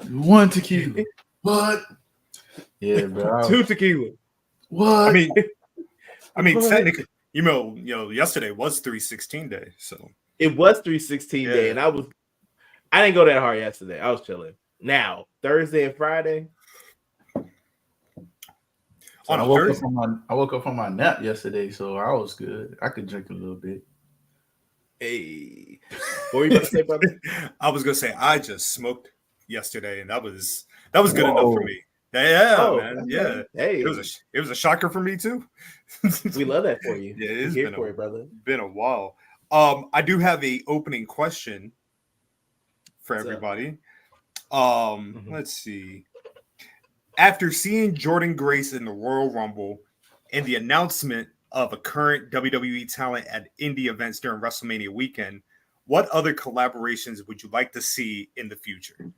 One tequila. What? Yeah, bro. Two tequila. What? I mean, technically, yesterday was 316 day, so it was 316 day, Yeah. and I didn't go that hard yesterday. I was chilling. Now Thursday and Friday. So On I a woke Thursday, up from my nap yesterday, so I was good. I could drink a little bit. Hey, what were you about to say, brother? I was gonna say I just smoked yesterday, and that was good enough for me. Yeah, Oh, man. Yeah, hey, it was a shocker for me too. we love that for you. Yeah, We're here for you, brother. Been a while. I do have a opening question for everybody. Let's see. After seeing Jordan Grace in the Royal Rumble and the announcement of a current WWE talent at indie events during WrestleMania weekend, what other collaborations would you like to see in the future?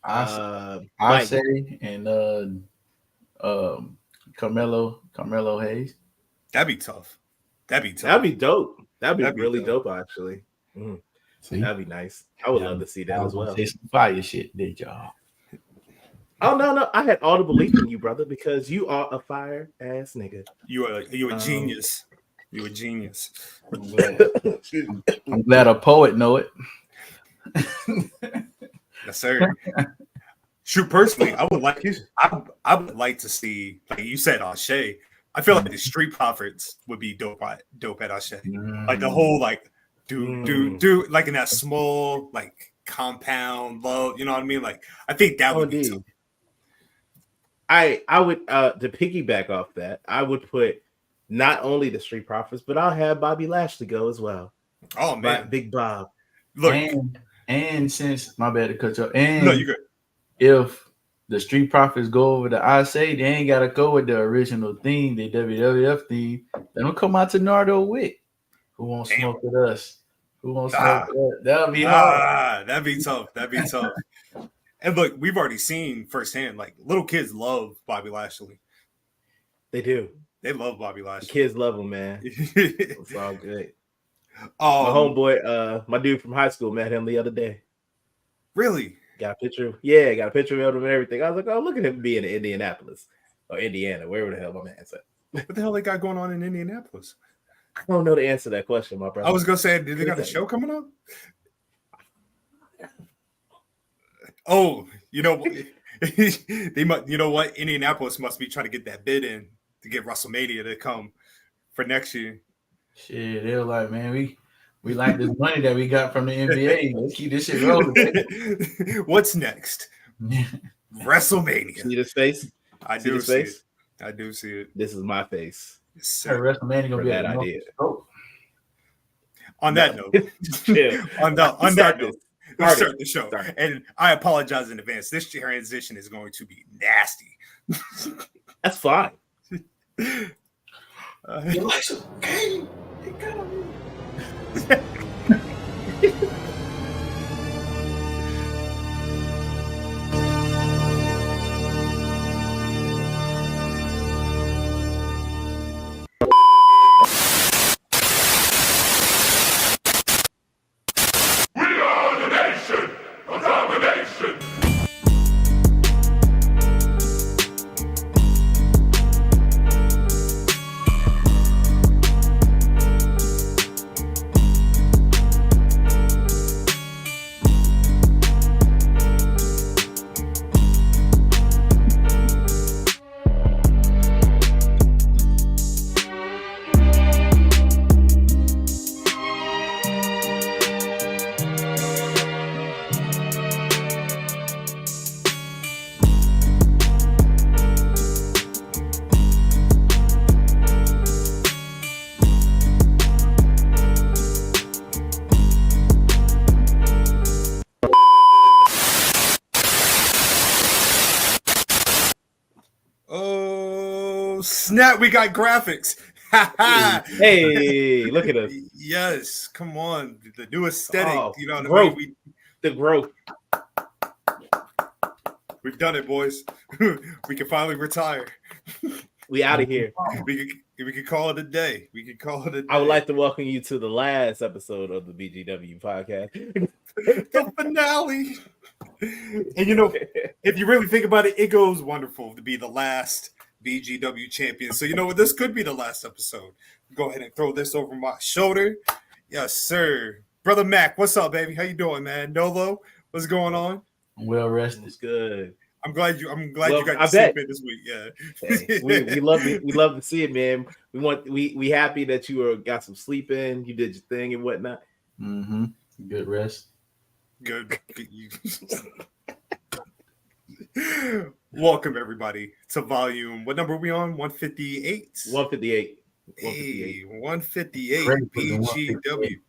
I say and Carmelo Hayes. That'd be tough. That'd be dope. That'd be really dope, actually. See? That'd be nice. I would love to see that as well. Say some fire shit, did y'all? Oh no! I had all the belief in you, brother, because you are a fire ass nigga. You a genius. You a genius. I'm glad a poet know it. Yes, sir. Shoot, personally, I would like to see, like you said, Ashe. I feel like the Street Profits would be dope at Ashe. Like the whole do like in that small like compound low, you know what I mean? Like I think that would be tough. I would to piggyback off that, I would put not only the Street Profits, but I'll have Bobby Lashley go as well. Oh man, Big Bob. Look, and since my bad to cut you off, and no, you good. If the Street Profits go over to I say, they ain't gotta go with the original theme, the WWF theme. They don't come out to Nardo Wick. Who won't smoke with us? Who won't smoke with us? That'll be hard. That'd be tough. And look, we've already seen firsthand, like little kids love Bobby Lashley. They do. They love Bobby Lashley. The kids love him, man. It's all good. My homeboy, my dude from high school, met him the other day. Really? Got a picture. Yeah, got a picture of him and everything. I was like, oh, look at him being in Indianapolis or Indiana, wherever the hell my man said. What the hell they got going on in Indianapolis? I don't know the answer to that question, my brother. I was gonna say, did they got a show coming up? Oh, you know, they must. You know what? Indianapolis must be trying to get that bid in to get WrestleMania to come for next year. Shit, they were like, man, we like this money that we got from the NBA. Let's keep this shit rolling. What's next? WrestleMania. See this face? I do see it. I do see it. This is my face. WrestleMania gonna be that idea. On that note, on that note, let's start the show. And I apologize in advance. This transition is going to be nasty. That's fine. Snap, we got graphics. Hey, look at us. Yes, come on. The new aesthetic. You know, the growth. We've done it, boys. We can finally retire. We out of here. We can call it a day. I would like to welcome you to the last episode of the BGW podcast. The finale. And you know, if you really think about it, it goes wonderful to be the last BGW champion. So you know what? This could be the last episode. Go ahead and throw this over my shoulder. Yes, sir. Brother Mac, what's up, baby? How you doing, man? Nolo, what's going on? I'm well rested. It's good. I'm glad you got to I sleep bet. in this week. Yeah. Hey, we love it. We love to see it, man. We happy that you got some sleep in. You did your thing and whatnot. Mm-hmm. Good rest. Good. Welcome everybody to volume. What number are we on? 158. 158. Hey, 158 Ready for the BGW. 158.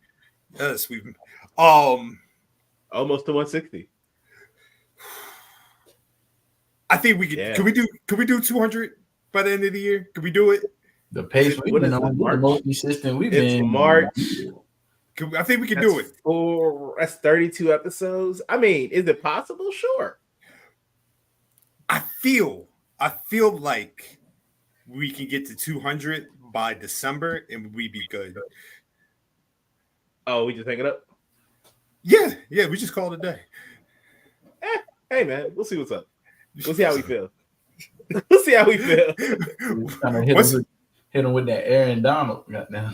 Yes, we've Almost to 160. I think we could. Yeah. Can we do 200 by the end of the year? Can we do it? The pace we've What been is it, on, the March? most consistent we've It's been. March. I think we can do it. That's 32 episodes. I mean, is it possible? Sure. I feel like we can get to 200 by December and we'd be good. Oh, we just hang it up? Yeah, we just call it a day. Hey, man, we'll see what's up. We'll see how we feel. We'll see how we feel. Trying to hit him with that Aaron Donald right now.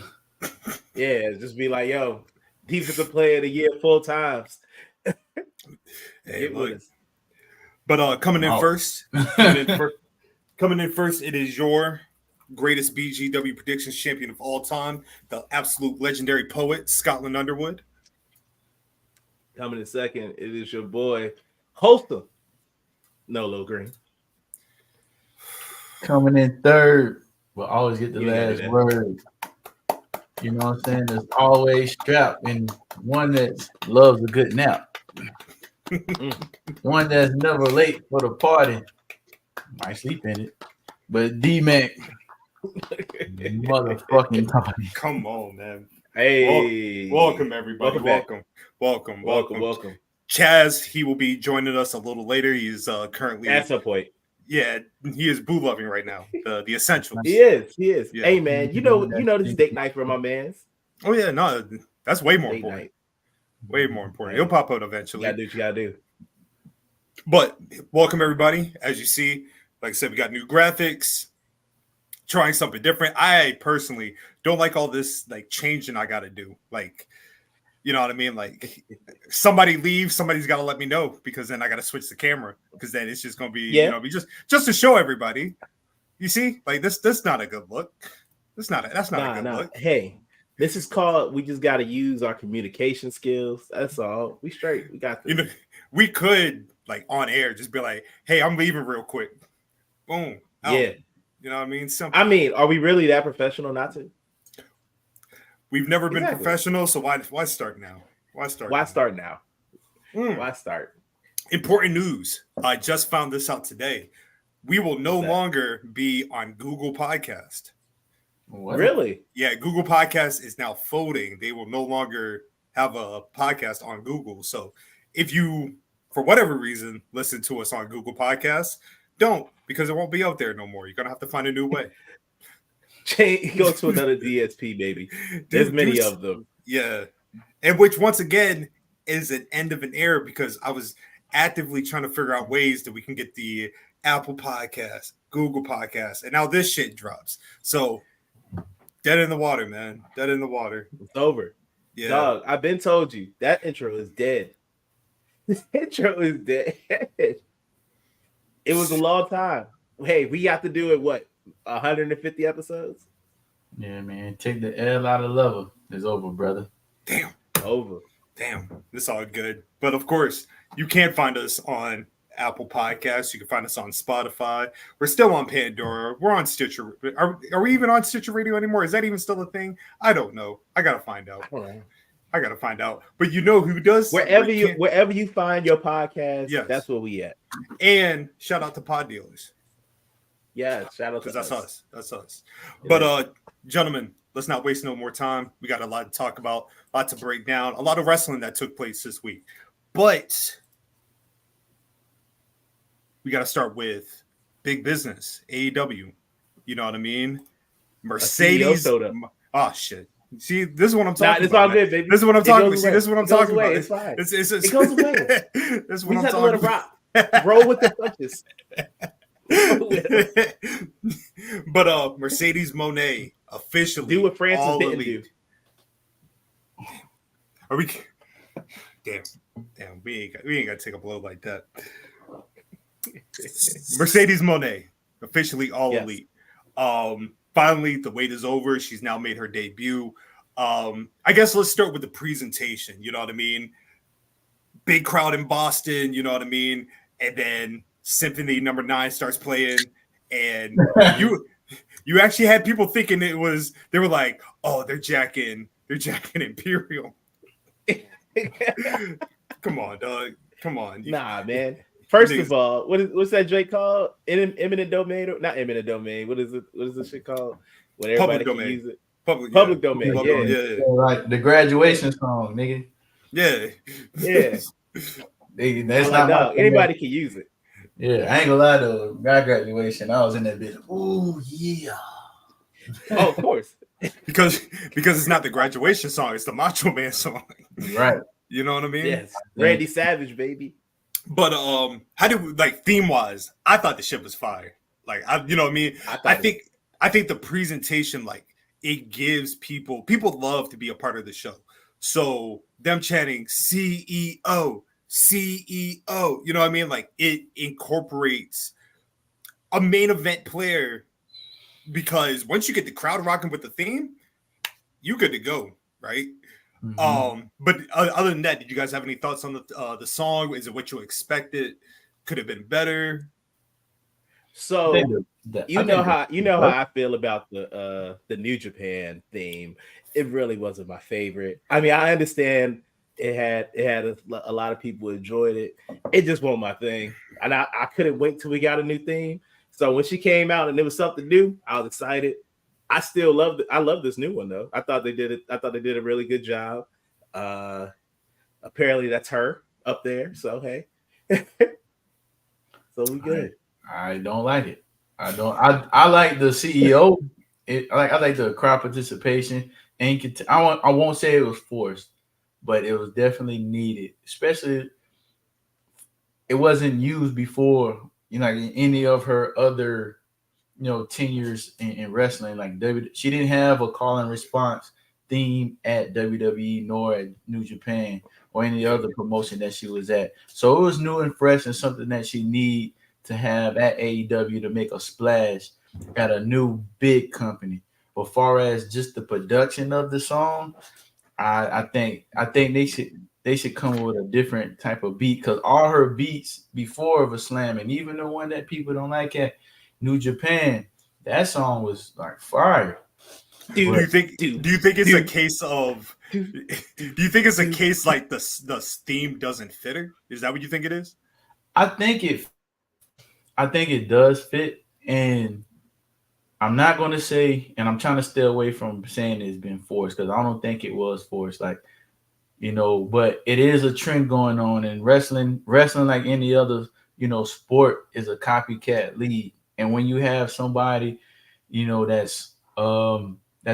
Yeah, just be like, yo, defensive player of the year full times. Hey, look. But coming in first, it is your greatest BGW predictions champion of all time, the absolute legendary poet, Scotland Underwood. Coming in second, it is your boy, Holster, Nolo Green. Coming in third, we'll always get the You last got it. word. You know what I'm saying? There's always Strap and one that loves a good nap. One that's never late for the party. Might sleep in it. But D-Mac, motherfucking party. Come on, man. Hey. Welcome everybody. Welcome. Chaz, he will be joining us a little later. He's currently at some point. Yeah, he is boo loving right now. The essentials. He is. Yeah. Hey man, you know this is date night for my man's. Oh yeah, no, that's way more Date important. night. Way more important. It'll pop out eventually. You gotta do what you gotta do. But welcome everybody. As you see, like I said, we got new graphics, trying something different. I personally don't like all this like changing I gotta do. Like, you know what I mean? Like somebody leaves, somebody's gotta let me know because then I gotta switch the camera because then it's just gonna be, just to show everybody. You see, like this not a good look. That's not a good look. Hey, this is called we just gotta use our communication skills. That's all. We straight. We got this. You know, we could like on air just be like, hey, I'm leaving real quick. Boom. Out. Yeah. You know what I mean? Simple. I mean, are we really that professional not to? We've never been professional, so why start now? Why start now? Why start? Important news. I just found this out today. We will no longer be on Google Podcast. What? Really? Yeah, Google Podcast is now folding. They will no longer have a podcast on Google. So if you, for whatever reason, listen to us on Google Podcasts, don't, because it won't be out there no more. You're going to have to find a new way. Go to another DSP, baby. There's many of them. Yeah. And which, once again, is an end of an era because I was actively trying to figure out ways that we can get the Apple Podcast, Google Podcast, and now this shit drops. So, dead in the water, man. Dead in the water. It's over. Yeah. Dog, I've been told you that intro is dead. This intro is dead. It was a long time. Hey, we have to do it, what, 150 episodes? Yeah, man. Take the L out of level. It's over, brother. Damn. Over. Damn. This all good. But of course, you can find us on Apple Podcasts. You can find us on Spotify. We're still on Pandora. We're on Stitcher. Are we even on Stitcher Radio anymore? Is that even still a thing? I don't know. I gotta find out. I gotta find out. But you know who does? Wherever you find your podcast, yes. That's where we at. And shout out to Pod Dealers. Yeah, shout out to that's us. That's us. Yeah. But gentlemen, let's not waste no more time. We got a lot to talk about, a lot to break down, a lot of wrestling that took place this week. But we got to start with big business, AEW. You know what I mean? Mercedes. Oh, shit. See, this is what I'm Nah, talking it's about. all good, baby. This is what I'm It talking about. goes See, away. this is what I'm It goes talking away. about. It's fine. It's It goes away. This is We what just I'm have to let talking it rock. Roll with the punches. Roll with it. But Mercedes Moné officially Do what Francis all didn't elite. do. Are we? Damn, we ain't got to take a blow like that. Mercedes Moné officially all Yes. elite. Finally, the wait is over. She's now made her debut. I guess let's start with the presentation. You know what I mean? Big crowd in Boston. You know what I mean? And then Symphony Number 9 starts playing, and you actually had people thinking they were like, oh, they're jacking Imperial. Come on, dog. Come on. Nah, man. First of all, what's that Drake called? Eminent domain? Not eminent domain. What is it? What is this shit called? When everybody can use it. Public domain. Yeah. Like the graduation song, nigga. Yeah. Yeah. That's not my anybody can use it. Yeah, I ain't gonna lie though. My graduation, I was in that bitch. Oh yeah. Oh, of course. because it's not the graduation song, it's the Macho Man song. Right. You know what I mean? Yes. Randy Savage, baby. But how do like theme wise, I thought the shit was fire. Like you know what I mean? I think the presentation, like, it gives people love to be a part of the show. So them chanting CEO, CEO, you know what I mean? Like, it incorporates a main event player, because once you get the crowd rocking with the theme, you good to go, right? Mm-hmm. But other than that, did you guys have any thoughts on the song? Is it what you expected? Could have been better? So you know how I feel about the New Japan theme. It really wasn't my favorite. I mean, I understand it had a lot of people enjoyed it. It just wasn't my thing, and I couldn't wait till we got a new theme. So when she came out and it was something new, I was excited. I still loved it. I love this new one though. I thought they did a really good job. Apparently that's her up there. So hey, so we good. I don't like it. I like the CEO. I like the crowd participation. And I won't say it was forced, but it was definitely needed. Especially, it wasn't used before. You know, in any of her other, tenures in wrestling. Like she didn't have a call and response theme at WWE nor at New Japan or any other promotion that she was at. So it was new and fresh and something that she need to have at AEW to make a splash at a new big company. But far as just the production of the song, I think they should come with a different type of beat, because all her beats before of a slam, and even the one that people don't like at New Japan, that song was like fire. Do you think it's a case of? Do you think it's a case like the theme doesn't fit her? Is that what you think it is? I think it does fit, and I'm not going to say, and I'm trying to stay away from saying it's been forced, because I don't think it was forced. Like, but it is a trend going on in wrestling. Wrestling, like any other, sport, is a copycat league. And when you have somebody, that's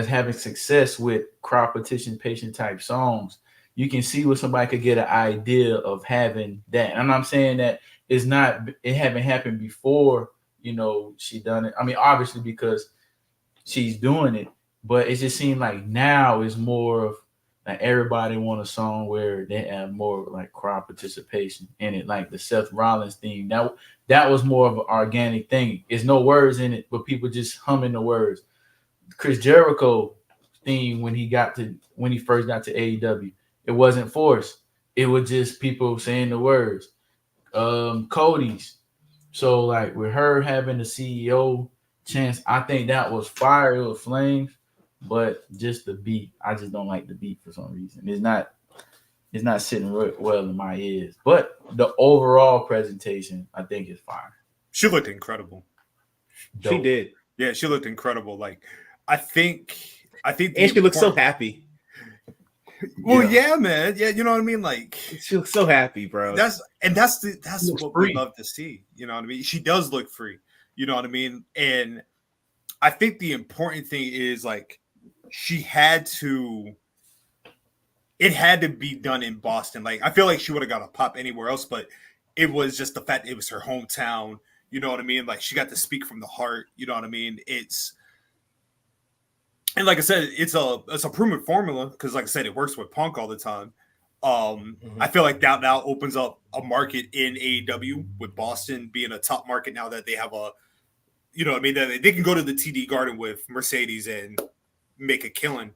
having success with crowd participation type songs, you can see where somebody could get an idea of having that. And I'm saying that it haven't happened before, she done it. I mean, obviously because she's doing it, but it just seemed like now is more of like everybody want a song where they have more like crowd participation in it, like the Seth Rollins theme. That was more of an organic thing. There's no words in it, but people just humming the words. Chris Jericho theme when he first got to AEW, it wasn't forced. It was just people saying the words. Cody's. So like with her having the CEO chance, I think that was fire. It was flames, but just the beat, I just don't like the beat for some reason. It's not sitting well in my ears. But the overall presentation, I think, is fire. She looked incredible. Dope. She did. Yeah, she looked incredible. Like, I think, and she looked so happy. Well, yeah, man. Yeah, you know what I mean? Like, she looks so happy, bro. That's what we love to see. You know what I mean? She does look free. You know what I mean? And I think the important thing is, like, she had to. It had to be done in Boston. Like I feel like she would have got a pop anywhere else, but it was just the fact it was her hometown. You know what I mean? Like she got to speak from the heart. You know what I mean? And like I said, it's a proven formula because, like I said, it works with Punk all the time. I feel like that now opens up a market in AEW with Boston being a top market now that they have a, you know what I mean? That they can go to the TD Garden with Mercedes and make a killing.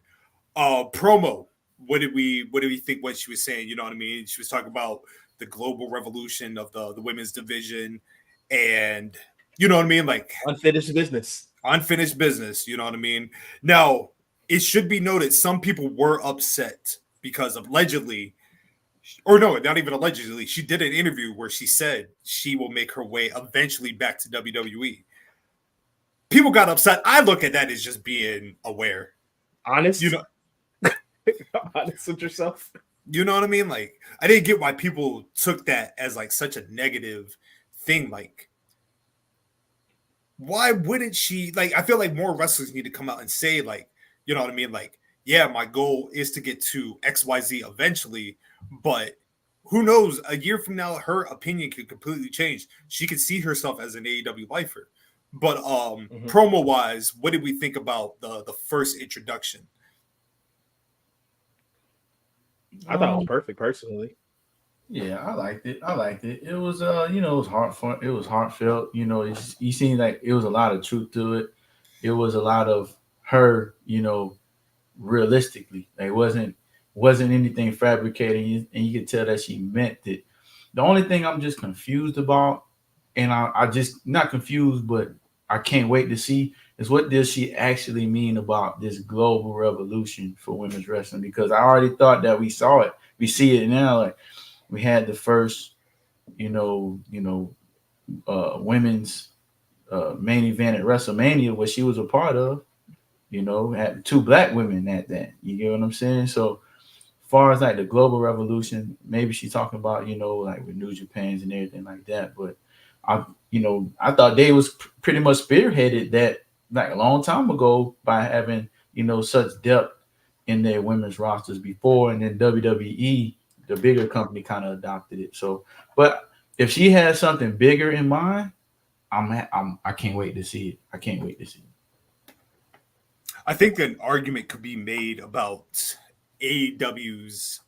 Promo. What did we think what she was saying? You know what I mean? She was talking about the global revolution of the women's division, and you know what I mean, like unfinished business. You know what I mean? Now, it should be noted some people were upset because allegedly, or no, not even allegedly, she did an interview where she said she will make her way eventually back to WWE. People got upset. I look at that as just being aware, honest. You know. Honest with yourself. You know what I mean? Like, I didn't get why people took that as like such a negative thing. Like, why wouldn't she? Like, I feel like more wrestlers need to come out and say, like, you know what I mean? Like, yeah, my goal is to get to XYZ eventually, but who knows? A year from now, her opinion could completely change. She could see herself as an AEW lifer. But promo wise, what did we think about the first introduction? I thought it was perfect, personally. Yeah, I liked it. It was it was heartfelt. It was heartfelt. You seemed like it was a lot of truth to it. It was a lot of her, realistically. Like, it wasn't anything fabricated, and you could tell that she meant it. The only thing I'm just confused about, and I just not confused, but I can't wait to see is what does she actually mean about this global revolution for women's wrestling? Because I already thought that we saw it. We see it now. Like, we had the first, women's main event at WrestleMania, where she was a part of. Had two black women at that. You get what I'm saying? So, as far as like the global revolution, maybe she's talking about, like with New Japan's and everything like that. But I thought they was pretty much spearheaded that like a long time ago by having, such depth in their women's rosters before, and then WWE, the bigger company, kind of adopted it. So, but if she has something bigger in mind, I can't wait to see it. I can't wait to see it. I think an argument could be made about AEW's.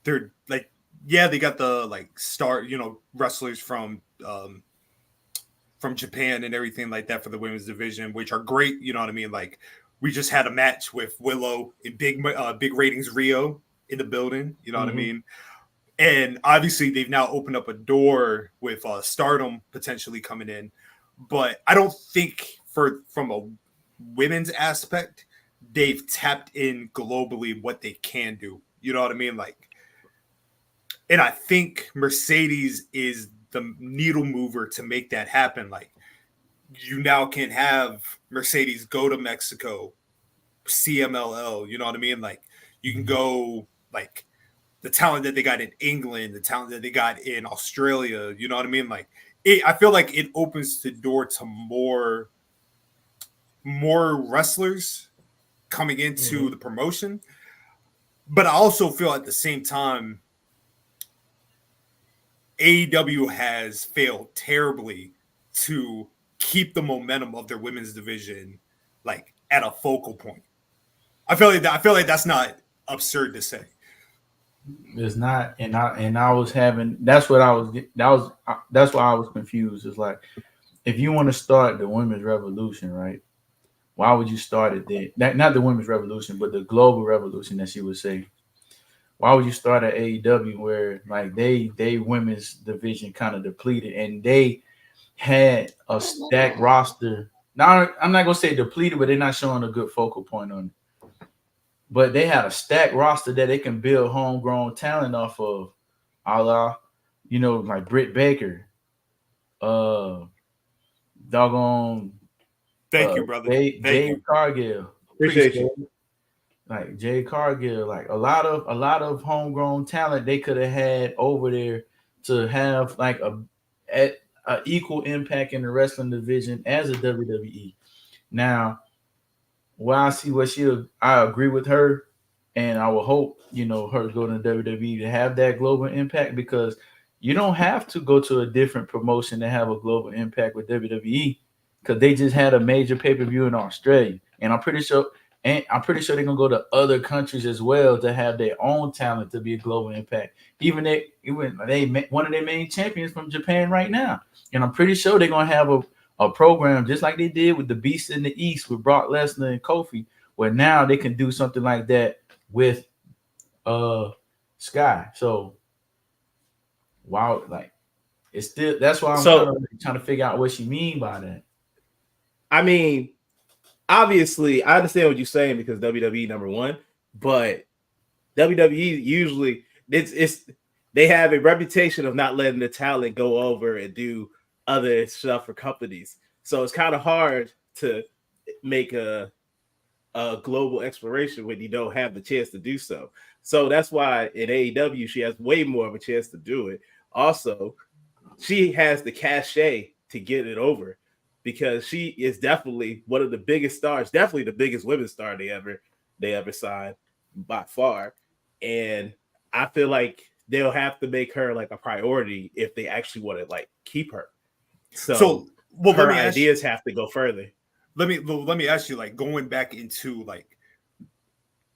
They're like, yeah, they got the like star, wrestlers from Japan and everything like that for the women's division, which are great. You know what I mean? Like, we just had a match with Willow in big ratings Rio in the building. You know what I mean? And obviously they've now opened up a door with Stardom potentially coming in, but I don't think from a women's aspect they've tapped in globally what they can do. You know what I mean? Like, and I think Mercedes is the needle mover to make that happen. Like, you now can have Mercedes go to Mexico, CMLL, you know what I mean? Like, you can go, like, the talent that they got in England, the talent that they got in Australia, you know what I mean? Like, I feel like it opens the door to more wrestlers coming into the promotion. But I also feel at the same time, AEW has failed terribly to keep the momentum of their women's division like at a focal point. I feel like that's not absurd to say. It's not, and I was having. That's why I was confused. It's like, if you want to start the women's revolution, right? Why would you start it there? Not the women's revolution, but the global revolution, that she would say. Why would you start at AEW, where like they women's division kind of depleted, and they had a stacked roster? Now, I'm not gonna say depleted, but they're not showing a good focal point on it. But they had a stacked roster that they can build homegrown talent off of, a la, like Britt Baker, doggone, Thank you, brother. Jade Cargill. Appreciate you. Like Jade Cargill, like a lot of homegrown talent they could have had over there to have like a equal impact in the wrestling division as a WWE. Now, well, I see what I agree with her, and I will hope her go to WWE to have that global impact because you don't have to go to a different promotion to have a global impact with WWE because they just had a major pay per view in Australia, and I'm pretty sure. And I'm pretty sure they're gonna go to other countries as well to have their own talent to be a global impact. Even one of their main champions from Japan right now, and I'm pretty sure they're gonna have a program just like they did with the Beast in the East with Brock Lesnar and Kofi, where now they can do something like that with Sky. So wow, like it's still that's why I'm kind of trying to figure out what she mean by that. I mean, obviously, I understand what you're saying because WWE number one, but WWE usually it's they have a reputation of not letting the talent go over and do other stuff for companies. So it's kind of hard to make a global exploration when you don't have the chance to do so. So that's why in AEW she has way more of a chance to do it. Also, she has the cachet to get it over because she is definitely one of the biggest stars, definitely the biggest women's star they ever signed by far. And I feel like they'll have to make her like a priority if they actually want to like keep her. So her ideas have to go further. Let me ask you, like, going back into like,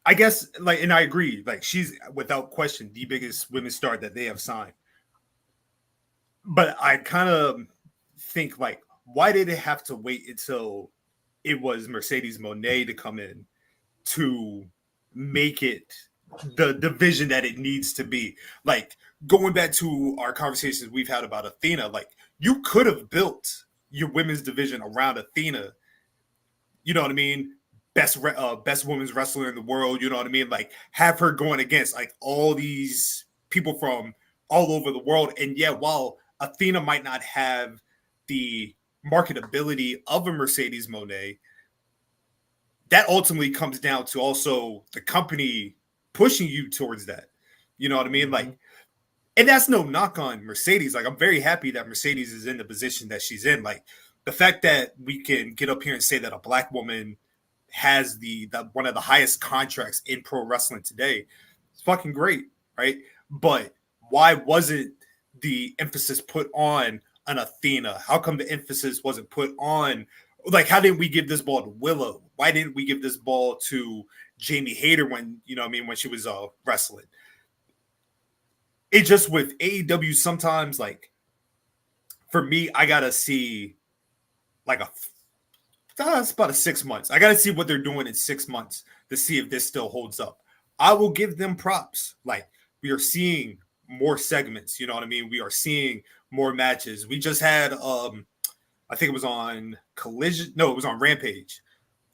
I guess, like, and I agree, like, she's without question the biggest women's star that they have signed. But I kind of think, like, why did it have to wait until it was Mercedes Moné to come in to make it the division that it needs to be? Like, going back to our conversations we've had about Athena, like, you could have built your women's division around Athena. You know what I mean? Best women's wrestler in the world. You know what I mean? Like, have her going against like all these people from all over the world. And yeah, while Athena might not have the marketability of a Mercedes Moné, that ultimately comes down to also the company pushing you towards that. You know what I mean? Mm-hmm. Like, and that's no knock on Mercedes. Like, I'm very happy that Mercedes is in the position that she's in. Like, the fact that we can get up here and say that a black woman has the one of the highest contracts in pro wrestling today, it's fucking great, right? But why wasn't the emphasis put on an Athena? How come the emphasis wasn't put on, like, how didn't we give this ball to Willow? Why didn't we give this ball to Jamie Hayter when, you know what I mean, when she was wrestling? It just with AEW sometimes, like, for me, I gotta see like it's about 6 months. I gotta see what they're doing in 6 months to see if this still holds up. I will give them props. Like, we are seeing more segments, you know what I mean? We are seeing more matches. We just had I think it was on Collision. No, it was on Rampage.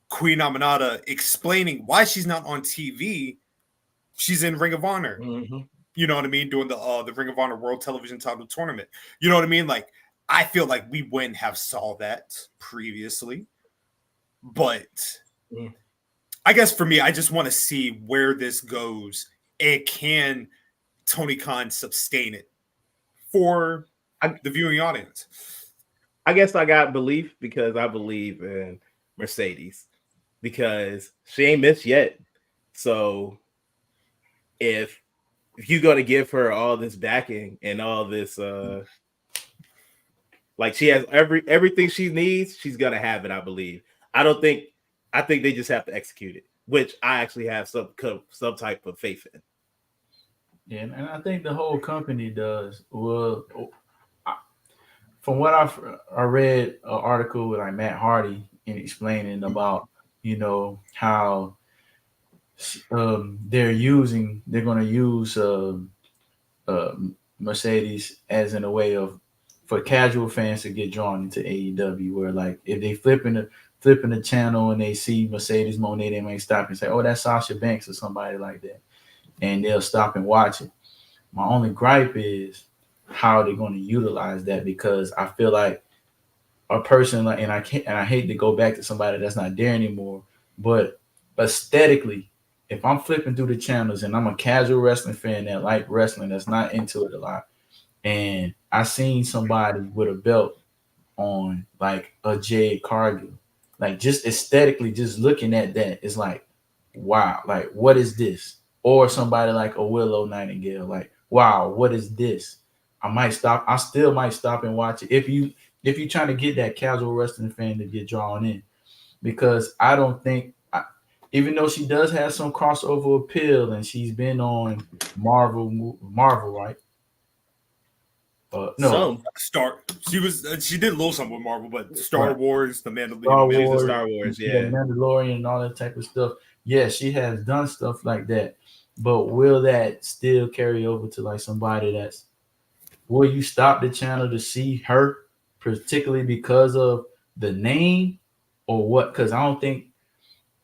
Queen Aminata explaining why she's not on TV. She's in Ring of Honor. Mm-hmm. You know what I mean? Doing the Ring of Honor World Television Title Tournament. You know what I mean? Like, I feel like we wouldn't have saw that previously. But I guess for me, I just want to see where this goes. And can Tony Khan sustain it for the viewing audience? I guess I got belief because I believe in Mercedes because she ain't missed yet. So if you're going to give her all this backing and all this, like, she has everything she needs, she's going to have it, I believe. I think they just have to execute it, which I actually have some type of faith in. Yeah, and I think the whole company does. Well, from what I read an article with like Matt Hardy in explaining about, how they're going to use Mercedes as in a way of for casual fans to get drawn into AEW, where like if they flipping the channel and they see Mercedes Moné, they may stop and say, "Oh, that's Sasha Banks" or somebody like that, and they'll stop and watch it. My only gripe is how they're going to utilize that, because I feel like a person like, and I hate to go back to somebody that's not there anymore, but aesthetically, if I'm flipping through the channels and I'm a casual wrestling fan that like wrestling, that's not into it a lot, and I seen somebody with a belt on like a Jade Cargill, like just aesthetically, just looking at that is like, wow, like what is this? Or somebody like a Willow Nightingale, like, wow, what is this? I still might stop and watch it if you're trying to get that casual wrestling fan to get drawn in, because I don't think, even though she does have some crossover appeal and she's been on Marvel, right? No, She did a little something with Marvel, but Star right. Wars, the Star Mandalorian, Wars, Star Wars, yeah, Mandalorian, and all that type of stuff. Yeah, she has done stuff like that, but will that still carry over to like somebody that's? Will you stop the channel to see her, particularly because of the name, or what? Because I don't think,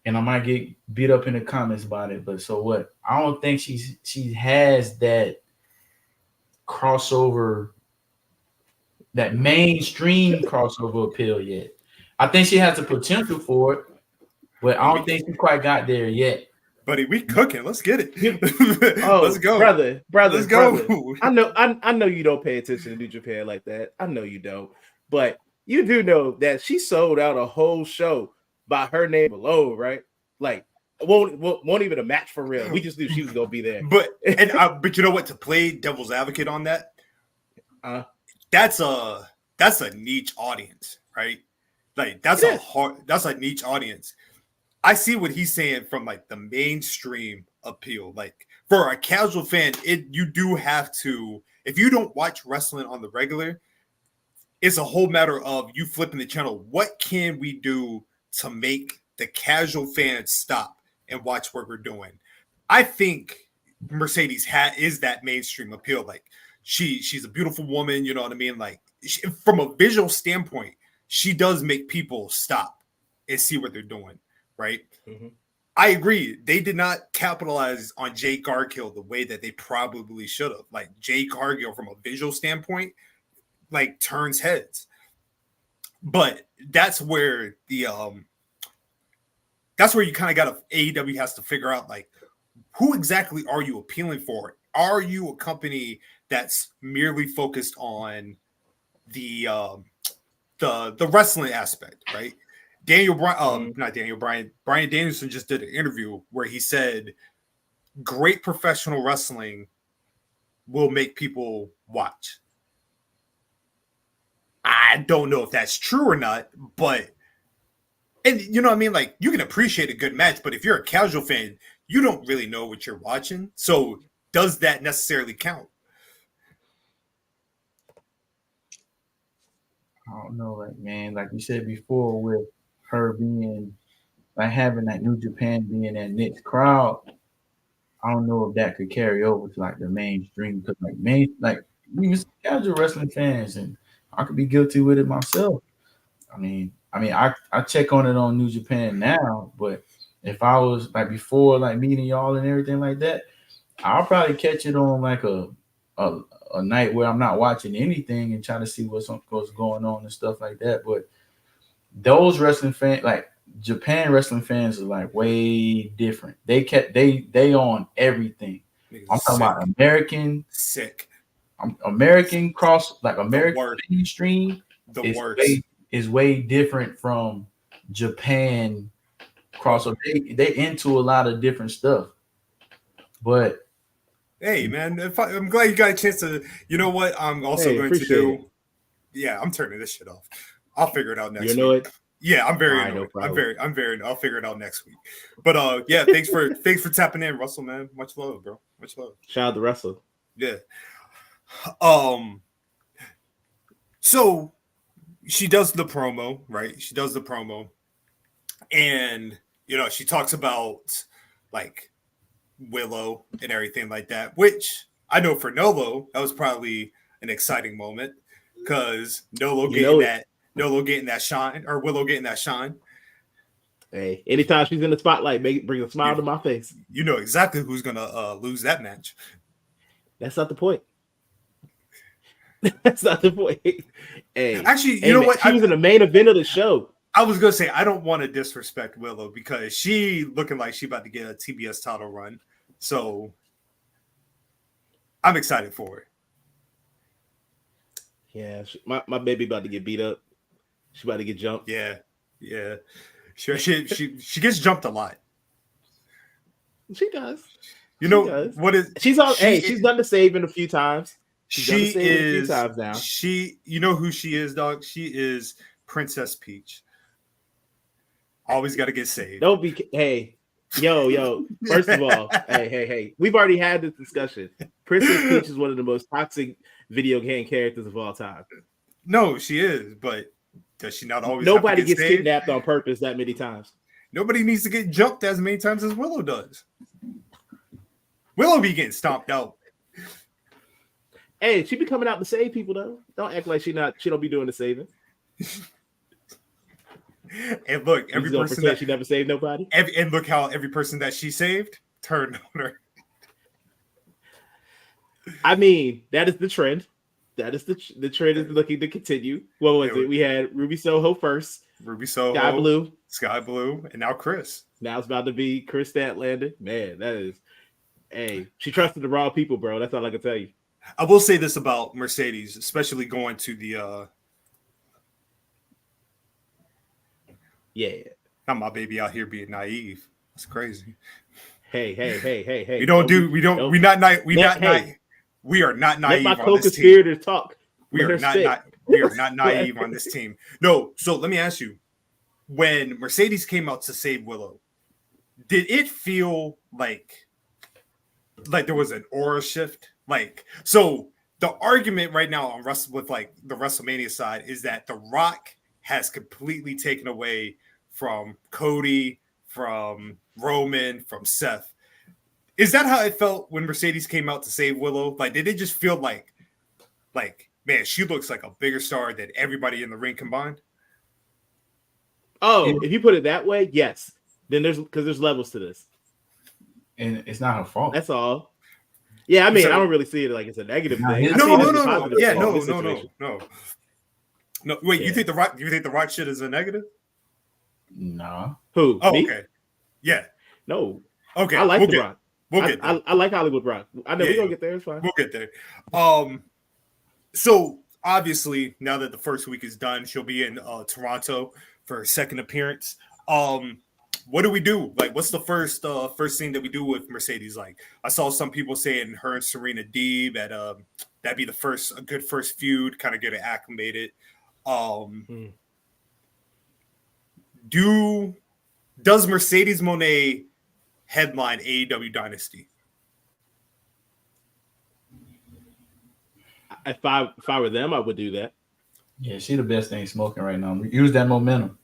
and I might get beat up in the comments about it, but so what? I don't think she has that crossover, that mainstream crossover appeal yet. I think she has the potential for it, but I don't think she quite got there yet. Buddy, we cooking. Let's get it. Let's go, brother. Let's go. I know you don't pay attention to New Japan like that. I know you don't, but you do know that she sold out a whole show by her name alone, right? Like, won't even a match for real. We just knew she was gonna be there. But you know what? To play devil's advocate on that, that's a niche audience, right? Like that's a niche audience. I see what he's saying from like the mainstream appeal. Like for a casual fan, you do have to, if you don't watch wrestling on the regular, it's a whole matter of you flipping the channel. What can we do to make the casual fan stop and watch what we're doing? I think Mercedes is that mainstream appeal. Like she's a beautiful woman, you know what I mean? Like from a visual standpoint, she does make people stop and see what they're doing. Right. Mm-hmm. I agree. They did not capitalize on Jade Cargill the way that they probably should have. Like Jade Cargill, from a visual standpoint, like turns heads. But that's where you kind of got to, AEW has to figure out, like, who exactly are you appealing for? Are you a company that's merely focused on the wrestling aspect, right? Brian Danielson just did an interview where he said great professional wrestling will make people watch. I don't know if that's true or not, but, and you know what I mean? Like, you can appreciate a good match, but if you're a casual fan, you don't really know what you're watching. So does that necessarily count? I don't know, like, man, like you said before, with her being, like, having that New Japan being that niche crowd, I don't know if that could carry over to like the mainstream, because like even casual wrestling fans, and I could be guilty with it myself. I check on it on New Japan now, but if I was like before, like meeting y'all and everything like that, I'll probably catch it on like a night where I'm not watching anything and trying to see what's going on and stuff like that. But those wrestling fans, like Japan wrestling fans, are like way different. They on everything. I'm talking about American American American mainstream is way different from Japan crossover. They into a lot of different stuff. But hey, man, I'm glad you got a chance to. You know what? I'm also going to do. It. Yeah, I'm turning this shit off. I'll figure it out next week. You know it? Yeah, I'm very annoyed. No, I'm very. I'll figure it out next week. But yeah, thanks for tapping in, Russell, man. Much love, bro. Much love. Shout out to Russell. Yeah. So she does the promo, right? She does the promo, and you know she talks about like Willow and everything like that, which I know for Nolo that was probably an exciting moment because Nolo getting that shine, or Willow getting that shine. Hey, anytime she's in the spotlight, bring a smile to my face. You know exactly who's gonna lose that match. That's not the point. That's not the point. Hey, actually, you know what? She was in the main event of the show. I was gonna say I don't want to disrespect Willow because she looking like she about to get a TBS title run. So I'm excited for her. Yeah, my baby about to get beat up. She about to get jumped. Yeah. Yeah, she gets jumped a lot. She does. You know what is? She's on. She's done the saving a few times. She is. A few times now. You know who she is, dog. She is Princess Peach. Always got to get saved. Don't be. Hey, yo. First of all, hey. We've already had this discussion. Princess Peach is one of the most toxic video game characters of all time. No, she is, but does she not always? Nobody gets kidnapped on purpose that many times. Nobody needs to get jumped as many times as Willow does. Willow be getting stomped out. Hey, she be coming out to save people though. Don't act like she don't be doing the saving. And look, every person that she never saved nobody. And look how every person that she saved turned on her. I mean, that is the trend. That is the trend is looking to continue. What was it? We had Ruby Soho first. Ruby Soho, Sky Blue, and now Chris. Now it's about to be Chris Statlander. Man, that is. Hey, she trusted the wrong people, bro. That's all I can tell you. I will say this about Mercedes, especially going to the not my baby out here being naive. That's crazy. Hey. We are not naive. Let my co-conspirator talk. We are not naive on this team. No, so let me ask you. When Mercedes came out to save Willow, did it feel like there was an aura shift? So the argument right now on with like the WrestleMania side is that The Rock has completely taken away from Cody, from Roman, from Seth. Is that how it felt when Mercedes came out to save Willow? Like, did it just feel like, man, she looks like a bigger star than everybody in the ring combined? Oh, if you put it that way, yes. Then there's levels to this. And it's not her fault. That's all. Yeah, I mean, I don't really see it like it's a negative thing. No. Yeah, no. Wait, you think the Rock shit is a negative? No. Who? Oh, me? okay. Yeah. No. Okay. I like The Rock. We'll get there. I like Hollywood Rock. I know we're gonna get there. It's fine. We'll get there. So obviously, now that the first week is done, she'll be in Toronto for her second appearance. What do we do? Like, what's the first thing that we do with Mercedes? Like, I saw some people saying her and Serena Deeb that'd be a good first feud, kind of get it acclimated. Does Mercedes Moné headline AEW Dynasty? If I were them, I would do that. Yeah, she the best thing smoking right now. Use that momentum.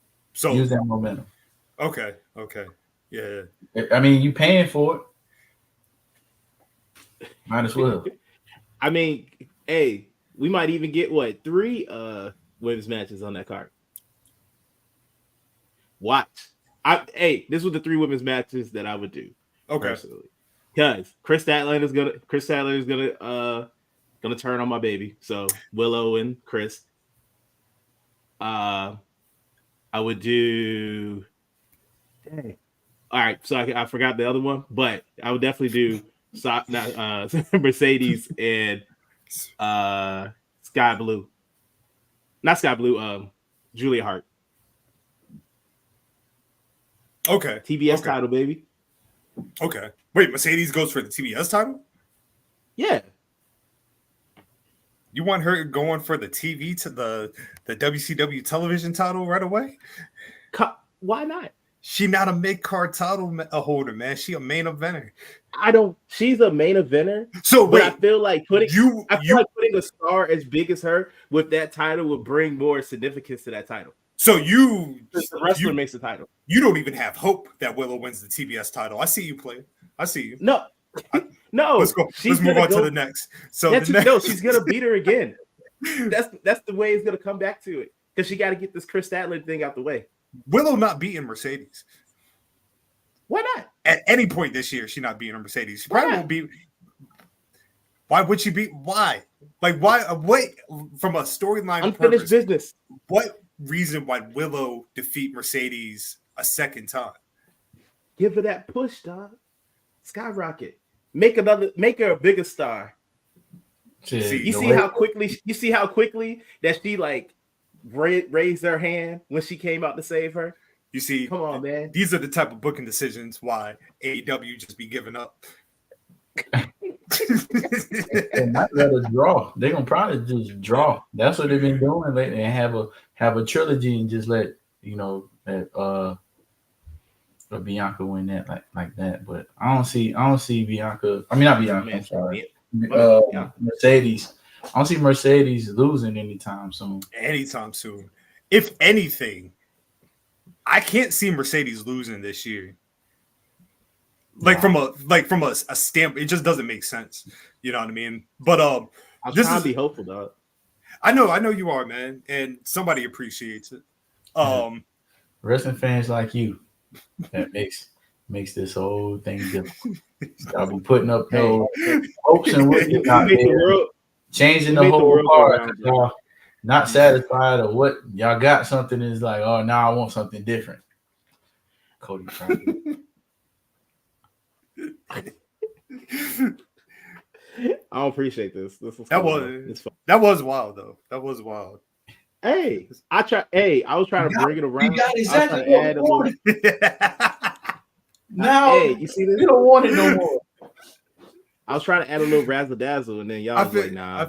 Okay. Yeah. I mean, you paying for it. Might as well. I mean, hey, we might even get 3 women's matches on that card. Watch. This was the 3 women's matches that I would do. Okay. Personally. Because Chris Statlander is gonna turn on my baby. So Willow and Chris. I would do. Dang. All right, so I forgot the other one, but I would definitely do Mercedes and Sky Blue. Not Sky Blue. Julia Hart. Okay. TBS title, baby. Okay. Wait, Mercedes goes for the TBS title? Yeah. You want her going for the TV to the WCW television title right away? Why not? She not a mid-card title holder, man. She a main eventer. She's a main eventer. So wait, I feel like putting a star as big as her with that title would bring more significance to that title. So the wrestler makes the title. You don't even have hope that Willow wins the TBS title. I see you play. I see you. No. Let's go. Let's move on to the next. She's gonna beat her again. That's the way it's gonna come back to it. Because she got to get this Chris Statlander thing out the way. Willow not beating Mercedes. Why not? At any point this year, she's not beating Mercedes. She probably won't be. Why would she beat? Why? Like, why? Wait, from a storyline unfinished business. What reason why Willow defeat Mercedes a second time? Give her that push, dog. Skyrocket. Make her a bigger star. You see how quickly that she like raised their hand when she came out to save her? You see, come on, man. These are the type of booking decisions why AEW just be giving up. They might let us draw. They're gonna probably just draw. That's what they've been doing lately, and have a trilogy and just let Bianca win that like that. But I don't see Bianca. I mean, not Bianca. I'm sorry. Mercedes. I don't see Mercedes losing anytime soon. If anything, I can't see Mercedes losing this year. From a stamp, it just doesn't make sense. You know what I mean? But I'm trying to be hopeful, dog. I know you are, man, and somebody appreciates it. Wrestling fans like you that makes this whole thing difficult. I'll be putting up those hopes and wishes out there, changing the whole part. Y'all not satisfied or what? Y'all got something is like, oh, now I want something different. Cody Franklin. I don't appreciate this. That was wild though. That was wild. Hey, I was trying to bring it around. You got exactly what you Now, hey, you see this? You don't want it no more. I was trying to add a little razzle dazzle, and then y'all was like, "Nah,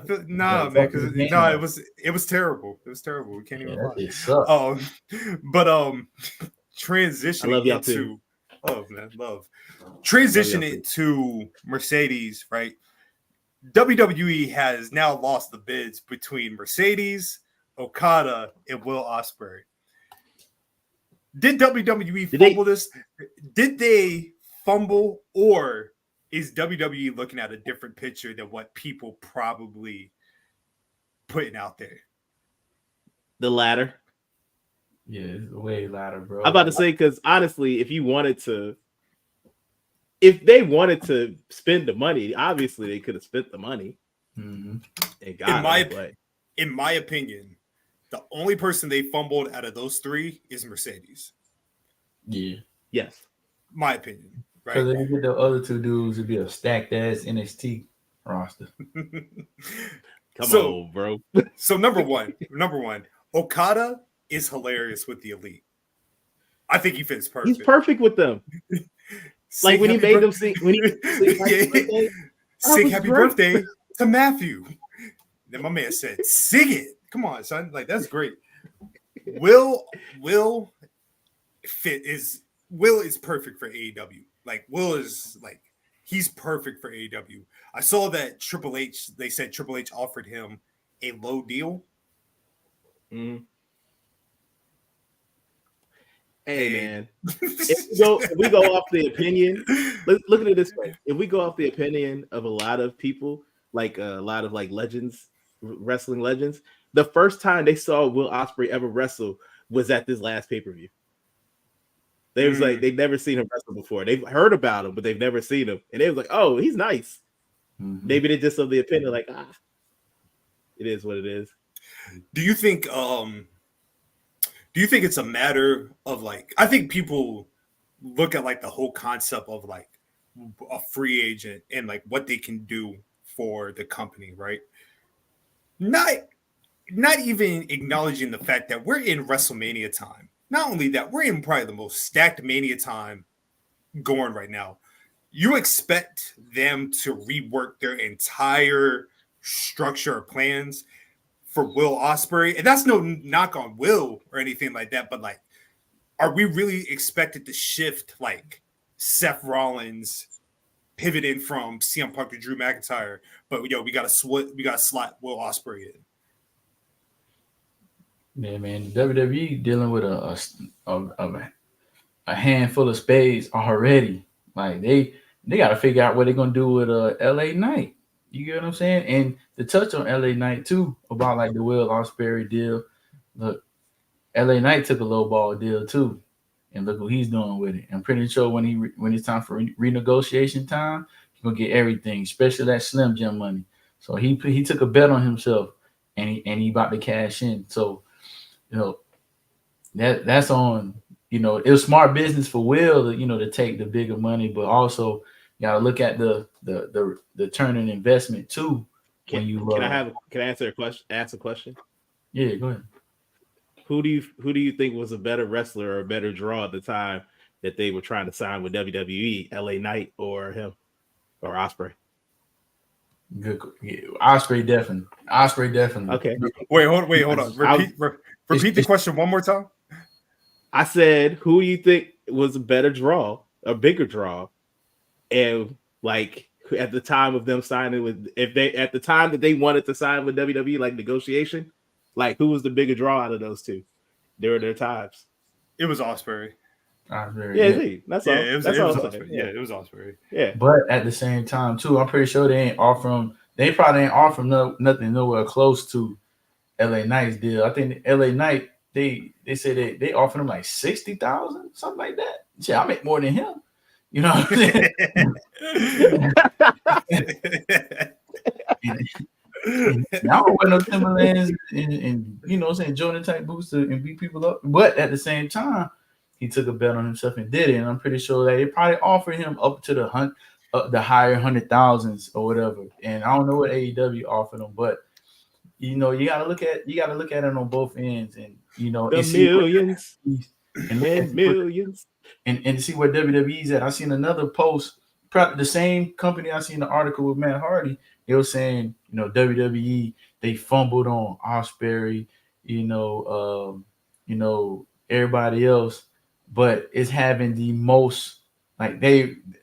man, because it was terrible. It was terrible. We can't even lie. It sucked. But transitioning I love y'all too. Love. Transitioning to Mercedes, right? WWE has now lost the bids between Mercedes, Okada, and Will Ospreay. Did WWE fumble this? Did they fumble, or is WWE looking at a different picture than what people probably putting out there? The latter. Yeah, it's way latter, bro. I'm about to say, because honestly, if they wanted to spend the money, obviously they could have spent the money. Mm-hmm. In my opinion, the only person they fumbled out of those three is Mercedes. Yeah. Yes. My opinion. Right. Because if you get the other two dudes, it'd be a stacked ass NXT roster. Come on, bro. So number one, Okada is hilarious with the Elite. I think he fits perfect. He's perfect with them. Like when he made them sing, when he sing happy birthday to Matthew. Then my man said, "Sing it, come on, son!" Like that's great. Will is perfect for AEW. Like Will is like he's perfect for AEW. I saw that Triple H. They said Triple H offered him a low deal. Mm-hmm. Hey man, if we go off the opinion, look at it this way. If we go off the opinion of a lot of people, like a lot of like legends, wrestling legends, the first time they saw Will Ospreay ever wrestle was at this last pay-per-view. They was like, they've never seen him wrestle before. They've heard about him, but they've never seen him. And they was like, oh, he's nice. Mm-hmm. Maybe they just of the opinion, like, it is what it is. Do you think it's a matter of like, I think people look at like the whole concept of like a free agent and like what they can do for the company, right? Not even acknowledging the fact that we're in WrestleMania time. Not only that, we're in probably the most stacked Mania time going right now. You expect them to rework their entire structure of plans for Will Ospreay, and that's no knock on Will or anything like that, but like, are we really expected to shift like Seth Rollins pivoting from CM Punk to Drew McIntyre? But we got to slot Will Ospreay in. Yeah, man, WWE dealing with a handful of spades already. Like they got to figure out what they're gonna do with LA Knight. You get what I'm saying? And to touch on LA Knight too, about like the Will Ospreay deal. Look, LA Knight took a low ball deal too, and look what he's doing with it. I'm pretty sure when it's time for renegotiation time, he's gonna get everything, especially that Slim Jim money. So he took a bet on himself, and he about to cash in. So that's on. It was smart business for Will to take the bigger money, but also you gotta look at the return on investment too. Can I answer a question? Ask a question. Yeah, go ahead. who do you think was a better wrestler or a better draw at the time that they were trying to sign with WWE? LA Knight or him or Ospreay? Good, yeah, Ospreay definitely. Okay. Wait, hold on. Repeat the question one more time. I said, who do you think was a better draw, a bigger draw, and like at the time of them signing with, if they at the time that they wanted to sign with WWE, like negotiation, like who was the bigger draw out of those two during their times? It was Ospreay. Yeah, that's all. It was Ospreay. Yeah, it was Ospreay. Yeah, but at the same time too, I'm pretty sure they probably ain't offer nothing nowhere close to LA Knight's deal. I think LA Knight they said they offered him like 60,000, something like that. Yeah, I make more than him. You know what I'm saying? And I don't wear no Timberlands and you know what I'm saying, Jordan type boots and beat people up. But at the same time, he took a bet on himself and did it. And I'm pretty sure that they probably offered him up to the higher 100,000s or whatever. And I don't know what AEW offered him, but you know, you gotta look at it on both ends, and you know, the millions and millions, and see where WWE's at. I seen another post, probably the same company. I seen the article with Matt Hardy. They were saying, you know, WWE they fumbled on Ospreay, you know, everybody else, but it's having the most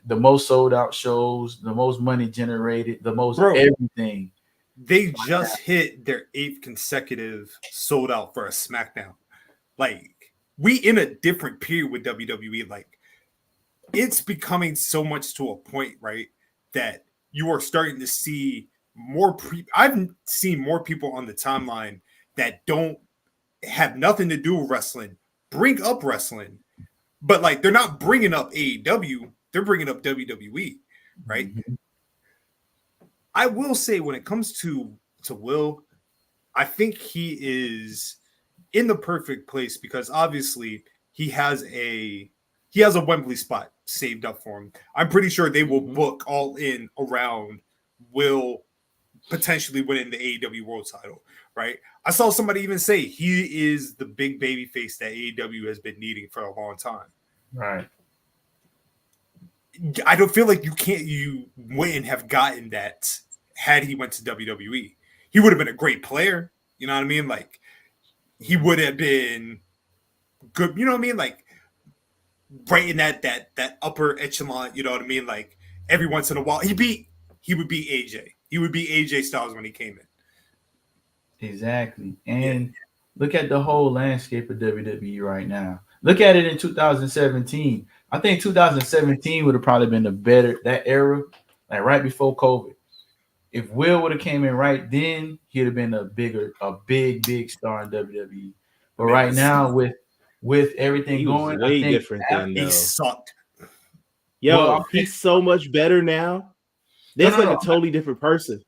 most sold out shows, the most money generated, the most everything. They just hit their 8th consecutive sold out for a SmackDown. Like, we in a different period with WWE. Like, it's becoming so much to a point, right, that you are starting to see more I've seen more people on the timeline that don't have nothing to do with wrestling bring up wrestling, but like they're not bringing up AEW, they're bringing up WWE, right? Mm-hmm. I will say when it comes to Will, I think he is in the perfect place because obviously he has a Wembley spot saved up for him. I'm pretty sure they will book all in around Will potentially winning the AEW World Title, right? I saw somebody even say he is the big baby face that AEW has been needing for a long time. Right. I don't feel like you wouldn't have gotten that had he went to WWE. He would have been a great player. You know what I mean? Like, he would have been good. You know what I mean? Like, right in that upper echelon. You know what I mean? Like, every once in a while, he would be AJ. He would be AJ Styles when he came in. Exactly. And look at the whole landscape of WWE right now. Look at it in 2017. I think 2017 would have probably been that era, like right before COVID. If Will would have came in right then, he'd have been a big star in WWE. But right now, with everything going, way different than he sucked. Yo, he's so much better now. There's a totally different person.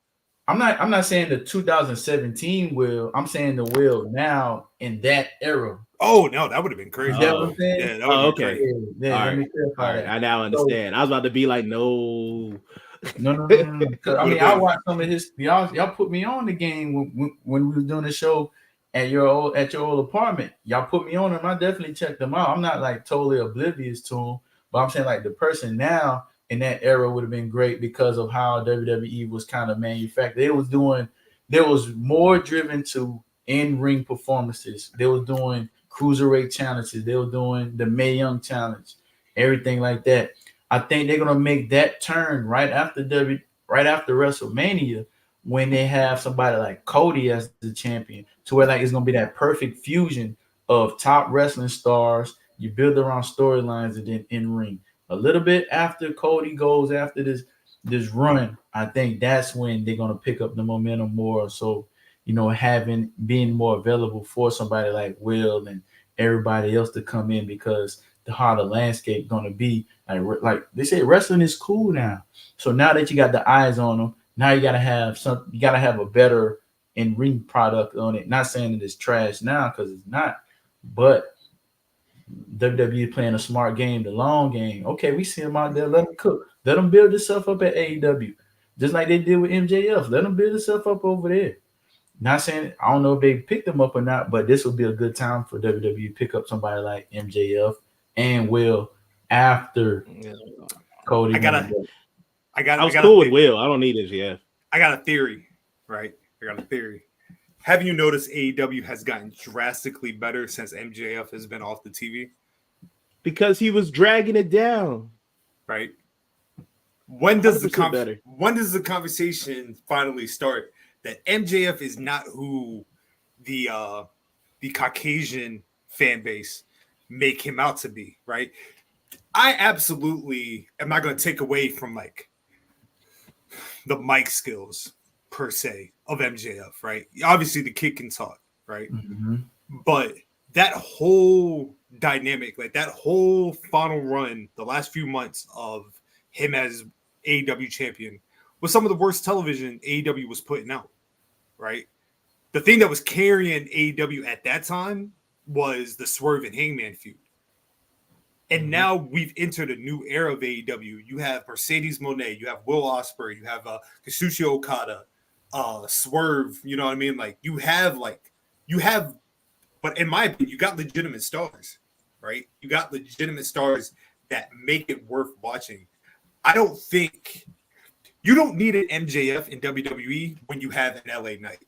I'm not saying the 2017 Will. I'm saying the Will now in that era. Oh no, that would have been crazy. Yeah, that would be okay. Crazy. Yeah, let me clarify that. I now understand. I was about to be like, no. I mean, I watched some of his. Y'all put me on the game when we was doing the show at your old apartment. Y'all put me on him. I definitely checked them out. I'm not like totally oblivious to him, but I'm saying like the person now in that era would have been great because of how WWE was kind of manufactured. There was more driven to in-ring performances. They were doing cruiserweight challenges. They were doing the Mae Young challenge, everything like that. I think they're gonna make that turn right after WrestleMania when they have somebody like Cody as the champion, to where like it's gonna be that perfect fusion of top wrestling stars. You build around storylines and then in ring. A little bit after Cody goes after this run, I think that's when they're gonna pick up the momentum more. So, you know, being more available for somebody like Will and everybody else to come in, because how the landscape gonna be. Like they say, wrestling is cool now. So now that you got the eyes on them, now you gotta have a better in-ring product on it. Not saying that it's trash now, because it's not, but WWE playing a smart game, the long game. Okay, we see them out there, let them cook. Let them build this stuff up at AEW. Just like they did with MJF. Let them build this stuff up over there. Not saying I don't know if they picked him up or not, but this would be a good time for WWE to pick up somebody like MJF and Will after Cody. I was cool with Will. I don't need MJF. I got a theory, right? I got a theory. Have you noticed AEW has gotten drastically better since MJF has been off the TV? Because he was dragging it down, right? When does the conversation finally start that MJF is not who the Caucasian fan base make him out to be, right? I absolutely am not going to take away from like the mic skills per se of MJF, right? Obviously the kid can talk, right? Mm-hmm. But that whole dynamic, like that whole final run, the last few months of him as AEW champion was some of the worst television AEW was putting out, right? The thing that was carrying AEW at that time was the Swerve and Hangman feud. And now we've entered a new era of AEW. You have Mercedes Moné, you have Will Ospreay, you have Kazuchika Okada, Swerve, you know what I mean? Like you have, but in my opinion, you got legitimate stars, right? You got legitimate stars that make it worth watching. I don't think you don't need an MJF in WWE when you have an LA Knight.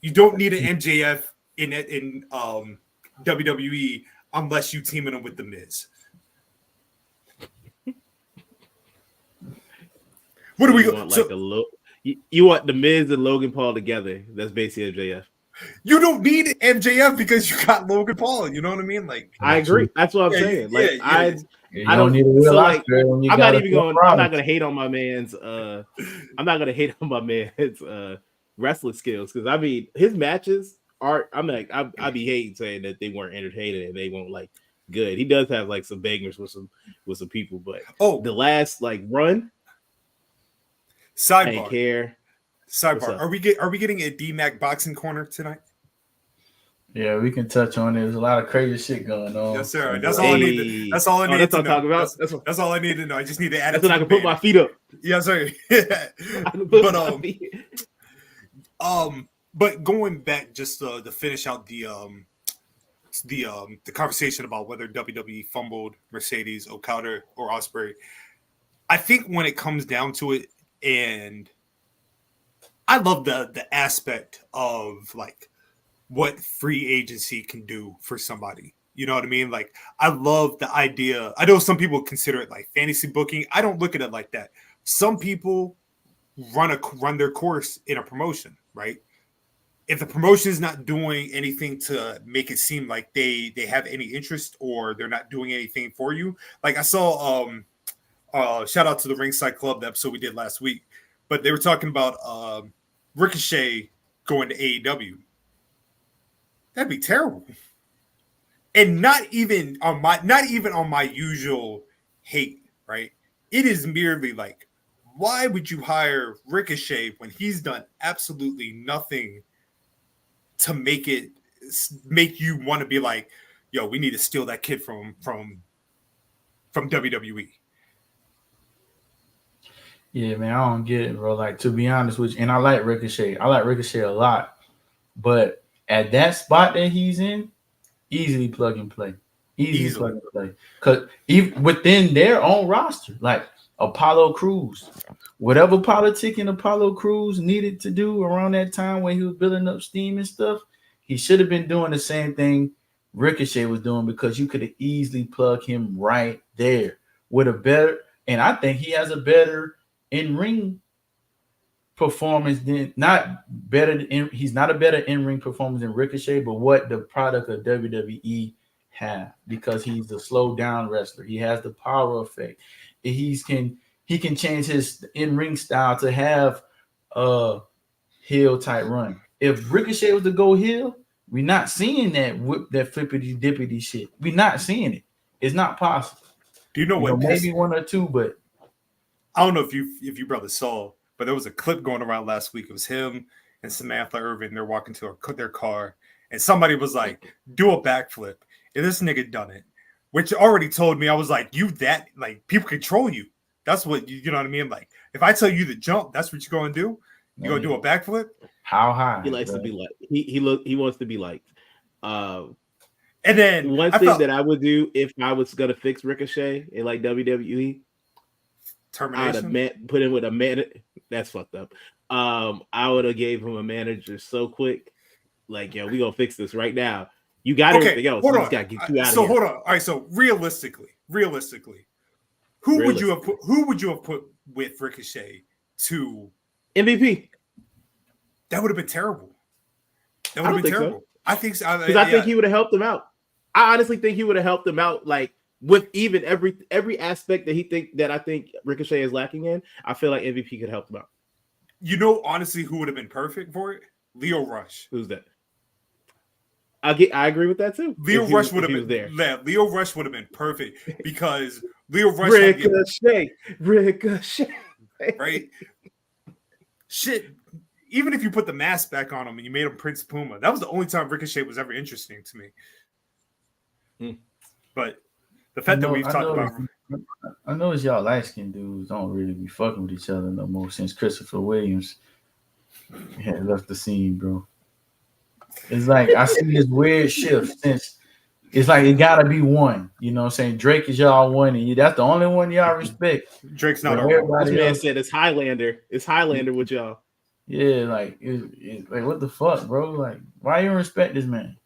You don't need an MJF in WWE unless you teaming him with The Miz. What do we want? You want The Miz and Logan Paul together? That's basically MJF. You don't need MJF because you got Logan Paul. You know what I mean? Like I agree. That's what I'm saying. Like I don't need a real I'm not even going. I'm not going to hate on my man's. I'm not going to hate on my man's wrestling skills because I mean his matches are. I'm like I'd be hating saying that they weren't entertaining and they weren't like good. He does have like some bangers with some people, but the last like run. Sidebar. I didn't care. Sidebar. Are we getting a DMAC boxing corner tonight? Yeah, we can touch on it. There's a lot of crazy shit going on. Yes, sir. That's all I need. That's all I need to know. That's all I need to know. I just need to add it. That's when I can put my feet up. Yes, sir. But going back just to finish out the conversation about whether WWE fumbled Mercedes, Okada, or Ospreay, I think when it comes down to it, and I love the aspect of like what free agency can do for somebody. You know what I mean? Like, I love the idea. I know some people consider it like fantasy booking. I don't look at it like that. Some people run their course in a promotion, right? If the promotion is not doing anything to make it seem like they have any interest or they're not doing anything for you. Like I saw, shout out to the Ringside Club, the episode we did last week, but they were talking about Ricochet going to AEW. That'd be terrible. And not even on my usual hate, right? It is merely like, why would you hire Ricochet when he's done absolutely nothing to make you want to be like, yo, we need to steal that kid from WWE. Yeah, man, I don't get it, bro. Like, to be honest with you, and I like Ricochet. I like Ricochet a lot. But at that spot that he's in, easily plug and play. Easily plug and play. Because even within their own roster, like Apollo Crews, whatever politicking Apollo Crews needed to do around that time when he was building up steam and stuff, he should have been doing the same thing Ricochet was doing, because you could have easily plugged him right there with a better, and I think he has a better in-ring performance than he's not a better in-ring performance than Ricochet, but what the product of WWE have, because he's a slow down wrestler. He has the power effect. He can change his in-ring style to have a heel type run. If Ricochet was to go heel, we're not seeing that flippity dippity shit. We're not seeing it. It's not possible. Do you know what? Maybe one or two, but I don't know if you brothers saw, but there was a clip going around last week. It was him and Samantha Irvin. They're walking to their car, and somebody was like, "Do a backflip," and this nigga done it, which already told me, I was like, "You that like people control you? That's what you know what I mean? Like if I tell you to jump, that's what you're going to do." You gonna do a backflip? How high? He likes to be like he wants to be liked. And then one thing that I would do if I was gonna fix Ricochet in like WWE, termination. I'd put him with a man. That's fucked up. I would have gave him a manager so quick, like, yo, we gonna fix this right now. You got everything else. Hold you on. Just gotta get you out so of here. hold on. All right. So realistically, who would you have put with Ricochet to MVP? That would have been terrible. That would have been terrible. So. I think so. Because I think he would have helped him out. I honestly think he would have helped him out, like with even every aspect that I think Ricochet is lacking in. I feel like MVP could help him out. You know, honestly, who would have been perfect for it? Lio Rush. Who's that? I agree with that too. Lio Rush would have been there. Yeah, Lio Rush would have been perfect because Lio Rush Ricochet. Right? Shit. Even if you put the mask back on him and you made him Prince Puma, that was the only time Ricochet was ever interesting to me. But the fact that we've talked about, I know y'all light skinned dudes don't really be fucking with each other no more since Christopher Williams had left the scene, bro. It's like I see this weird shift since it's like it gotta be one. You know what I'm saying? Drake is y'all one, and that's the only one y'all respect. Drake's not everybody. This man said it's Highlander. It's Highlander with y'all. Yeah, like it's like what the fuck, bro? Like, why you don't respect this man?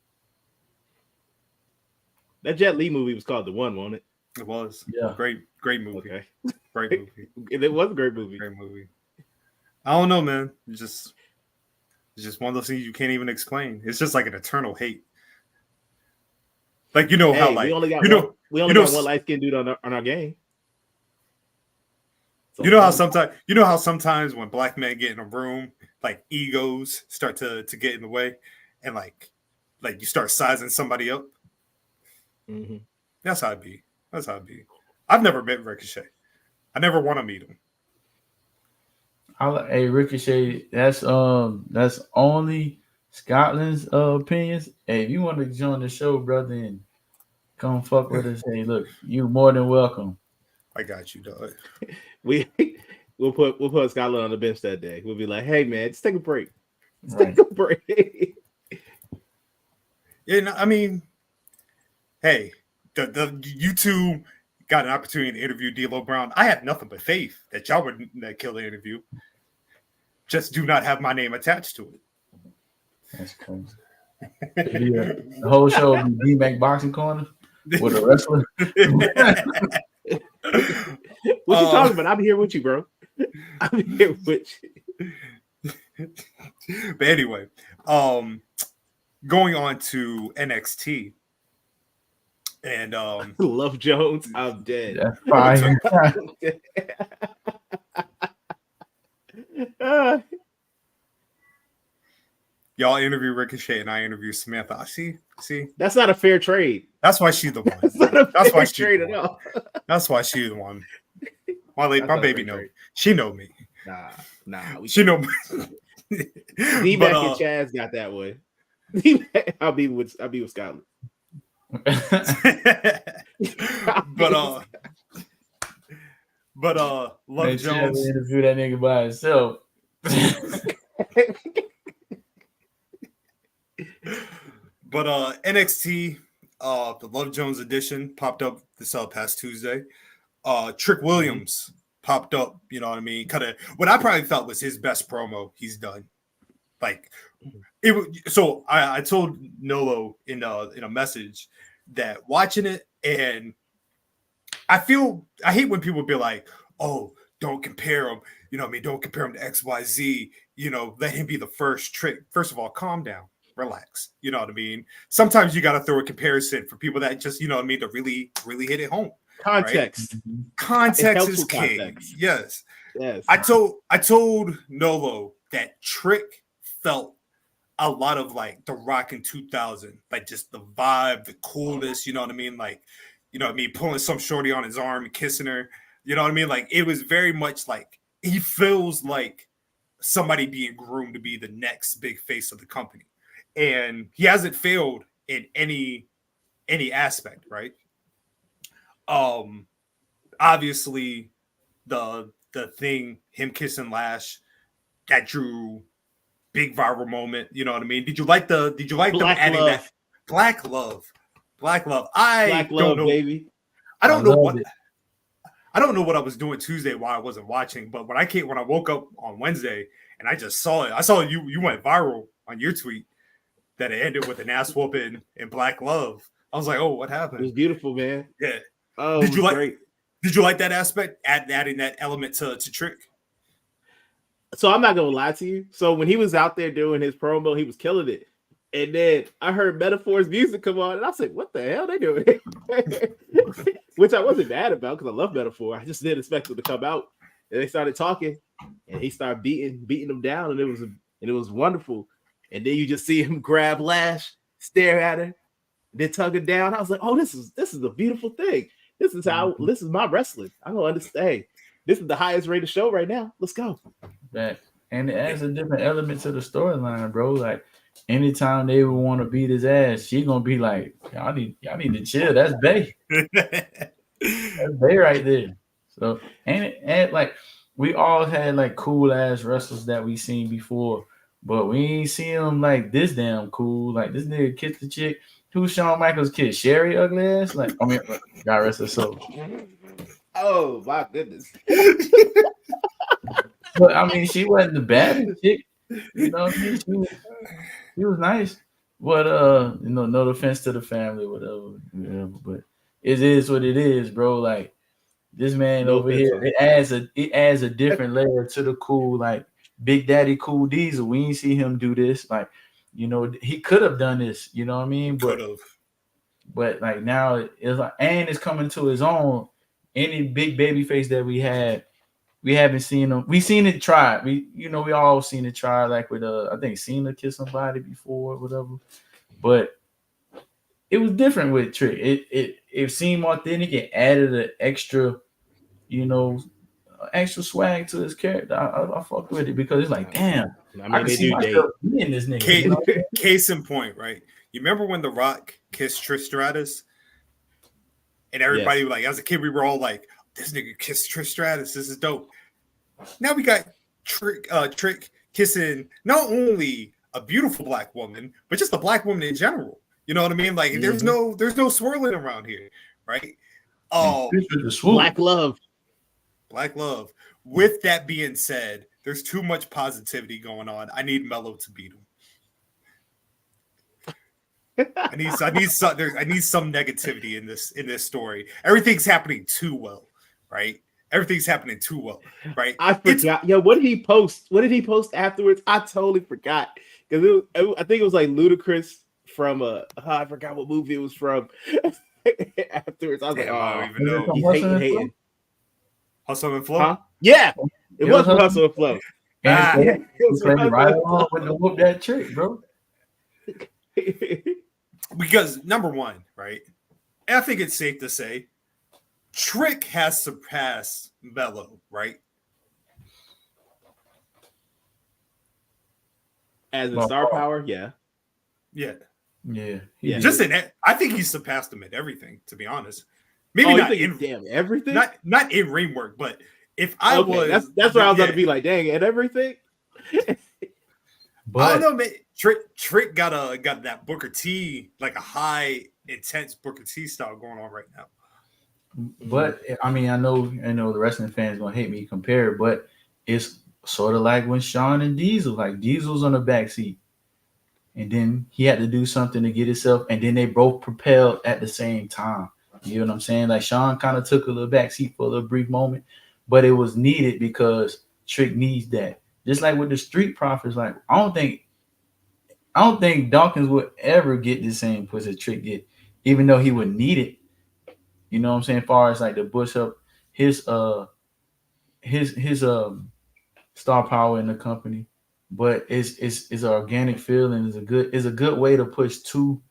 That Jet Li movie was called The One, wasn't it? It was. Yeah. Great movie. Okay. Great movie. It was a great movie. Great movie. I don't know, man. It's just one of those things you can't even explain. It's just like an eternal hate. Like how like we only got one light skinned dude on our game. So you know how sometimes when black men get in a room, like egos start to get in the way, and like you start sizing somebody up. Mm-hmm. That's how it be. I've never met Ricochet. I never want to meet him. Hey, Ricochet, that's only Scotland's opinions. Hey, if you want to join the show, brother, and come fuck with us, hey, look, you more than welcome. I got you, dog. We'll put Scotland on the bench that day. We'll be like, hey man, just take a break. Take a break. Yeah, no, I mean, hey, the you two got an opportunity to interview D'Lo Brown. I have nothing but faith that y'all would kill the interview. Just do not have my name attached to it. That's crazy. The whole show will be D-Mac Boxing Corner with a wrestler. What you talking about? I'm here with you, bro. I'm here with you. But anyway, going on to NXT. And Love Jones, I'm dead. That's fine. Y'all interview Ricochet and I interview Samantha. See, that's not a fair trade. That's why she's the one. That's why she's trade at all. That's why she's the one. My baby know. Trade. She know me. Nah. She know me. D-Mac and Chaz got that way. I'll be with Scotland. but Love Jones interview that nigga by himself. But NXT, the Love Jones edition popped up this past Tuesday. Trick Williams popped up, you know what I mean? Kind of what I probably felt was his best promo he's done. Like it. So I told Nolo in a message that watching it, and I hate when people be like, "Oh, don't compare him." You know what I mean? Don't compare him to XYZ. You know, let him be the first Trick. First of all, calm down. Relax. You know what I mean? Sometimes you got to throw a comparison for people that just, you know what I mean, to really, really hit it home. Context. Right? Context is king. Context. Yes. Yes. I told Nolo that Trick felt a lot of like The Rock in 2000, like just the vibe, the coolness, you know what I mean? Like, you know what I mean? Pulling some shorty on his arm and kissing her. You know what I mean? Like, it was very much like he feels like somebody being groomed to be the next big face of the company. And he hasn't failed in any aspect, right? Obviously the thing, him kissing Lash, that drew big viral moment? You know what I mean? Did you like them adding Love. that Black Love? Black Love. Black Love, baby. I don't know what. I don't know what I was doing Tuesday while I wasn't watching, but when I woke up on Wednesday and I just saw it, I saw you went viral on your tweet that it ended with an ass whooping and Black Love. I was like, oh, what happened? It was beautiful, man. Yeah. Oh, did you like? Great. Did you like that aspect? Adding that element to Trick. So I'm not gonna lie to you. So when he was out there doing his promo, he was killing it. And then I heard Metaphor's music come on, and I was like, "What the hell they doing?" Which I wasn't mad about because I love Metaphor. I just didn't expect them to come out. And they started talking, and he started beating them down, and it was wonderful. And then you just see him grab Lash, stare at her, then tug her down. I was like, "Oh, this is a beautiful thing. This is my wrestling. I don't understand. This is the highest rated show right now. Let's go." That and it adds a different element to the storyline, bro. Like anytime they would want to beat his ass, she gonna be like, y'all need to chill. That's Bay. That's Bay right there. So and like we all had like cool ass wrestlers that we seen before, but we ain't seen them like this damn cool. Like this nigga kissed the chick. Who's Shawn Michaels' kid? Sherry ugly ass? Like, I mean, God rest her soul. Oh my goodness. But I mean, she wasn't the baddest chick. You know what I mean? She was nice. But no offense to the family, whatever. But it is what it is, bro. Like this man over here, it adds a different layer to the cool, like Big Daddy Cool Diesel. We ain't see him do this. Like, you know, he could have done this, you know what I mean? But like now it's like, and it's coming to his own. Any big baby face that we had, we haven't seen him. We seen it try. We all seen it try. Like with I think Cena kissed somebody before, whatever. But it was different with Trick. It seemed authentic. It added an extra, extra swag to his character. I fucked with it because it's like, damn, I can see myself being this nigga. Case in point, right? You remember when The Rock kissed Trish Stratus? And everybody was like, as a kid, we were all like, this nigga kissed Trish Stratus. This is dope. Now we got Trick kissing not only a beautiful black woman, but just a black woman in general. You know what I mean? Like, there's no swirling around here, right? Black love. Black love. With that being said, there's too much positivity going on. I need Mello to beat him. I need some negativity in this story. Everything's happening too well, right? Everything's happening too well, right? I forgot. What did he post? What did he post afterwards? I totally forgot because I think it was like Ludacris from I forgot what movie it was from. Afterwards, I was like, I don't even know. He's hating. Hustle and Flow? Huh? Yeah, it was Hustle and Flow. It was right along with the whoop that trick, bro. Because number one, right? I think it's safe to say Trick has surpassed Mello, right? As a star power, yeah. Just I think he's surpassed him at everything, to be honest. Maybe not in everything. Not in ring work, but if I was that's where I was going to be like, dang, at everything. But I don't know, man. Trick got that Booker T, like a high intense Booker T style going on right now. But I mean, I know the wrestling fans gonna hate me compare, but it's sort of like when Shawn and Diesel, like Diesel's on the backseat, and then he had to do something to get himself, and then they both propelled at the same time. You know what I'm saying? Like Shawn kind of took a little backseat for a little brief moment, but it was needed because Trick needs that. Just like with the Street Profits, like I don't think Dawkins would ever get the same push that Trick get, even though he would need it. You know what I'm saying? As far as like to push up his star power in the company, but it's an organic feeling. It's a good way to push two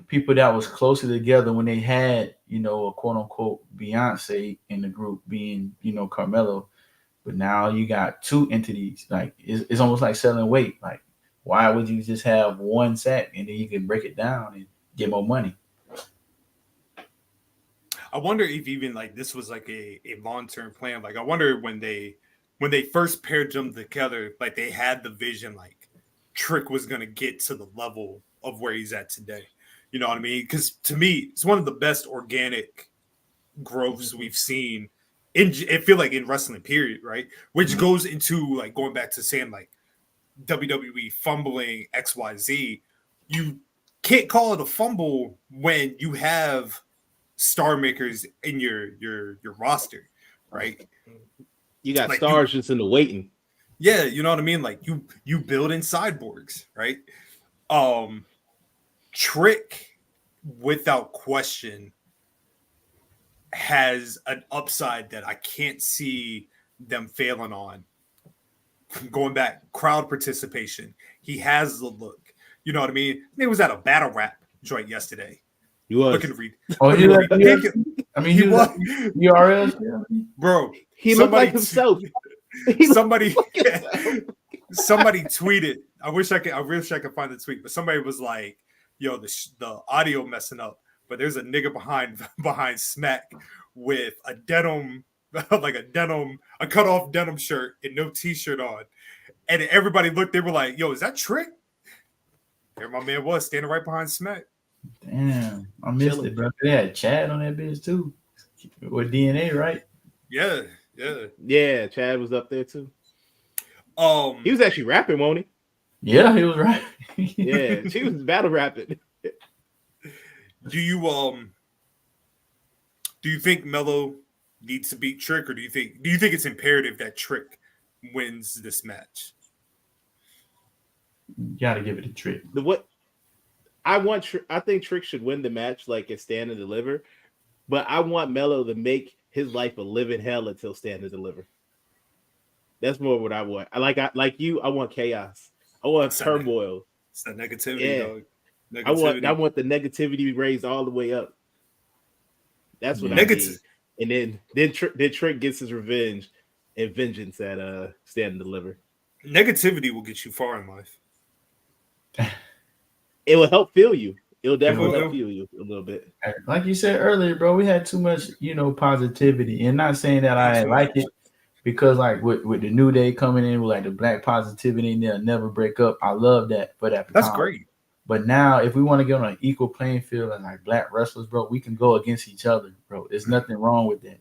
people that was closer together when they had a quote unquote Beyonce in the group, being Carmelo. But now you got two entities. Like it's almost like selling weight. Like why would you just have one sack and then you can break it down and get more money? I wonder if even like this was like a long-term plan. Like I wonder when when they first paired them together, like they had the vision, like Trick was gonna get to the level of where he's at today. You know what I mean? Because to me, it's one of the best organic growths we've seen I feel like in wrestling, period, right? Which goes into like going back to saying like WWE fumbling XYZ. You can't call it a fumble when you have star makers in your roster, right? You got like stars just in the waiting. Yeah, you know what I mean? Like you build in cyborgs, right? Trick, without question, has an upside that I can't see them failing on. Going back, crowd participation. He has the look. You know what I mean? He was at a battle rap joint yesterday. He was. Looking to read. Oh, he was. I mean, he was. URL, bro. He looked like himself. Somebody tweeted. I wish I could find the tweet, but somebody was like, "Yo, the audio messing up." But there's a nigga behind Smack with a denim, like a cut off denim shirt and no t-shirt on, and everybody looked. They were like, "Yo, is that Trick?" There, my man was standing right behind Smack. Damn, I missed it, bro. They had Chad on that bitch too, with DNA, right? Yeah. Chad was up there too. He was actually rapping, won't he? Yeah, he was right. Yeah, she was battle rapping. Do you think Melo needs to beat Trick, or do you think it's imperative that Trick wins this match? You gotta give it a Trick. I think Trick should win the match, like at Stand and Deliver, but I want Melo to make his life a living hell until Stand and Deliver. That's more what I want. I want chaos. I want turmoil. It's that negativity, dog. I want the negativity raised all the way up. That's what I need. And then Trick gets his revenge and vengeance at Stand and Deliver. Negativity will get you far in life. It will help fuel you. It'll definitely help fuel you a little bit. Like you said earlier, bro, we had too much, positivity. And not saying that I like it, because like with the New Day coming in with like the black positivity and they'll never break up. I love that for that. That's great. But now if we want to get on an equal playing field and like black wrestlers, bro, we can go against each other, bro. There's nothing wrong with that.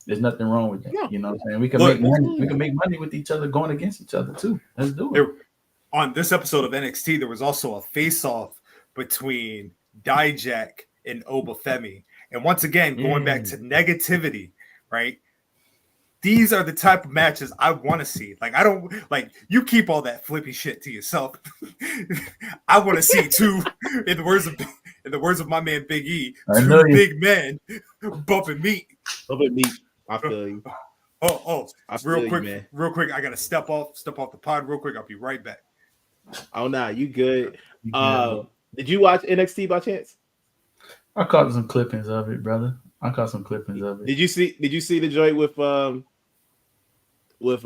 There's nothing wrong with that. Yeah. You know what I'm saying? We can make money. We can make money with each other going against each other too. Let's do it. On this episode of NXT, there was also a face-off between Dijak and Obafemi. And once again, going back to negativity, right? These are the type of matches I want to see. Like, I don't like you keep all that flippy shit to yourself. I want to see two, in the words of my man Big E, two big men bumping meat. Bumping meat. I feel you. Real quick. I gotta step off the pod real quick. I'll be right back. Oh nah, you good. Did you watch NXT by chance? I caught some clippings of it, brother. Did you see the joint with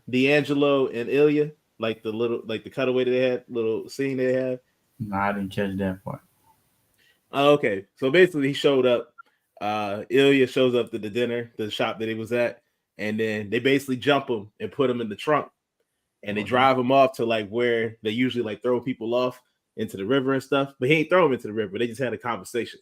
D'Angelo and Ilya? Like the cutaway that they had, little scene they had? No, I didn't catch that part. Oh, okay. So basically he showed up. Ilya shows up to the shop that he was at, and then they basically jump him and put him in the trunk. And they drive him off to like where they usually like throw people off into the river and stuff, but he ain't throw him into the river. They just had a conversation.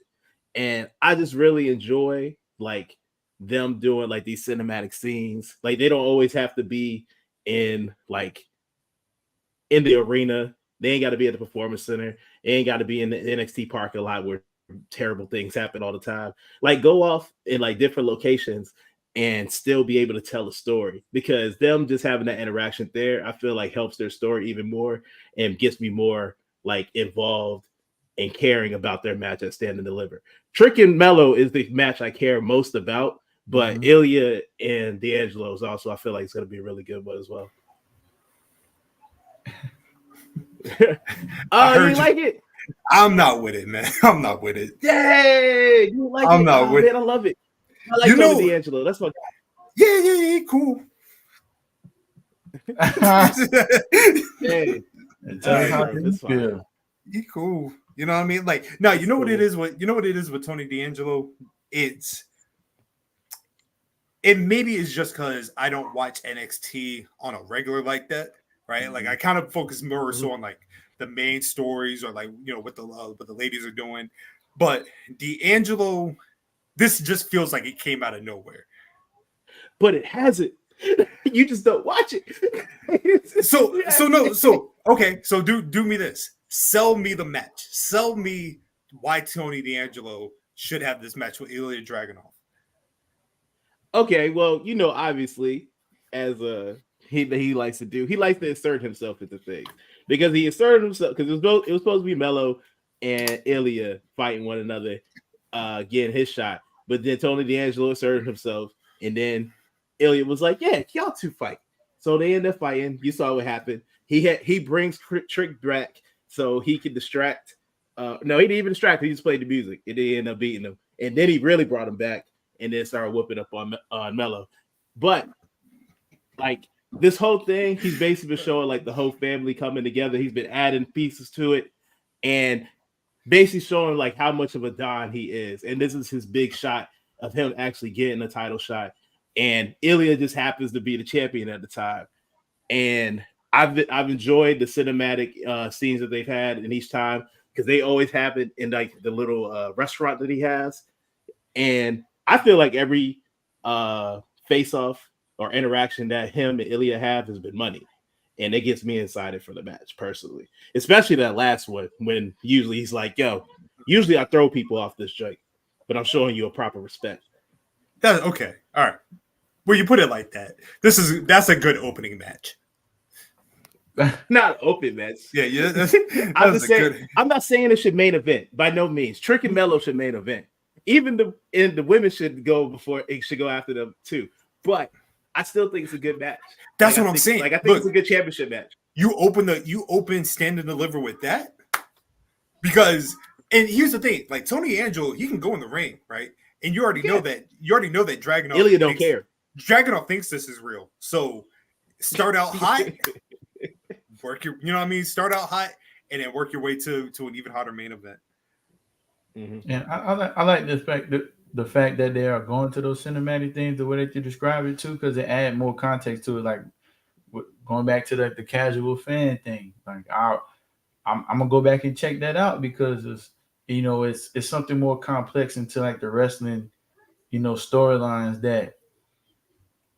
And I just really enjoy like them doing like these cinematic scenes. Like they don't always have to be in the arena. They ain't got to be at the Performance Center. They ain't got to be in the NXT parking lot where terrible things happen all the time. Like go off in like different locations and still be able to tell a story, because them just having that interaction there, I feel like helps their story even more and gets me more like involved and caring about their match at Stand and Deliver. Trick and Melo is the match I care most about, but Ilya and D'Angelo is also, I feel like it's going to be a really good one as well. Oh, you like it? I'm not with it, man. I'm not with it. Dang, you like it? I'm not with it. I love it. I like D'Angelo. That's my guy. Yeah, cool. Hey, he cool. You know what I mean? Like, no, you know what it is with Tony D'Angelo? It's it maybe is just because I don't watch NXT on a regular like that, right? Like I kind of focus more so on like the main stories or like what the ladies are doing. But D'Angelo, this just feels like it came out of nowhere. But it hasn't. You just don't watch it. So okay. So do me this. Sell me the match. Sell me why Tony D'Angelo should have this match with Ilya Dragunov. Okay, well, obviously, as he likes to do, he likes to insert himself into things because he inserted himself because it was supposed to be Melo and Ilya fighting one another, getting his shot, but then Tony D'Angelo inserted himself, and then Ilya was like, "Yeah, y'all two fight." So they end up fighting. You saw what happened. He brings Trick back so he could distract. No, he didn't even distract. He just played the music, and they ended up beating him, and then he really brought him back. And then started whooping up on Melo. But like this whole thing, he's basically been showing like the whole family coming together. He's been adding pieces to it and basically showing like how much of a Don he is. And this is his big shot of him actually getting a title shot. And Ilya just happens to be the champion at the time. And I've enjoyed the cinematic scenes that they've had in each time because they always happen in like the little restaurant that he has. And I feel like every face-off or interaction that him and Ilya have has been money. And it gets me excited for the match, personally. Especially that last one, when usually he's like, yo, usually I throw people off this joint, but I'm showing you a proper respect. Okay. All right. Well, you put it like that. That's a good opening match. Not open match. Yeah. I'm not saying it should main event. By no means. Trick and Melo should main event. Even the women should go before it should go after them too. But I still think it's a good match. That's what I'm saying. Like I think it's a good championship match. You open Stand and Deliver with that because, and here's the thing: like Tony Angelo, he can go in the ring, right? And you already know that Dragunov. Ilya don't care. Dragunov thinks this is real. So start out hot, work your, start out hot, and then work your way to an even hotter main event. Mm-hmm. And I like the fact that they are going to those cinematic things the way that you describe it too, because they add more context to it. Like going back to the casual fan thing. Like I'm gonna go back and check that out because it's something more complex into like the wrestling, storylines that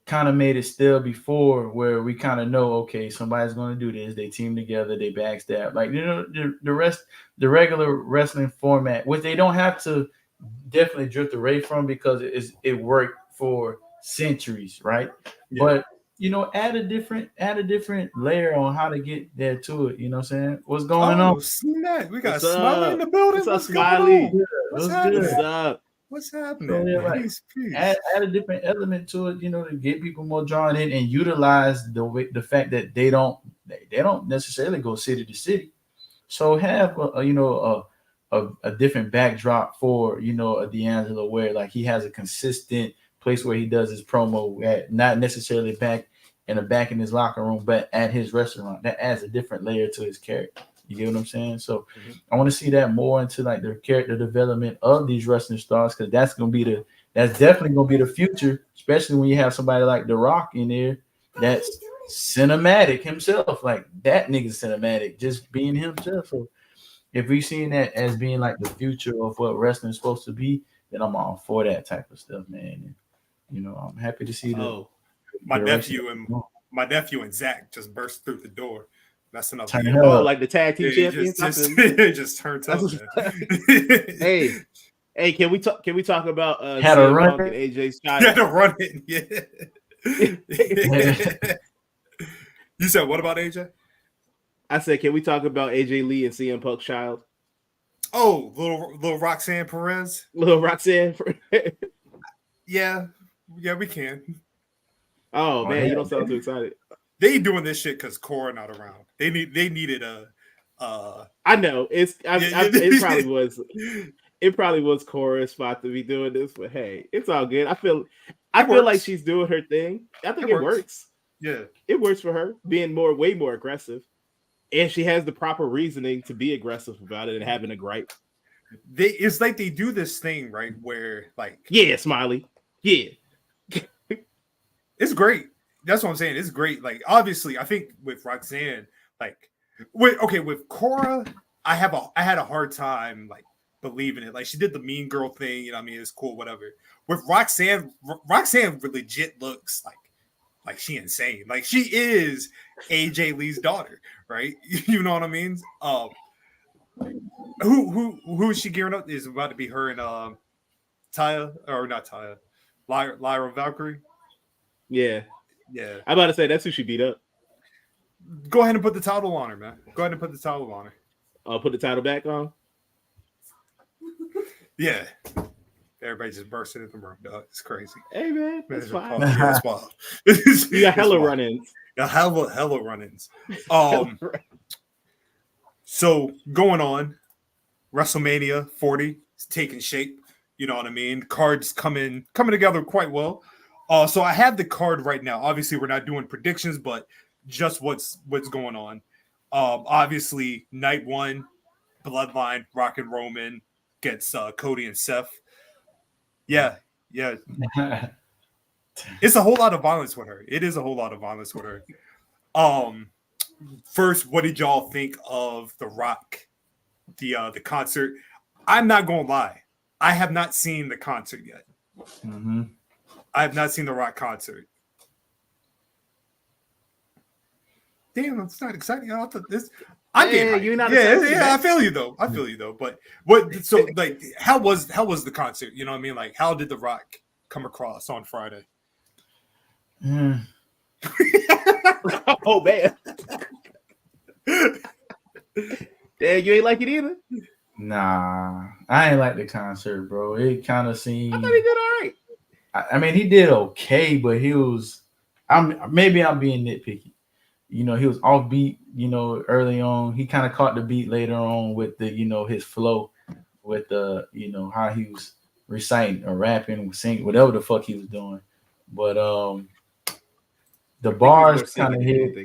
kind of made it still before where we kind of know, okay, somebody's going to do this. They team together, they backstab. Like, the regular wrestling format, which they don't have to definitely drift away from because it worked for centuries, right? Yeah. But, add a different layer on how to get there to it. You know what I'm saying? What's going on? Snap. We got Smiley in the building. What's Smiley? What's happening? What's up? What's happening? So, yeah, peace. Add a different element to it, to get people more drawn in and utilize the fact that they don't necessarily go city to city. So have a different backdrop for a D'Angelo where like he has a consistent place where he does his promo at, not necessarily back in his locker room, but at his restaurant. That adds a different layer to his character. You get what I'm saying? So I want to see that more into like the character development of these wrestling stars because that's definitely gonna be the future, especially when you have somebody like The Rock in there that's cinematic himself. Like that nigga's cinematic, just being himself. So if we're seeing that as being like the future of what wrestling is supposed to be, then I'm all for that type of stuff, man. And, I'm happy to see that. My nephew and Zach just burst through the door. That's enough. Like the tag team champions. Just turned up. Hey, can we talk about had a run and AJ's child? Had a run it. Yeah. You said what about AJ? I said, can we talk about AJ Lee and CM Punk's child? Oh, little Roxanne Perez. Little Roxanne. Yeah, we can. Oh man, you don't sound too excited. They doing this shit because Cora not around. They needed a. I know it probably was. It probably was Cora's spot to be doing this, but hey, it's all good. I feel like she's doing her thing. I think it works. Yeah, it works for her being way more aggressive, and she has the proper reasoning to be aggressive about it and having a gripe. It's like they do this thing right where like Smiley, It's great. That's what I'm saying. It's great. Like obviously, I think with Roxanne, like with Cora, I had a hard time like believing it. Like she did the mean girl thing, you know what I mean? It's cool, whatever. With Roxanne legit looks like she insane. Like she is AJ Lee's daughter, right? You know what I mean? Who is she gearing up? Is about to be her and Taya, or not Taya, Lyra Valkyrie. Yeah. Yeah. I'm about to say that's who she beat up. Go ahead and put the title on her, man. Go ahead and put the title on her. I'll put the title back on. Yeah. Everybody just bursting in the room, dog. It's crazy. Hey, man. That's fine. Yeah, it's wild. You got hella run-ins. Yeah, hella run-ins. So going on, WrestleMania 40 is taking shape. You know what I mean? Cards coming together quite well. So I have the card right now. Obviously, we're not doing predictions, but just what's going on. Obviously, night one, Bloodline, Rock and Roman gets Cody and Seth. Yeah. It's a whole lot of violence with her. It is a whole lot of violence with her. First, what did y'all think of The Rock, the concert? I'm not gonna lie, I have not seen the concert yet. Mm-hmm. I have not seen The Rock concert. Damn, it's not exciting. I thought this. I feel you though. But what? So like, how was the concert? You know what I mean? Like, how did The Rock come across on Friday? Oh man. Damn, you ain't like it either? Nah, I ain't like the concert, bro. It kind of seemed. I thought he did all right. I mean, he did okay, but he was. I'm being nitpicky. You know, he was off beat. You know, early on, he kind of caught the beat later on with the his flow, with the how he was reciting or rapping, singing, whatever the fuck he was doing. But the bars kind of hit.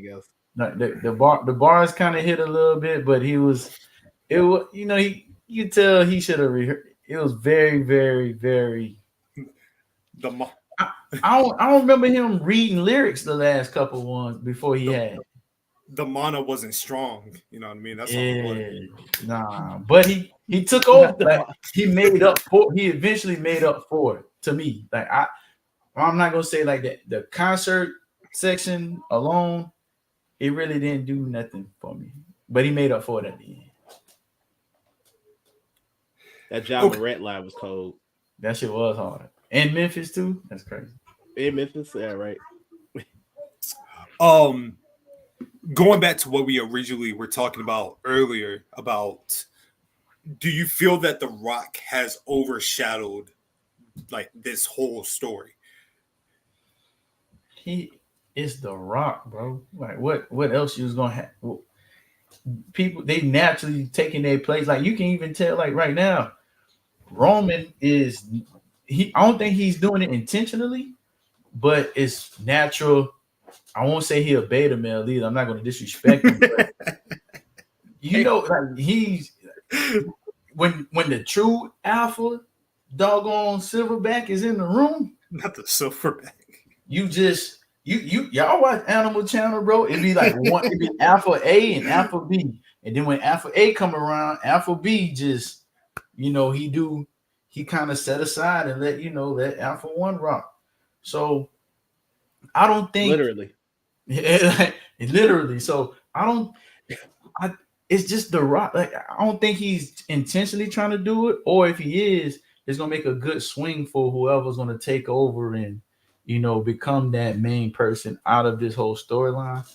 The bars kind of hit a little bit, but you could tell he should have it was very, very, very. I don't remember him reading lyrics the last couple ones before he had. The mana wasn't strong, you know what I mean? That's all it was. Nah, but he took over. Like, he eventually made up for it to me. Like I'm not gonna say like that. The concert section alone, it really didn't do nothing for me. But he made up for it at the end. That John Morant line was cold. That shit was hard. And Memphis too. That's crazy. In Memphis, yeah, right. Going back to what we originally were talking about earlier, about do you feel that The Rock has overshadowed like this whole story? He is The Rock, bro. Like what else you was gonna have? People, they naturally taking their place. Like you can even tell, like right now, Roman is I don't think he's doing it intentionally, but it's natural. I won't say he a beta male either. I'm not going to disrespect him. But like he's when the true alpha doggone silverback is in the room. Not the silverback. Y'all watch Animal Channel, bro. It'd be like it'd be Alpha A and Alpha B, and then when Alpha A come around, Alpha B just he kind of set aside and let Alpha 1 rock. So I don't think literally. So it's just The Rock. Like I don't think he's intentionally trying to do it, or if he is, it's gonna make a good swing for whoever's gonna take over and become that main person out of this whole storyline.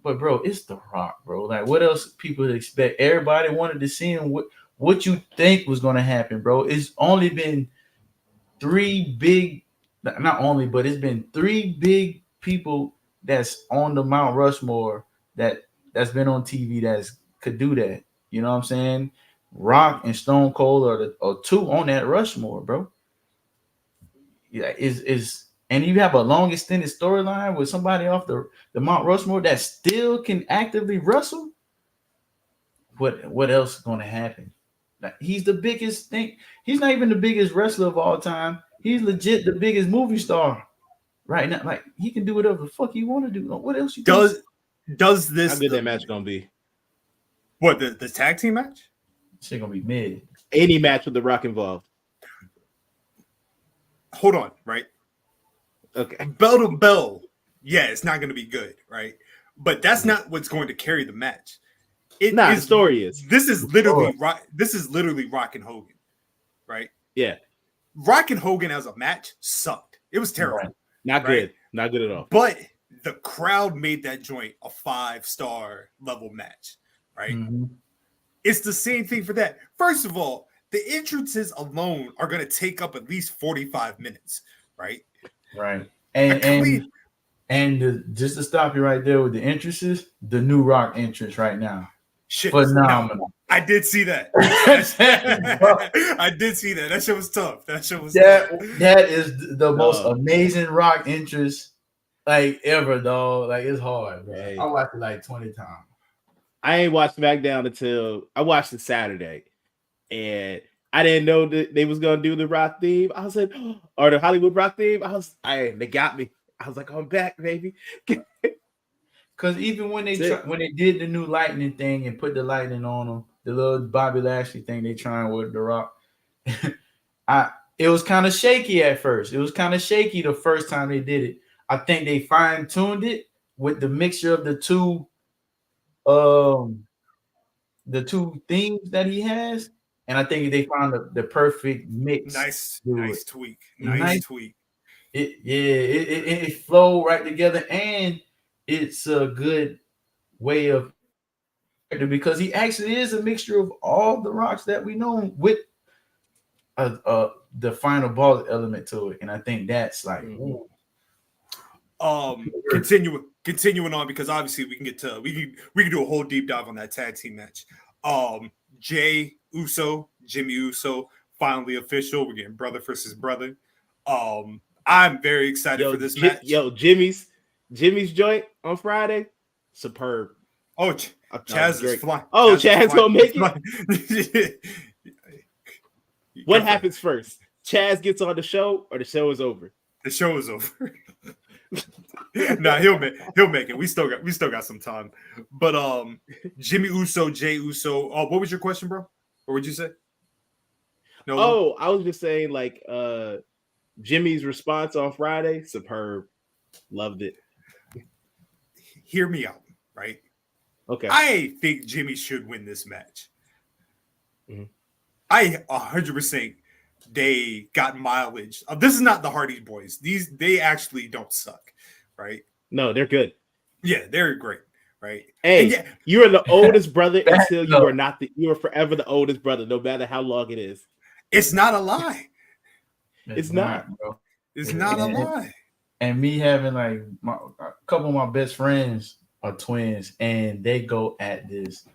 But bro, it's The Rock, bro. Like what else people expect? Everybody wanted to see him. What you think was gonna happen, bro? It's only been it's been three big people that's on the Mount Rushmore that's been on TV that's could do that. You know what I'm saying? Rock and Stone Cold are two on that Rushmore, bro. Yeah, and you have a long extended storyline with somebody off the Mount Rushmore that still can actively wrestle. What else is going to happen? Like, he's the biggest thing. He's not even the biggest wrestler of all time. He's legit the biggest movie star right now. Like he can do whatever the fuck he want to do. What else you does this? How good that match gonna be? What the tag team match? Shit gonna be mid. Any match with The Rock involved. Hold on, right? Okay. Bell to bell, yeah, it's not going to be good, right? But that's not what's going to carry the match. The story is. This is literally Rock and Hogan, right? Yeah. Rock and Hogan as a match sucked. It was terrible. Right. Not good. Not good at all. But the crowd made that joint a 5-star level match, right? Mm-hmm. It's the same thing for that. First of all, the entrances alone are going to take up at least 45 minutes, right? Right. And just to stop you right there with the entrances, the new Rock entrance right now. Shit, phenomenal. No, I did see that. I did see that. That shit was tough. That is the most amazing Rock entrance like ever, dog. Like it's hard, bro. Hey. I watched it like 20 times. I ain't watched SmackDown until I watched it Saturday, and I didn't know that they was gonna do the Rock theme. I was like, or the Hollywood Rock theme. They got me. I was like, I'm back, baby. Because even when they did the new lightning thing and put the lightning on them, the little Bobby Lashley thing they trying with the Rock, it was kind of shaky at first. It was kind of shaky the first time they did it. I think they fine-tuned it with the mixture of the two themes that he has, and I think they found the perfect mix. Nice tweak. It flowed right together, and it's a good way of because he actually is a mixture of all the Rocks that we know with the final ball element to it, and I think that's like continuing on, because obviously we can do a whole deep dive on that tag team match. Jimmy Uso, finally official. We're getting brother versus brother. I'm very excited for this match. Jimmy's joint on Friday, superb. Oh, Chaz is flying. Oh, Chaz gonna make it. What happens first? Chaz gets on the show, or the show is over? The show is over. Nah, he'll make it. We still got some time. But Jimmy Uso, Jay Uso. Oh, what was your question, bro? What would you say? No. Oh, I was just saying, like, Jimmy's response on Friday, superb. Loved it. Hear me out, right? Okay. I think Jimmy should win this match. Mm-hmm. I 100% they got mileage. This is not the Hardy Boys. They actually don't suck, right? No, they're good. Yeah, they're great, right? Hey, you're the oldest brother until you are not you are forever the oldest brother, no matter how long it is. It's not a lie. It's not, bro. It's not a lie. And me having like a couple of my best friends are twins, and they go at this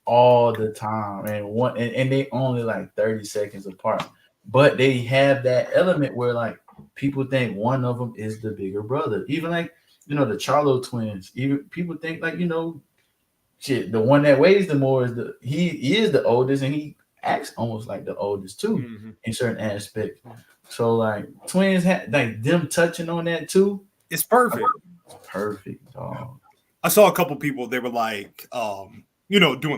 all the time, and they only like 30 seconds apart, but they have that element where like people think one of them is the bigger brother. Even like the Charlo twins. Even people think like shit, the one that weighs the more is he is the oldest, and he acts almost like the oldest too in certain aspects. So like twins had like them touching on that too. It's perfect. Perfect, dog. I saw a couple people. They were like, doing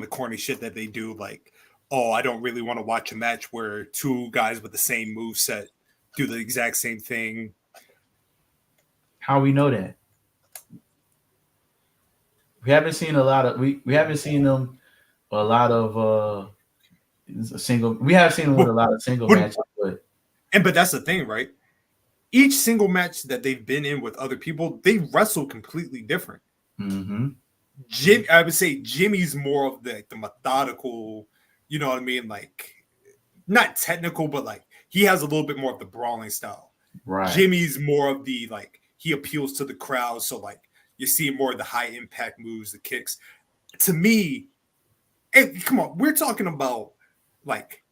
the corny shit that they do. Like, oh, I don't really want to watch a match where two guys with the same moveset do the exact same thing. How we know that? We haven't seen a lot of we haven't seen them a lot of single. We have seen them with a lot of single matches, but that's the thing, right? Each single match that they've been in with other people, they wrestle completely different. Mm-hmm. I would say Jimmy's more of the methodical, you know what I mean? Like, not technical, but like he has a little bit more of the brawling style. Right. Jimmy's more of the like he appeals to the crowd, so like you see more of the high impact moves, the kicks. To me, hey, come on, we're talking about like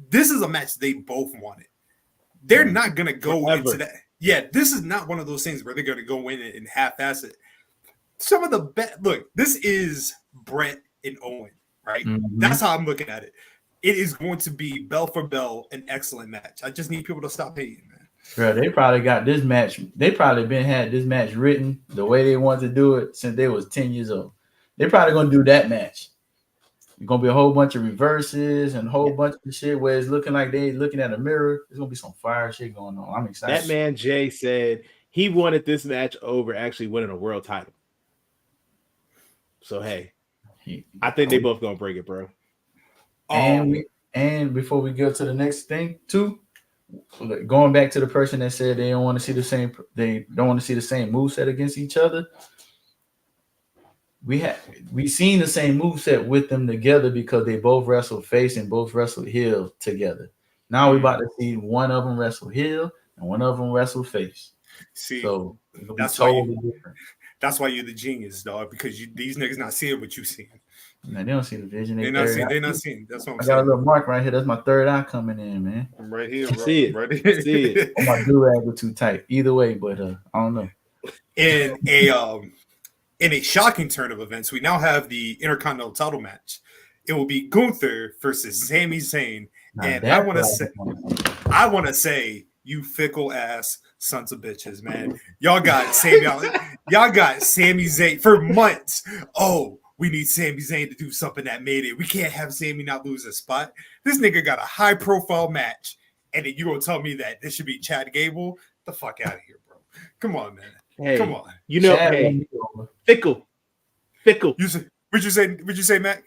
this is a match they both wanted. They're not gonna go into that. Yeah, this is not one of those things where they're gonna go in and half-ass it. Some of the best. Look, this is Brett and Owen, right? Mm-hmm. That's how I'm looking at it. It is going to be bell for bell an excellent match. I just need people to stop hating, man. Bro, they probably got this match. They probably had this match written the way they want to do it since they was 10 years old. They probably gonna do that match. It's gonna be a whole bunch of reverses and a whole bunch of shit where it's looking like they looking at a mirror. There's gonna be some fire shit going on. I'm excited. That man Jay said he wanted this match over actually winning a world title. So hey, I think they both gonna bring it, bro. And before we go to the next thing, too, going back to the person that said they don't want to see the same moveset against each other. We seen the same moveset with them together because they both wrestled face and both wrestled heel together. Now we're about to see one of them wrestle heel and one of them wrestle face. See, so that's totally different. That's why you're the genius, dog, because these niggas not seeing what you seeing. Man, they don't see the vision. They're not seeing. That's what I'm saying. I got a little mark right here. That's my third eye coming in, man. I'm right here, bro. See it. Right here. See it. Oh, my do-rag was too tight. Either way, but I don't know. In a shocking turn of events, we now have the Intercontinental title match. It will be Gunther versus Sami Zayn. And I want to say, you fickle ass sons of bitches, man. Y'all got Sami Zayn for months. Oh, we need Sami Zayn to do something that made it. We can't have Sami not lose a spot. This nigga got a high profile match, and then you gonna tell me that this should be Chad Gable? The fuck out of here, bro. Come on, man. Hey, come on. You know, hey, fickle. Would you say, Matt?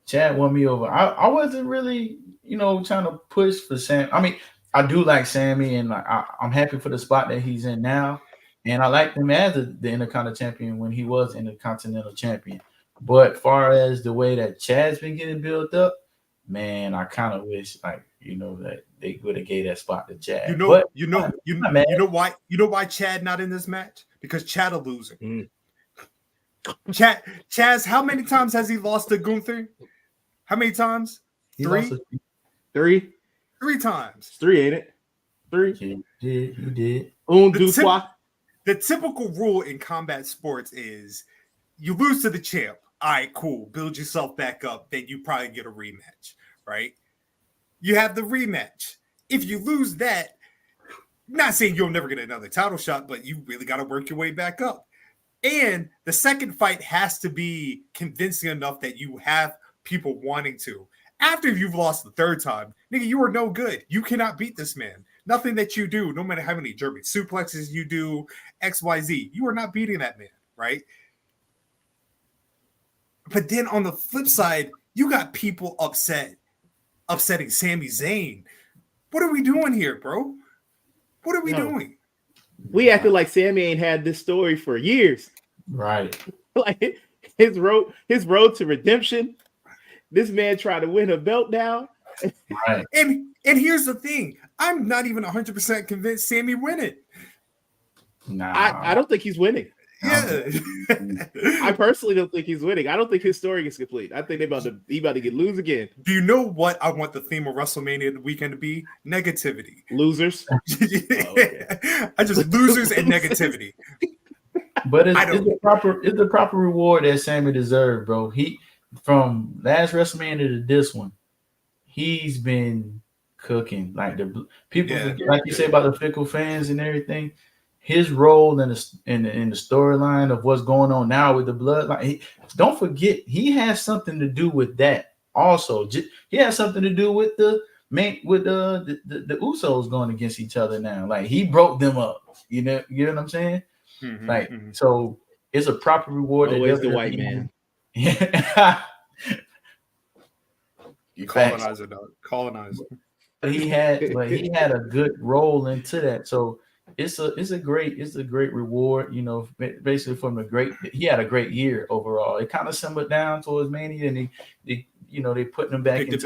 Chad won me over. I wasn't really, trying to push for Sam. I mean, I do like Sammy, and I'm happy for the spot that he's in now. And I liked him as the Intercontinental champion when he was Intercontinental champion. But far as the way that Chad's been getting built up, man, I kind of wish that they would have gave that spot to Chad. You know why Chad not in this match? Because Chad a loser. Chaz, how many times has he lost to Gunther? How many times? Three times. Three, ain't it? Three. He did. The typical rule in combat sports is you lose to the champ. All right, cool. Build yourself back up. Then you probably get a rematch, right? You have the rematch. If you lose that, not saying you'll never get another title shot, but you really got to work your way back up. And the second fight has to be convincing enough that you have people wanting to. After you've lost the third time, nigga, you are no good. You cannot beat this man. Nothing that you do, no matter how many German suplexes you do, XYZ, you are not beating that man, right? But then on the flip side, you got people upsetting Sami Zayn. What are we doing here, bro? What are we doing? We acted like Sammy ain't had this story for years. Right. Like his road to redemption. This man tried to win a belt now. Right. And here's the thing. I'm not even 100% convinced Sammy win it. Nah. I don't think he's winning. Yeah. I personally don't think he's winning. I don't think his story is complete. I think he about to get lose again. Do you know what I want the theme of WrestleMania weekend to be? Negativity. Losers. Okay. I just losers and negativity. But it's the proper reward that Sammy deserved, bro. He from last WrestleMania to this one, he's been cooking. Like the people, like you say about the fickle fans and everything. His role in the storyline of what's going on now with the bloodline. Don't forget, he has something to do with that. Also, he has something to do with the Usos going against each other now. Like he broke them up. You know what I'm saying? Mm-hmm, so it's a proper reward. Always the white man. Colonizer, dog. Colonizer. He had a good role into that. So it's a great reward, basically he had a great year overall. It kind of simmered down towards Mania, and they putting him back really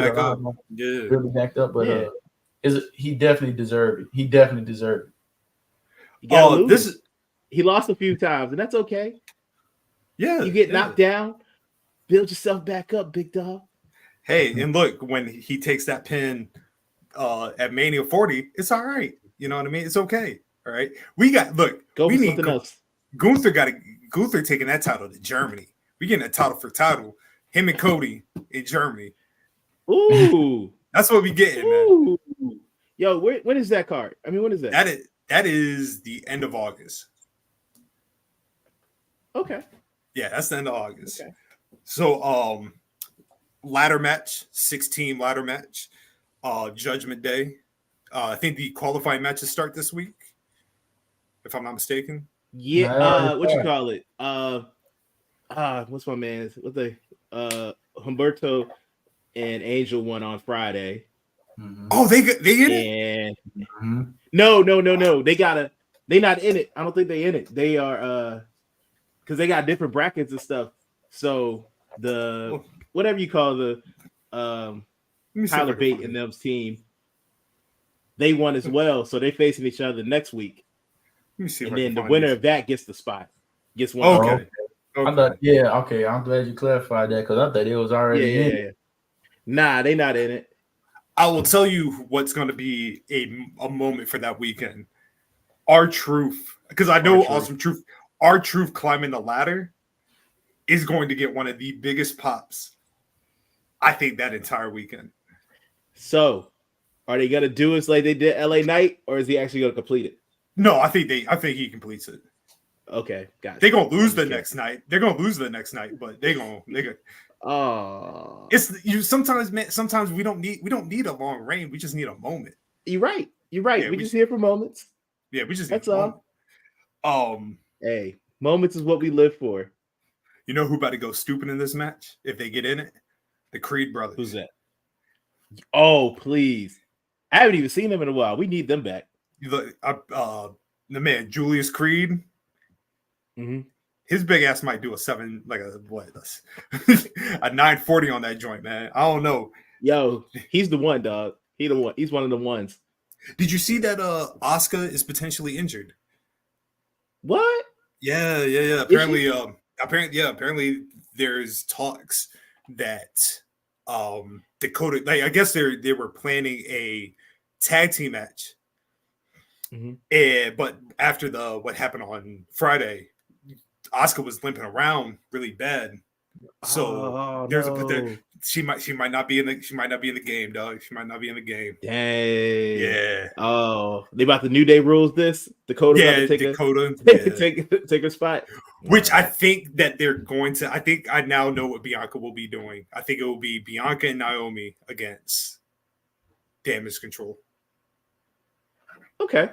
backed up, but he definitely deserved it. He lost a few times, and that's okay. Yeah, you get knocked down, build yourself back up, big dog. Hey, and look, when he takes that pin at Mania 40, it's all right. You know what I mean? It's okay. All right, we need something else. Gunther taking that title to Germany. We getting a title for title. Him and Cody in Germany. Ooh, that's what we getting, man. Yo, when is that card? I mean, when is that? That is the end of August. Okay. Yeah, that's the end of August. Okay. So, ladder match, 16 ladder match, Judgment Day. I think the qualifying matches start this week, if I'm not mistaken. Yeah. What you call it? What's my man's? What the Humberto and Angel won on Friday. Mm-hmm. Oh, they in it? Mm-hmm. No. They not in it. I don't think they in it. They are because they got different brackets and stuff. So the whatever you call the Tyler Bate and them's team, they won as well. So they're facing each other next week. Let me see. And then the winner of that gets the spot. Gets one. Okay. I thought, okay. I'm glad you clarified that because I thought it was already in. Yeah. Nah, they not in it. I will tell you what's going to be a moment for that weekend. R-Truth, because I know Awesome Truth. R-Truth climbing the ladder is going to get one of the biggest pops, I think, that entire weekend. So, are they going to do it like they did LA Knight, or is he actually going to complete it? No, I think he completes it. Okay, got it. They're gonna lose the next night. They're gonna lose the next night, but they're gonna. Oh, it's you. Sometimes, man. Sometimes we don't need a long reign. We just need a moment. You're right. Yeah, we just here for moments. Yeah, we just. That's all. Hey, moments is what we live for. You know who about to go stupid in this match if they get in it? The Creed brothers. Who's that? Oh, please! I haven't even seen them in a while. We need them back. The man Julius Creed. Mm-hmm. His big ass might do a 940 on that joint, man. I don't know. Yo, he's the one, dog. He's one of the ones. Did you see that Asuka is potentially injured? What? Yeah. Apparently there's talks that Dakota, like, I guess they were planning a tag team match. Mm-hmm. But after what happened on Friday, Asuka was limping around really bad, so she might not be in the game, dog. She might not be in the game. Dang. Yeah. Oh, they about the New Day rules this? Dakota. Yeah, take a spot. Which I think that they're going to. I think I now know what Bianca will be doing. I think it will be Bianca and Naomi against Damage Control. Okay.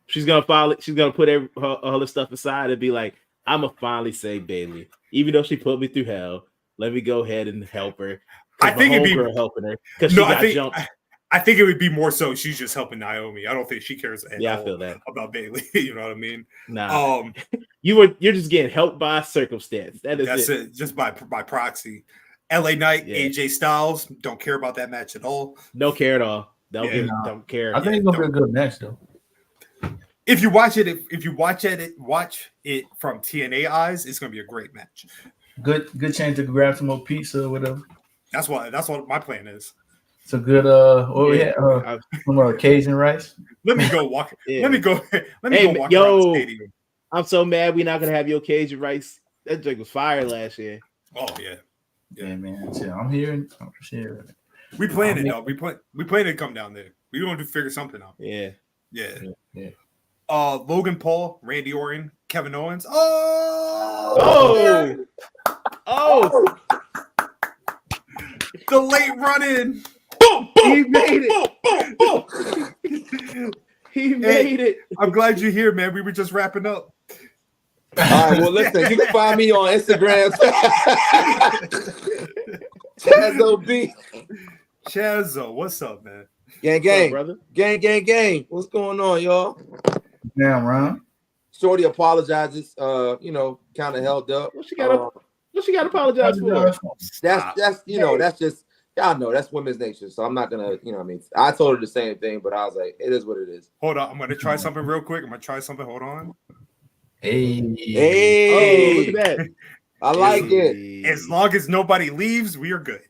She's gonna follow. She's gonna put all the stuff aside and be like, "I'm gonna finally save Bayley, even though she put me through hell. Let me go ahead and help her." I think it'd be helping her because she got jumped. I think it would be more so she's just helping Naomi. I don't think she cares at all I feel that about Bayley. You know what I mean? Nah. You're just getting helped by circumstance. That's it. Just by proxy. LA Knight, AJ Styles, don't care about that match at all. Don't care at all. Don't care. I think it's gonna be a good match though. If you watch it, watch it from TNA eyes, it's gonna be a great match. Good chance to grab some more pizza or whatever. That's what my plan is. It's a good we had some Cajun rice. Let me go walk. Let me go walk around the stadium. I'm so mad we're not gonna have your Cajun rice. That drink was fire last year. Oh yeah. Yeah, man. I'm here. I'm sure. We plan it though. We plan to come down there. We want to figure something out. Yeah. Logan Paul, Randy Orton, Kevin Owens. Oh! The late run-in. He made it. He made it. I'm glad you're here, man. We were just wrapping up. All right, well, listen, you can find me on Instagram. Chazzo B. Chazzo, what's up, man? Gang, what's up, brother? Gang. What's going on, y'all? Damn, Ron. Shorty apologizes. Kind of held up. What she got to apologize for? That's that's just y'all know that's women's nature. So I'm not gonna, I told her the same thing, but I was like, it is what it is. Hold on, I'm gonna try something real quick. Hold on. Hey, oh, look at that. I like it. As long as nobody leaves, we are good.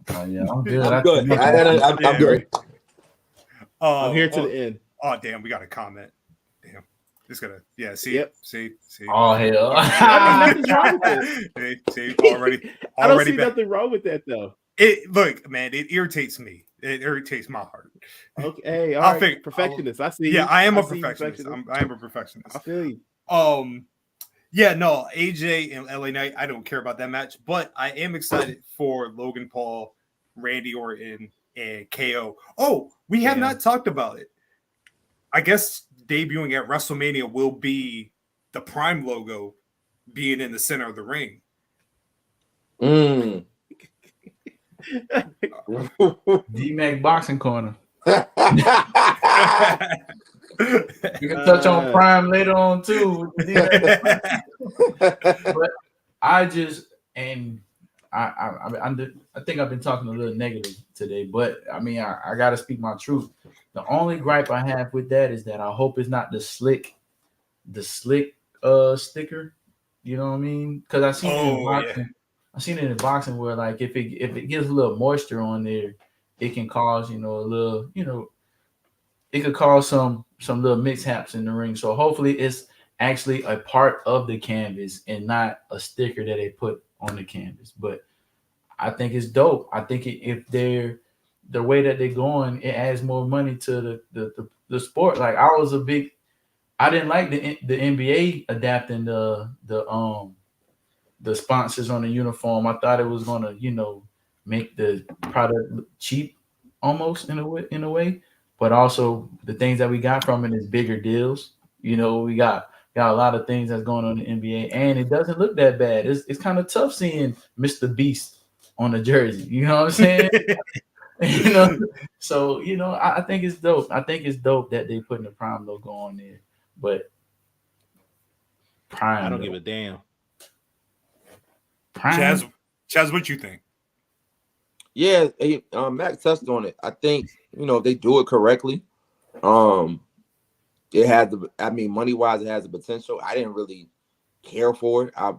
Oh yeah, I'm good. I'm good. I'm good. I'm here to the end. Oh damn, we got a comment. Damn, just gotta see. Yep. See. Oh hell. Nothing's wrong with it. See, already. I don't see nothing wrong with that though. Look, man, it irritates me It irritates my heart. Okay, hey, all right, perfectionist. I see. Yeah, I am a perfectionist. I am a perfectionist. I feel you. Yeah, no, AJ and LA Knight, I don't care about that match, but I am excited for Logan Paul, Randy Orton, and KO. Oh, we have not talked about it. I guess debuting at WrestleMania will be the Prime logo being in the center of the ring. D-Mac Boxing Corner. We can touch on Prime later on too. But I just I think I've been talking a little negative today, but I mean I gotta speak my truth. The only gripe I have with that is that I hope it's not the slick sticker. You know what I mean? Because I seen it in boxing. I seen it in boxing where like if it gives a little moisture on there, it can cause a little it could cause some little mishaps in the ring. So hopefully it's actually a part of the canvas and not a sticker that they put on the canvas. But I think it's dope. I think if they're the way that they're going, it adds more money to the sport. Like I didn't like the NBA adapting the sponsors on the uniform. I thought it was gonna make the product look cheap almost in a way. But also the things that we got from it is bigger deals. We got a lot of things that's going on in the NBA, and it doesn't look that bad. It's kind of tough seeing Mr. Beast on the jersey. You know what I'm saying? So I think it's dope. I think it's dope that they putting the Prime logo on there. But Prime, I don't give a damn. Prime? Chaz, what you think? Yeah, Mac touched on it. I think if they do it correctly, it has money wise, it has the potential. I didn't really care for it. I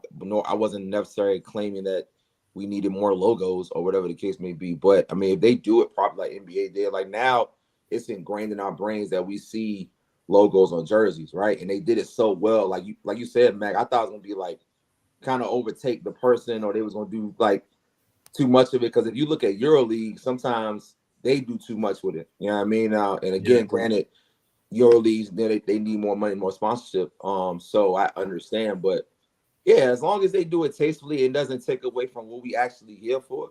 wasn't necessarily claiming that we needed more logos or whatever the case may be. But I mean, if they do it properly, like NBA did, like now it's ingrained in our brains that we see logos on jerseys, right? And they did it so well. Like you said, Mac, I thought it was gonna be like kind of overtake the person, or they was gonna do like too much of it, because if you look at EuroLeague, sometimes they do too much with it. You know what I mean? And again, granted, EuroLeagues they need more money, more sponsorship. So I understand, but yeah, as long as they do it tastefully, it doesn't take away from what we actually here for.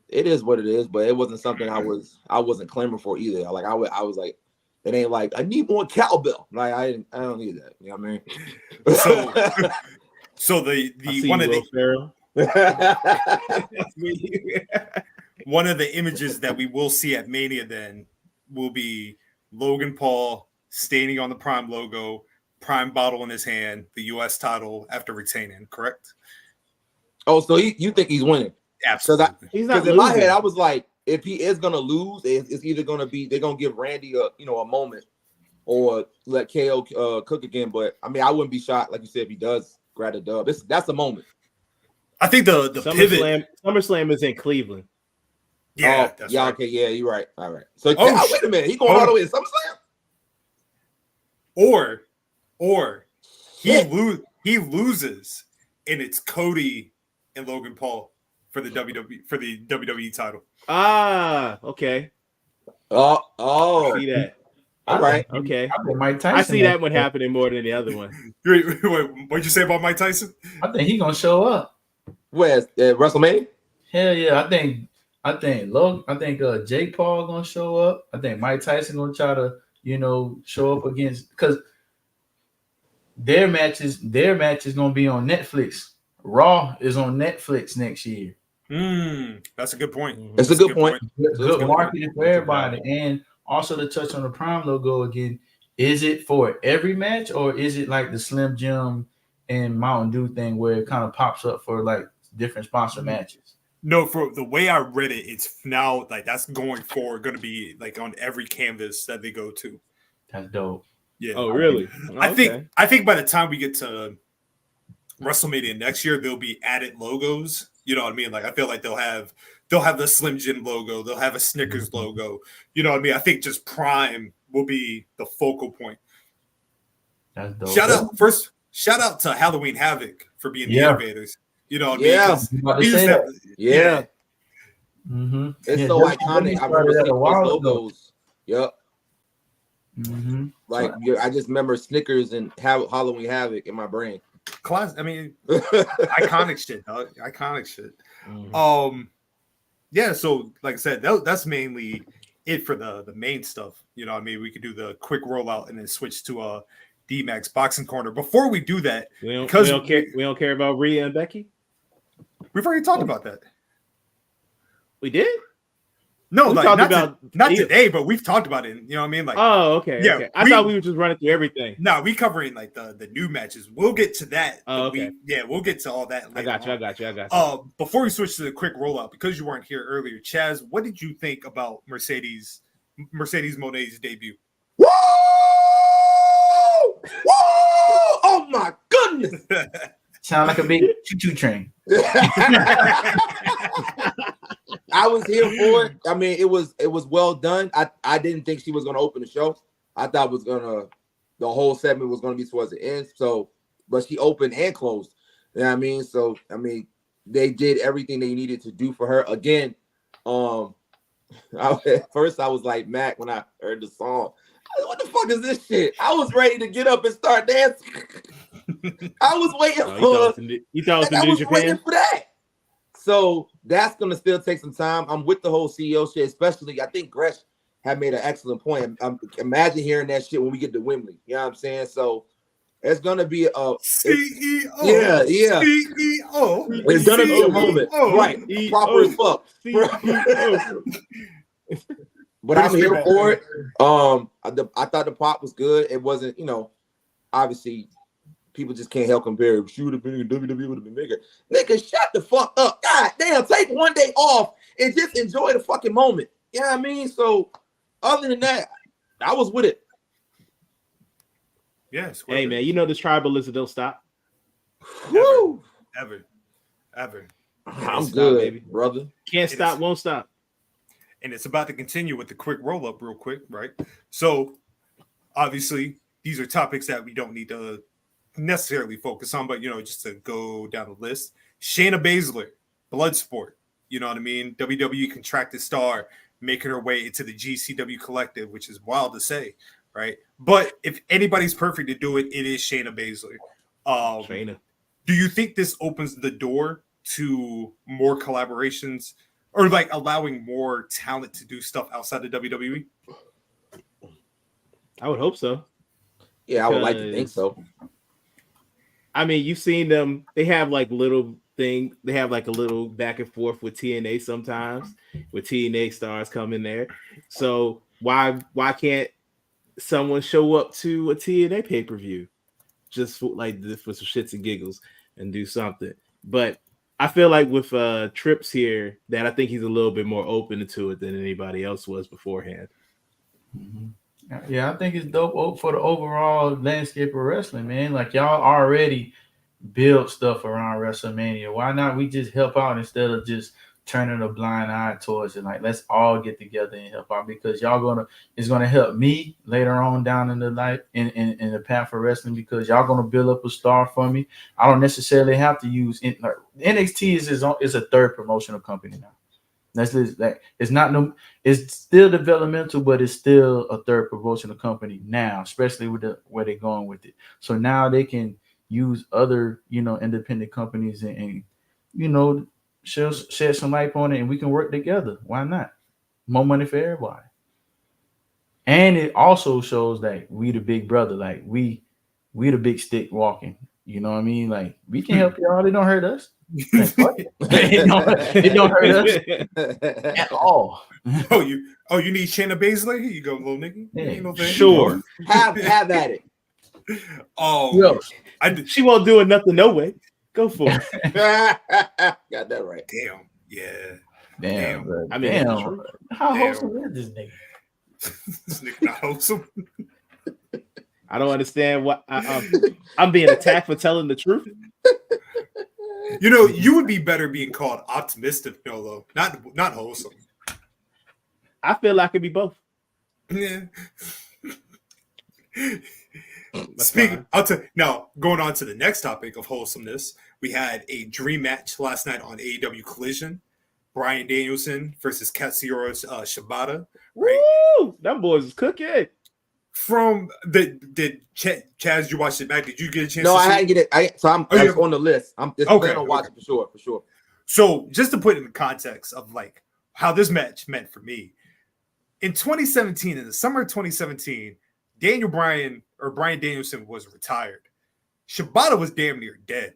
It is what it is, but it wasn't something I wasn't clamoring for either. Like I was like, it ain't like I need more cowbell. Like I don't need that. You know what I mean? So the one of the one of the images that we will see at Mania then will be Logan Paul standing on the Prime logo, Prime bottle in his hand, the U.S. title after retaining, correct? Oh, so you think he's winning? Absolutely. Because in my head, I was like, if he is gonna lose, it's either gonna be they're gonna give Randy a moment, or let KO cook again. But I mean, I wouldn't be shocked, like you said, if he does grab a dub. That's a moment. I think the pivot. SummerSlam is in Cleveland. Yeah, that's right. Okay, yeah, you're right. All right. So wait a minute, he going all the way to SummerSlam? Or he loses, and it's Cody and Logan Paul for the WWE title. Ah, okay. Oh, I see that. All right. Okay. Mike Tyson, I see that one happening more than the other one. What'd you say about Mike Tyson? I think he's gonna show up. Where's WrestleMania? Hell yeah! I think Jake Paul gonna show up. I think Mike Tyson gonna try to show up against, because their match is gonna be on Netflix. Raw is on Netflix next year. That's a good point. That's a good point. Good marketing for everybody. And also to touch on the Prime logo again, is it for every match, or is it like the Slim Jim and Mountain Dew thing where it kind of pops up for like different sponsor matches? No, for the way I read it, it's now like that's going forward going to be like on every canvas that they go to. That's dope. Yeah. Oh, really? I think by the time we get to WrestleMania next year, there'll be added logos. You know what I mean? Like I feel like they'll have the Slim Jim logo, they'll have a Snickers logo. You know what I mean? I think just Prime will be the focal point. That's dope. Shout out to Halloween Havoc for being the innovators. You know what I mean? Yeah. Mm-hmm. It's so iconic. I remember seeing those logos. Yep. Mm-hmm. Like I just remember Snickers and Halloween Havoc in my brain. Class. I mean, iconic shit. Iconic shit. Mm-hmm. Yeah. So, like I said, that's mainly it for the main stuff. You know, I mean, we could do the quick rollout and then switch to D-Max boxing corner. Before we do that, we don't care about Rhea and Becky. We've already talked about that. We did. No, like, not today, but we've talked about it. You know what I mean? Like, oh, okay. Yeah, okay. I thought we were just running through everything. No, we covering like the new matches. We'll get to that. Oh, okay. We'll get to all that later. I got you. Before we switch to the quick rollout, because you weren't here earlier, Chaz, what did you think about Mercedes Moné's debut? Whoa! Whoa! Oh my goodness! Sound like a big choo-choo train. I was here for it. I mean, it was well done. I didn't think she was gonna open the show. I thought the whole segment was gonna be towards the end. So, but she opened and closed. You know what I mean? So, I mean, they did everything they needed to do for her. Again, at first I was like Mac when I heard the song. What the fuck is this shit? I was ready to get up and start dancing. I was waiting for. You thought it was the New Japan? Waiting for that. So that's gonna still take some time. I'm with the whole CEO shit, especially. I think Gresh had made an excellent point. Imagine hearing that shit when we get to Wembley. You know what I'm saying? So it's gonna be a CEO. Yeah. CEO. It's gonna be a moment, right? Proper as fuck. But I'm here for it. I thought the pop was good. It wasn't, obviously. People just can't help compare. She would have been in WWE, would have been bigger. Nigga, shut the fuck up. God damn, take one day off and just enjoy the fucking moment. You know what I mean? So, other than that, I was with it. Yes. Hey, man, this tribalism don't stop. Woo! Ever. I'm good, baby, brother. Can't stop, won't stop. And it's about to continue with the quick roll-up real quick, right? So, obviously, these are topics that we don't need to necessarily focus on, but just to go down the list. Shayna Baszler, Bloodsport, you know what I mean? WWE contracted star making her way into the GCW collective, which is wild to say, right? But if anybody's perfect to do it, it is Shayna Baszler. Shayna. Do you think this opens the door to more collaborations or like allowing more talent to do stuff outside of WWE? I would hope so. Yeah, I would like to think so. I mean, you've seen them. They have like little thing. They have like a little back and forth with TNA sometimes, with TNA stars come in there. So why can't someone show up to a TNA pay-per-view just for some shits and giggles and do something? But I feel like with Trips here, that I think he's a little bit more open to it than anybody else was beforehand. Mm-hmm. Yeah, I think it's dope for the overall landscape of wrestling, man. Like, y'all already build stuff around WrestleMania. Why not we just help out instead of just turning a blind eye towards it? Like, let's all get together and help out, because it's gonna help me later on down in the life in the path for wrestling, because y'all gonna build up a star for me. I don't necessarily have to use it. Like, NXT is a third promotional company now. That's just like it's still developmental, but it's still a third promotional company now, especially with where they're going with it. So now they can use other, independent companies and shed some light on it, and we can work together. Why not? More money for everybody. And it also shows that we the big brother, like we the big stick walking. You know what I mean? Like, we can help y'all. They don't hurt us. It don't hurt us at all. Oh, you need Shayna Baszler? Here you go, little nigga. Yeah, sure. Have at it. Oh, she won't do it nothing no way. Go for it. Got that right. Damn. Yeah. Damn. Bro. I mean, damn. How wholesome is this nigga? This nigga not wholesome. I don't understand what I'm being attacked for telling the truth. You would be better being called optimistic, though, not wholesome. I feel like it could be both. Yeah. Now, going on to the next topic of wholesomeness, we had a dream match last night on AEW Collision. Bryan Danielson versus Katsuyori Shibata. Right? Woo! That boys is cooking. From Chaz, you watched it back? Did you get a chance? No, to I see hadn't get it. It's on the list. I'm just planning on watching for sure. So just to put it in context of like how this match meant for me, in 2017, in the summer of 2017, Bryan Danielson was retired. Shibata was damn near dead.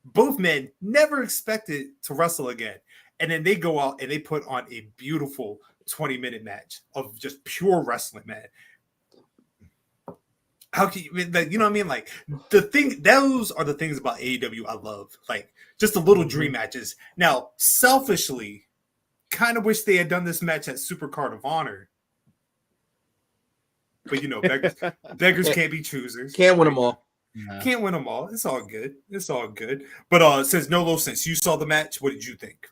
Both men never expected to wrestle again. And then they go out and they put on a beautiful 20-minute match of just pure wrestling, man. How can you know what I mean? Like those are the things about AEW I love. Like just the little dream matches. Now, selfishly, kind of wish they had done this match at Supercard of Honor. But you know, beggars can't be choosers. Can't win them all. Can't win them all. It's all good. But since since you saw the match, what did you think?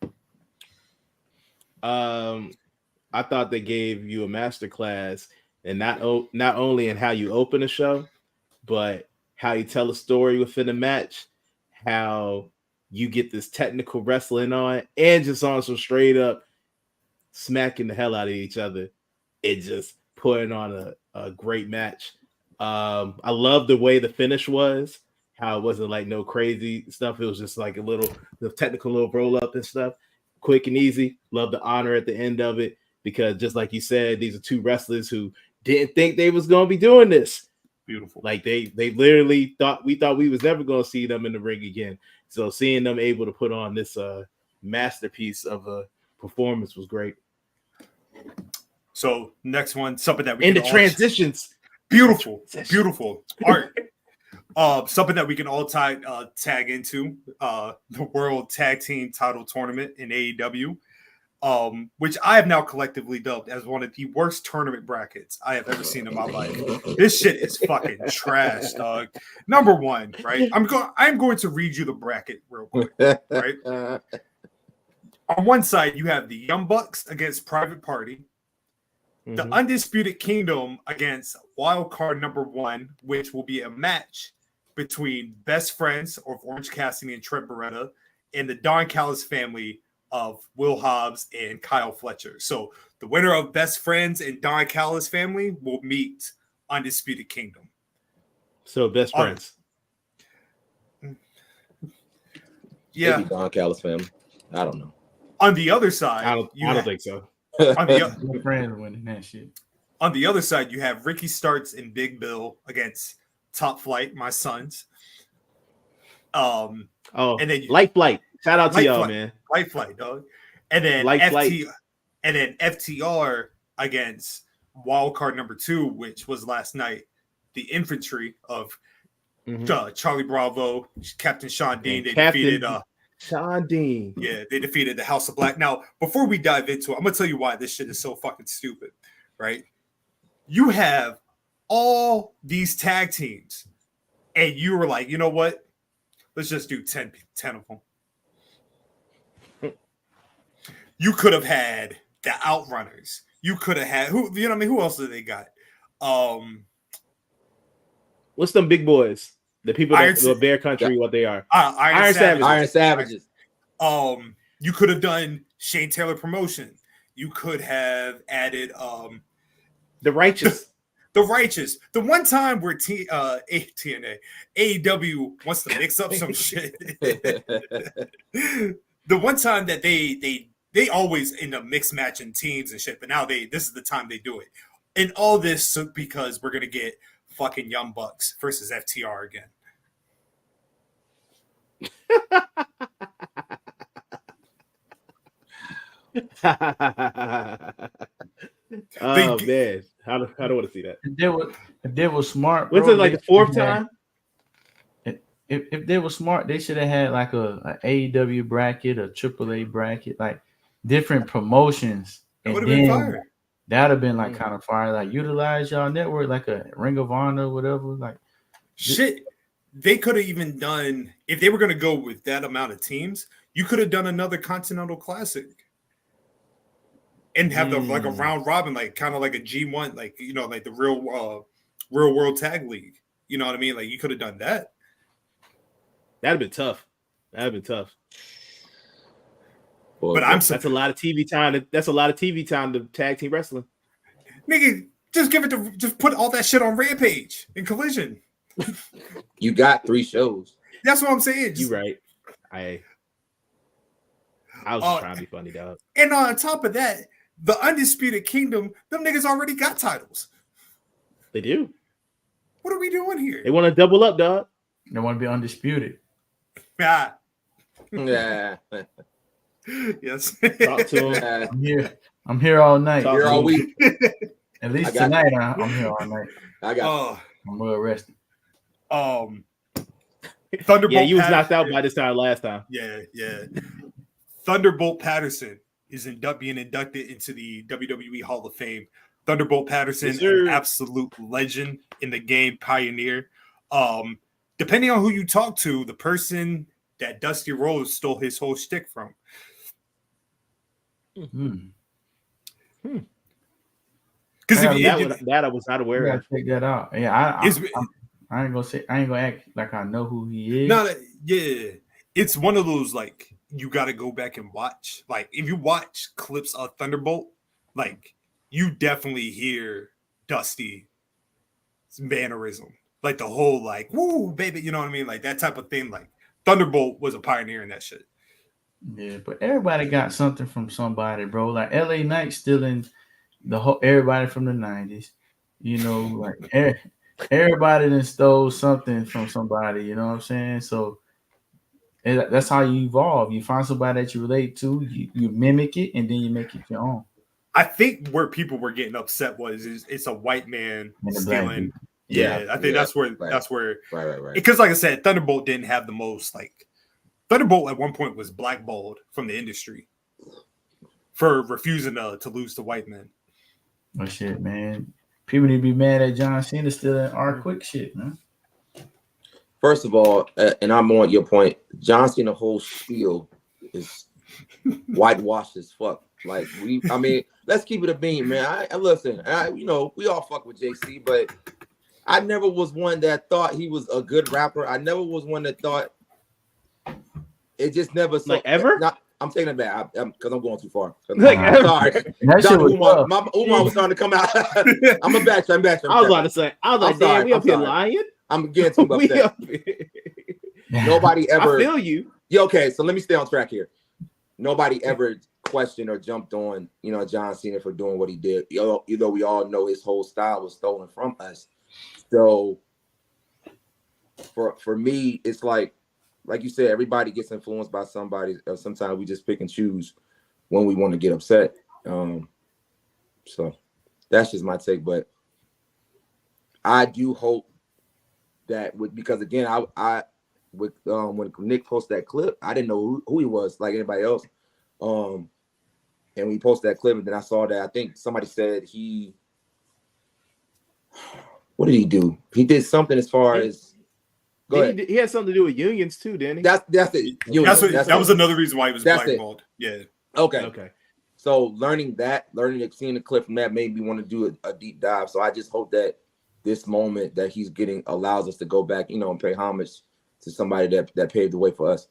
I thought they gave you a masterclass, and not only in how you open a show, but how you tell a story within a match, how you get this technical wrestling on, and just on some straight up smacking the hell out of each other. It just putting on a great match. I love the way the finish was, how it wasn't like no crazy stuff. It was just like the technical little roll up and stuff, quick and easy. Love the honor at the end of it, because just like you said, these are two wrestlers who didn't think they was going to be doing this. Beautiful. Like they literally thought we was never going to see them in the ring again. So seeing them able to put on this masterpiece of a performance was great. So next one, something that we in the transitions. Beautiful art. Something that we can all tag into the World Tag Team Title Tournament in AEW, which I have now collectively dubbed as one of the worst tournament brackets I have ever seen in my life. This shit is fucking trash, dog. Number one, right? I'm going to read you the bracket real quick, right? On one side, you have the Young Bucks against Private Party. The Undisputed Kingdom against Wild Card number 1, which will be a match between Best Friends of Orange Cassidy and Trent Beretta and the Don Callis family of Will Hobbs and Kyle Fletcher. So the winner of Best Friends and Don Callis family will meet Undisputed Kingdom. So Best Friends. Yeah. Maybe Don Callis family. I don't know. On the other side, I don't think so. On the, friends winning that shit. On the other side, you have Ricky Starks and Big Bill against Top Flight, my sons. And then Light Flight. Shout out to y'all, man. Light Flight, dog. And then FTR against Wild Card number 2, which was last night. The infantry of Charlie Bravo, Captain Sean Dean. They defeated Sean Dean. Yeah, they defeated the House of Black. Now, before we dive into it, I'm gonna tell you why this shit is so fucking stupid, right? You have all these tag teams, and you were like, you know what? Let's just do 10 of them. You could have had the Outrunners. You could have had who? You know what I mean? Who else do they got? What's them big boys? The people that will Bear Country, what they are. Iron Savages. Iron Savages. You could have done Shane Taylor Promotion. You could have added the Righteous. The Righteous. The one time where TNA AEW wants to mix up some shit. The one time that they always end up mix matching teams and shit, but now this is the time they do it. And all this because we're gonna get fucking Young Bucks versus FTR again. Oh man, I don't want to see that. If they were smart, was it like the fourth time? If they were smart, they should have had like a AEW bracket, a AAA bracket, like different promotions. That would have been fire. That'd have been like kind of fire. Like utilize y'all network, like a Ring of Honor, whatever. Like shit, they could have even done if they were going to go with that amount of teams. You could have done another Continental Classic and have like a round robin, like kind of like a G1, like like the real World Tag League. You know what I mean? Like you could have done that. That'd have been tough. But that's a lot of TV time. That's a lot of TV time to tag team wrestling. Nigga, just put all that shit on Rampage and Collision. You got 3 shows. That's what I'm saying. You right. I was just trying to be funny, dog. And on top of that, the Undisputed Kingdom, them niggas already got titles. They do. What are we doing here? They want to double up, dog. They want to be undisputed. Yeah. Yeah. Yes. Talk to him. I'm here all night. Here all week. At least tonight, I'm here all night. I got I'm well rested. Thunderbolt. Yeah, you was Patterson. knocked out by this time last time. Yeah. Thunderbolt Patterson is being inducted into the WWE Hall of Fame. Thunderbolt Patterson, an absolute legend in the game, pioneer. Depending on who you talk to, the person that Dusty Rhodes stole his whole shtick from. Because that I was not aware of. Check that out. Yeah, I ain't gonna act like I know who he is. No, yeah, it's one of those like you got to go back and watch. Like if you watch clips of Thunderbolt, like you definitely hear Dusty's mannerism, like the whole like "woo, baby," you know what I mean, like that type of thing. Like Thunderbolt was a pioneer in that shit. Yeah, but everybody got something from somebody, bro. Like LA Knight stealing the whole everybody from the 90s. You know, like everybody then stole something from somebody, you know what I'm saying? So that's how you evolve. You find somebody that you relate to, you mimic it, and then you make it your own. I think where people were getting upset was it's a white man stealing. Yeah, I think that's where right. Because like I said, Thunderbolt didn't have the most like Thunderbolt at one point was blackballed from the industry for refusing to lose to white men. Oh shit, man. People need to be mad at John Cena stealing our quick shit, man. First of all, and I'm on your point, John Cena whole spiel is whitewashed as fuck. Like let's keep it a beam, man. Listen, we all fuck with JC, but I never was one that thought he was a good rapper. I never was one that thought it just never like ever. I'm taking it back because I'm going too far. Like sorry, Umar was starting to come out. I'm a back. I was about to say, damn, we up here lying. I'm getting too upset. Nobody ever. I feel you. Yeah, okay, so let me stay on track here. Nobody ever questioned or jumped on, John Cena for doing what he did. Although we all know his whole style was stolen from us. So for me, it's like you said, everybody gets influenced by somebody. Sometimes we just pick and choose when we want to get upset. So that's just my take. But I do hope that because again, I when Nick posted that clip, I didn't know who he was like anybody else. And we posted that clip, and then I saw that I think somebody said what did he do? He did something as far as. He had something to do with unions too, didn't he? That's it. That was another reason why he was blackballed. Yeah. Okay. So seeing the clip from that made me want to do a deep dive. So I just hope that this moment that he's getting allows us to go back, and pay homage to somebody that paved the way for us.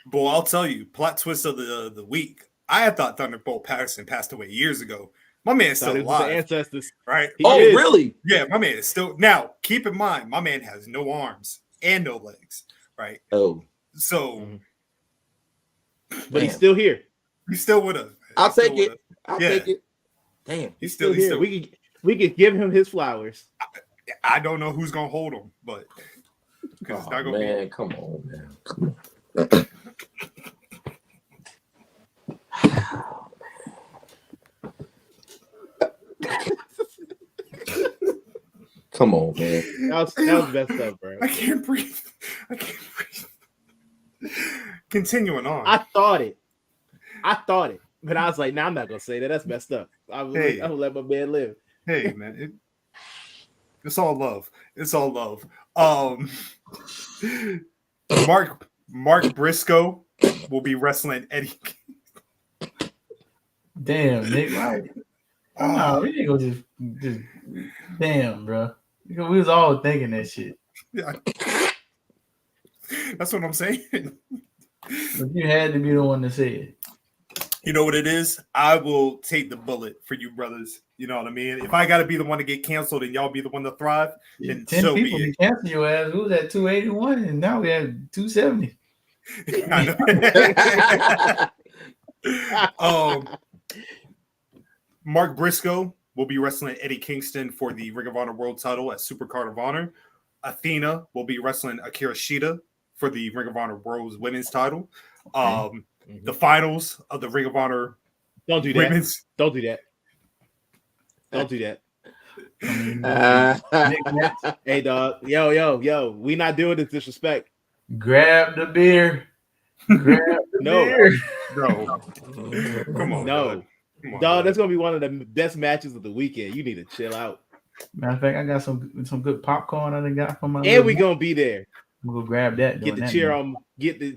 Boy, I'll tell you, plot twist of the week. I had thought Thunderbolt Patterson passed away years ago. My man's still alive. Ancestors, right? Really? Yeah, my man is still. Now, keep in mind, my man has no arms and no legs, right? Oh, so, but he's still here. He's still with us. I'll take it. Take it. Damn, he's still here. We could give him his flowers. I don't know who's gonna hold him, but it's not gonna be. Come on, man. Come on, man. That was best stuff, bro. I can't breathe. Continuing on. I thought it, but I was like, "Nah, I'm not gonna say that. That's messed up." I'm gonna let my man live. Hey, man, it's all love. It's all love. Mark Briscoe will be wrestling Eddie. Damn, Nick, right? Oh, we go just damn, bro. We was all thinking that shit. Yeah. That's what I'm saying. But you had to be the one to say it. You know what it is? I will take the bullet for you brothers. You know what I mean? If I got to be the one to get canceled and y'all be the one to thrive, then 10 so people be be it. canceling your ass. Who was at 281 and now we have 270. Mark Briscoe will be wrestling Eddie Kingston for the Ring of Honor World Title at Super Card of Honor. Athena will be wrestling Akira Shida for the Ring of Honor World Women's Title. The finals of the Ring of Honor. Don't do Women's. that. Don't do that. Don't do that. Hey, dog. Yo. We not doing this disrespect. Grab the beer. Grab the beer. No. Come on. No. Dog, that's going to be one of the best matches of the weekend. You need to chill out. Matter of fact, I got some good popcorn I got from my. And we going to be there. I'm going to grab that. Get the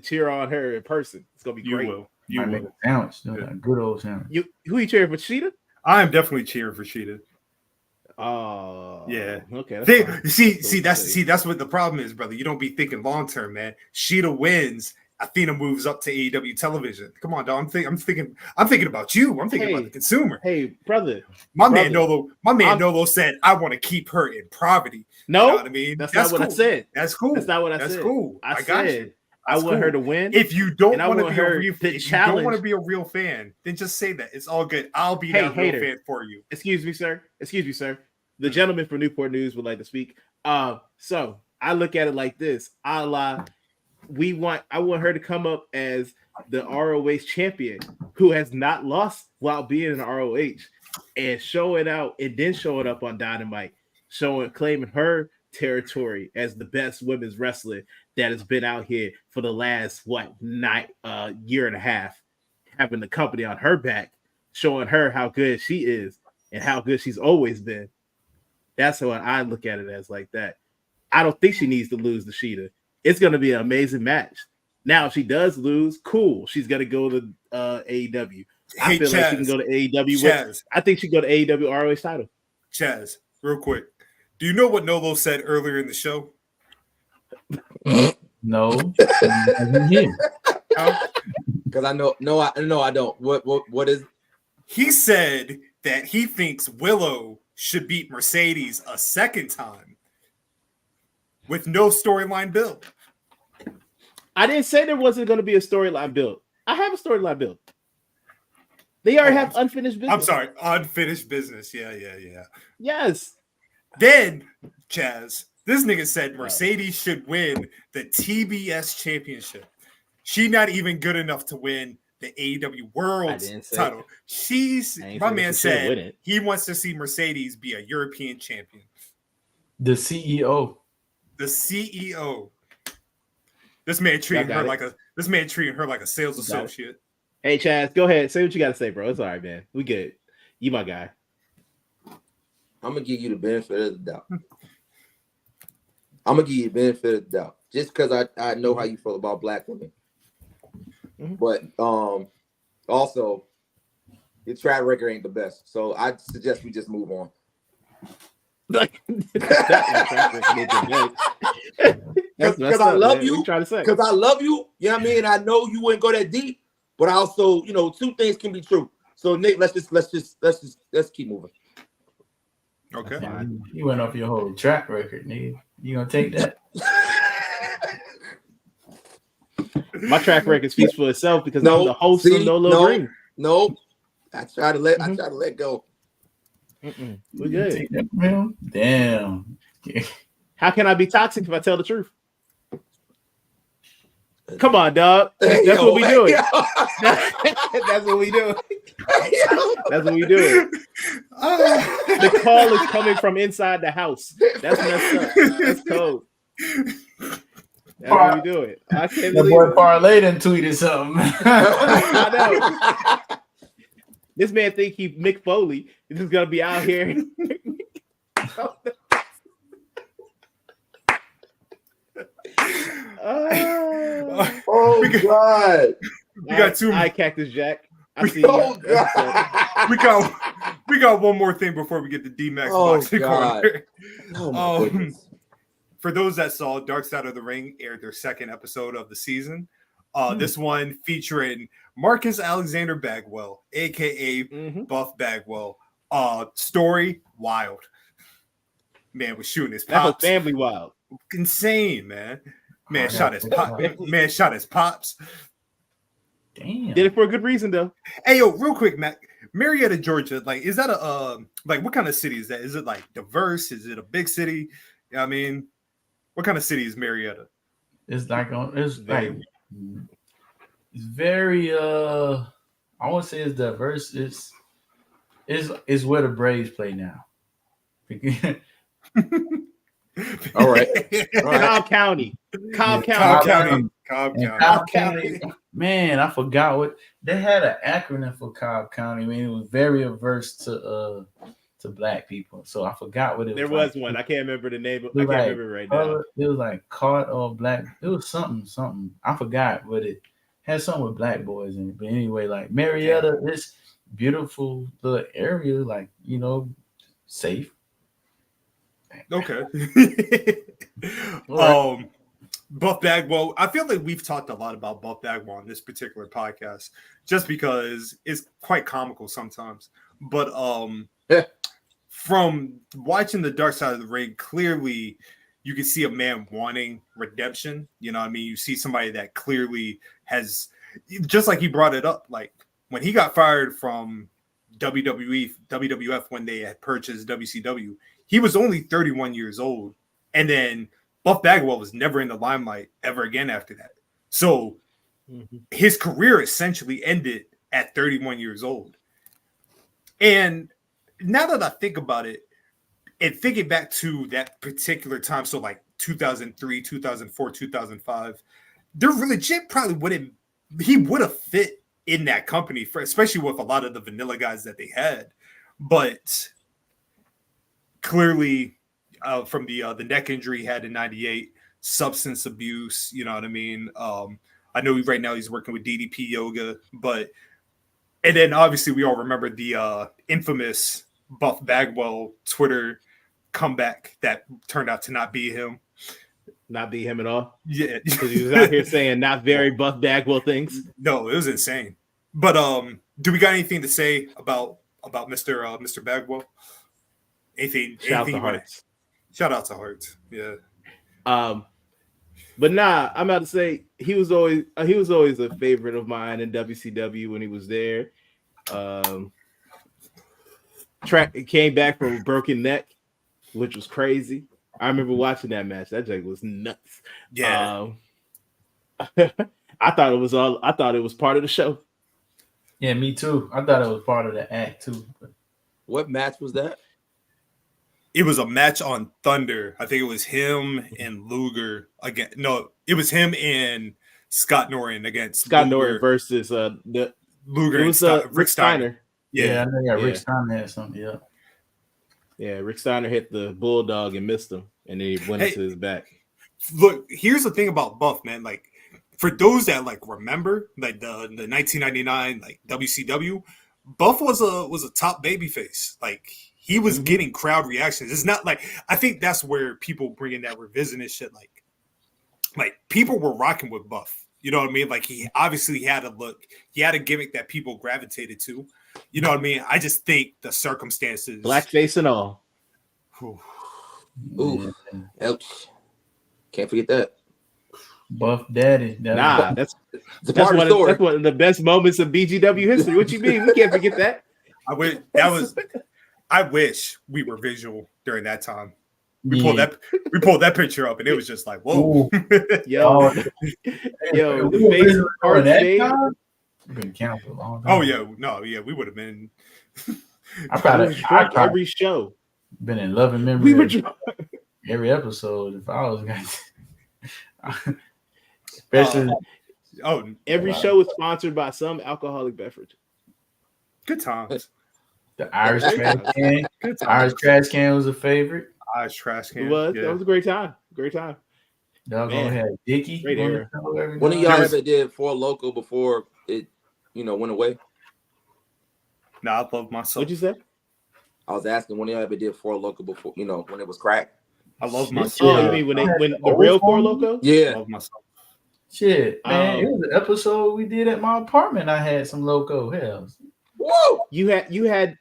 cheer on her in person. It's going to be great. You will. Make a sandwich. A good old sandwich. Who you cheering for, Shida? I am definitely cheering for Shida. Oh, yeah. Okay. That's what the problem is, brother. You don't be thinking long term, man. Sheeta wins. Athena moves up to AEW television. Come on, dog. I'm thinking about you. I'm thinking about the consumer. Hey, brother. Man Nolo said, I want to keep her in poverty. No, you know what I mean? That's not what I said. That's cool. That's not what I said. That's cool. I got said you. I want her to win. If you don't want to be a real fan, then just say that. It's all good. I'll be that real fan for you. Excuse me, sir. The gentleman from Newport News would like to speak. So I look at it like this. I want her to come up as the ROH champion who has not lost while being in ROH and showing out and then showing up on Dynamite, claiming her territory as the best women's wrestler that has been out here for the last year and a half, having the company on her back, showing her how good she is and how good she's always been. That's what I look at it as, like that. I don't think she needs to lose to Shida. It's going to be an amazing match. Now, if she does lose, cool. She's going to go to AEW. I feel like she can go to AEW. I think she can go to AEW ROH title. Chaz, real quick. Do you know what Nolo said earlier in the show? No. Because I know. No, I don't. What is? He said that he thinks Willow should beat Mercedes a second time with no storyline build. I didn't say there wasn't going to be a storyline build. I have a storyline build. They already have unfinished business. I'm sorry, unfinished business. Yeah. Yes. Then, Chaz, this nigga said Mercedes should win the TBS championship. She not even good enough to win the AEW World title. My man said he wants to see Mercedes be a European champion. The CEO. This man treating her like a sales associate. Hey, Chaz, go ahead. Say what you got to say, bro. It's all right, man. We good. You my guy. I'm gonna give you the benefit of the doubt. Just because I know how you feel about black women. Mm-hmm. But also your track record ain't the best. So I suggest we just move on. Because I love you. Because I love you. You know what I mean? I know you wouldn't go that deep, but also, two things can be true. So Nick, let's keep moving. Okay. You went off your whole track record, nigga. You gonna take that? My track record speaks for itself because I'm the host of No Ring. No, I try to let go. We good. Damn. How can I be toxic if I tell the truth? Come on, dog. That's what we doing. That's what we doing. That's what we doing. The call is coming from inside the house. That's messed up. That's cold. That's what we doing. I can't believe boy Parlay done tweeted something. I know. This man think he Mick Foley is just gonna be out here. Oh God! We got two. I Cactus Jack. I see. We got one more thing before we get to D-Max boxing corner. For those that saw, Dark Side of the Ring aired their second episode of the season. This one featuring Marcus Alexander Bagwell, aka Buff Bagwell. Story wild. Man was shooting his pops. That was family wild. Insane, man. Man shot his pop. Man shot his pops. Damn. Did it for a good reason though. Hey yo, real quick, Matt. Marietta, Georgia. Like, is that a like what kind of city is that? Is it like diverse? Is it a big city? I mean, what kind of city is Marietta? It's like it's very I won't say it's diverse. It's where the Braves play now. All right. Cobb County. Cobb County. Man, I forgot what they had an acronym for Cobb County. I mean, it was very averse to black people. So I forgot what it was. There was one. I can't remember the name. I can't remember right now. It was like caught or black. It was something. I forgot, but it had something with black boys in it. But anyway, like Marietta, this beautiful little area, like, you know, safe. Okay. Buff Bagwell. I feel like we've talked a lot about Buff Bagwell on this particular podcast, just because it's quite comical sometimes. But from watching the Dark Side of the Ring, clearly you can see a man wanting redemption. You know what I mean? You see somebody that clearly has, just like he brought it up, like when he got fired from WWF when they had purchased WCW, he was only 31 years old. And then Buff Bagwell was never in the limelight ever again after that. So his career essentially ended at 31 years old. And now that I think about it, and thinking back to that particular time, so like 2003, 2004, 2005, there legit probably he would have fit in that company, especially with a lot of the vanilla guys that they had. But clearly, from the neck injury he had in '98, substance abuse, you know what I mean? I know right now he's working with DDP Yoga, and then obviously we all remember the infamous Buff Bagwell Twitter comeback that turned out to not be him. Not be him at all? Yeah. Because he was out here saying not very Buff Bagwell things. No, it was insane. But do we got anything to say about Mr. Bagwell? Anything? Shout out to Hearts. Shout out to Hearts. Yeah. But nah, I'm about to say he was always a favorite of mine in WCW when he was there. Came back from a broken neck, which was crazy. I remember watching that match. That joke was nuts. Yeah. I thought it was part of the show. Yeah, me too. I thought it was part of the act too. What match was that? It was a match on Thunder. I think it was him and Luger again. No, it was him and Scott Norton against Scott Luger. Norton versus the Luger. It was Rick Steiner. Yeah, I know. Rick Steiner had something. Yeah. Yeah, Rick Steiner hit the bulldog and missed him, and then he went into his back. Look, here's the thing about Buff, man. Like, for those that like remember, like the 1999 like WCW, Buff was a top babyface. Like, he was getting crowd reactions. It's not like, I think that's where people bring in that revisionist shit. Like people were rocking with Buff. You know what I mean? Like, he obviously had a look. He had a gimmick that people gravitated to. You know what I mean? I just think the circumstances, blackface and all. Ooh, ouch! Can't forget that. Buff Daddy. That's one of the best moments of BGW history. What you mean? We can't forget that. I wish we were visual during that time. We pulled that picture up, and it was just like, whoa, yo, the face part been canceled long time. Oh yeah, we would have been. I probably every show. Been in loving memory. We were every episode. If I was going, especially every show is sponsored by some alcoholic beverage. Good times. The Irish trash can. Irish trash can was a favorite. Irish trash can. It was. Yeah. That was a great time. Great time. Y'all gonna have Dickie. Great era. One of y'all ever did For Local before it, went away? No, I love myself. What'd you say? I was asking when y'all ever did For Local before, when it was cracked. I love myself. Oh, you mean when the real Four Loko? Yeah. I love myself. Shit, man, it was an episode we did at my apartment. I had some loco hells. Whoa! You had the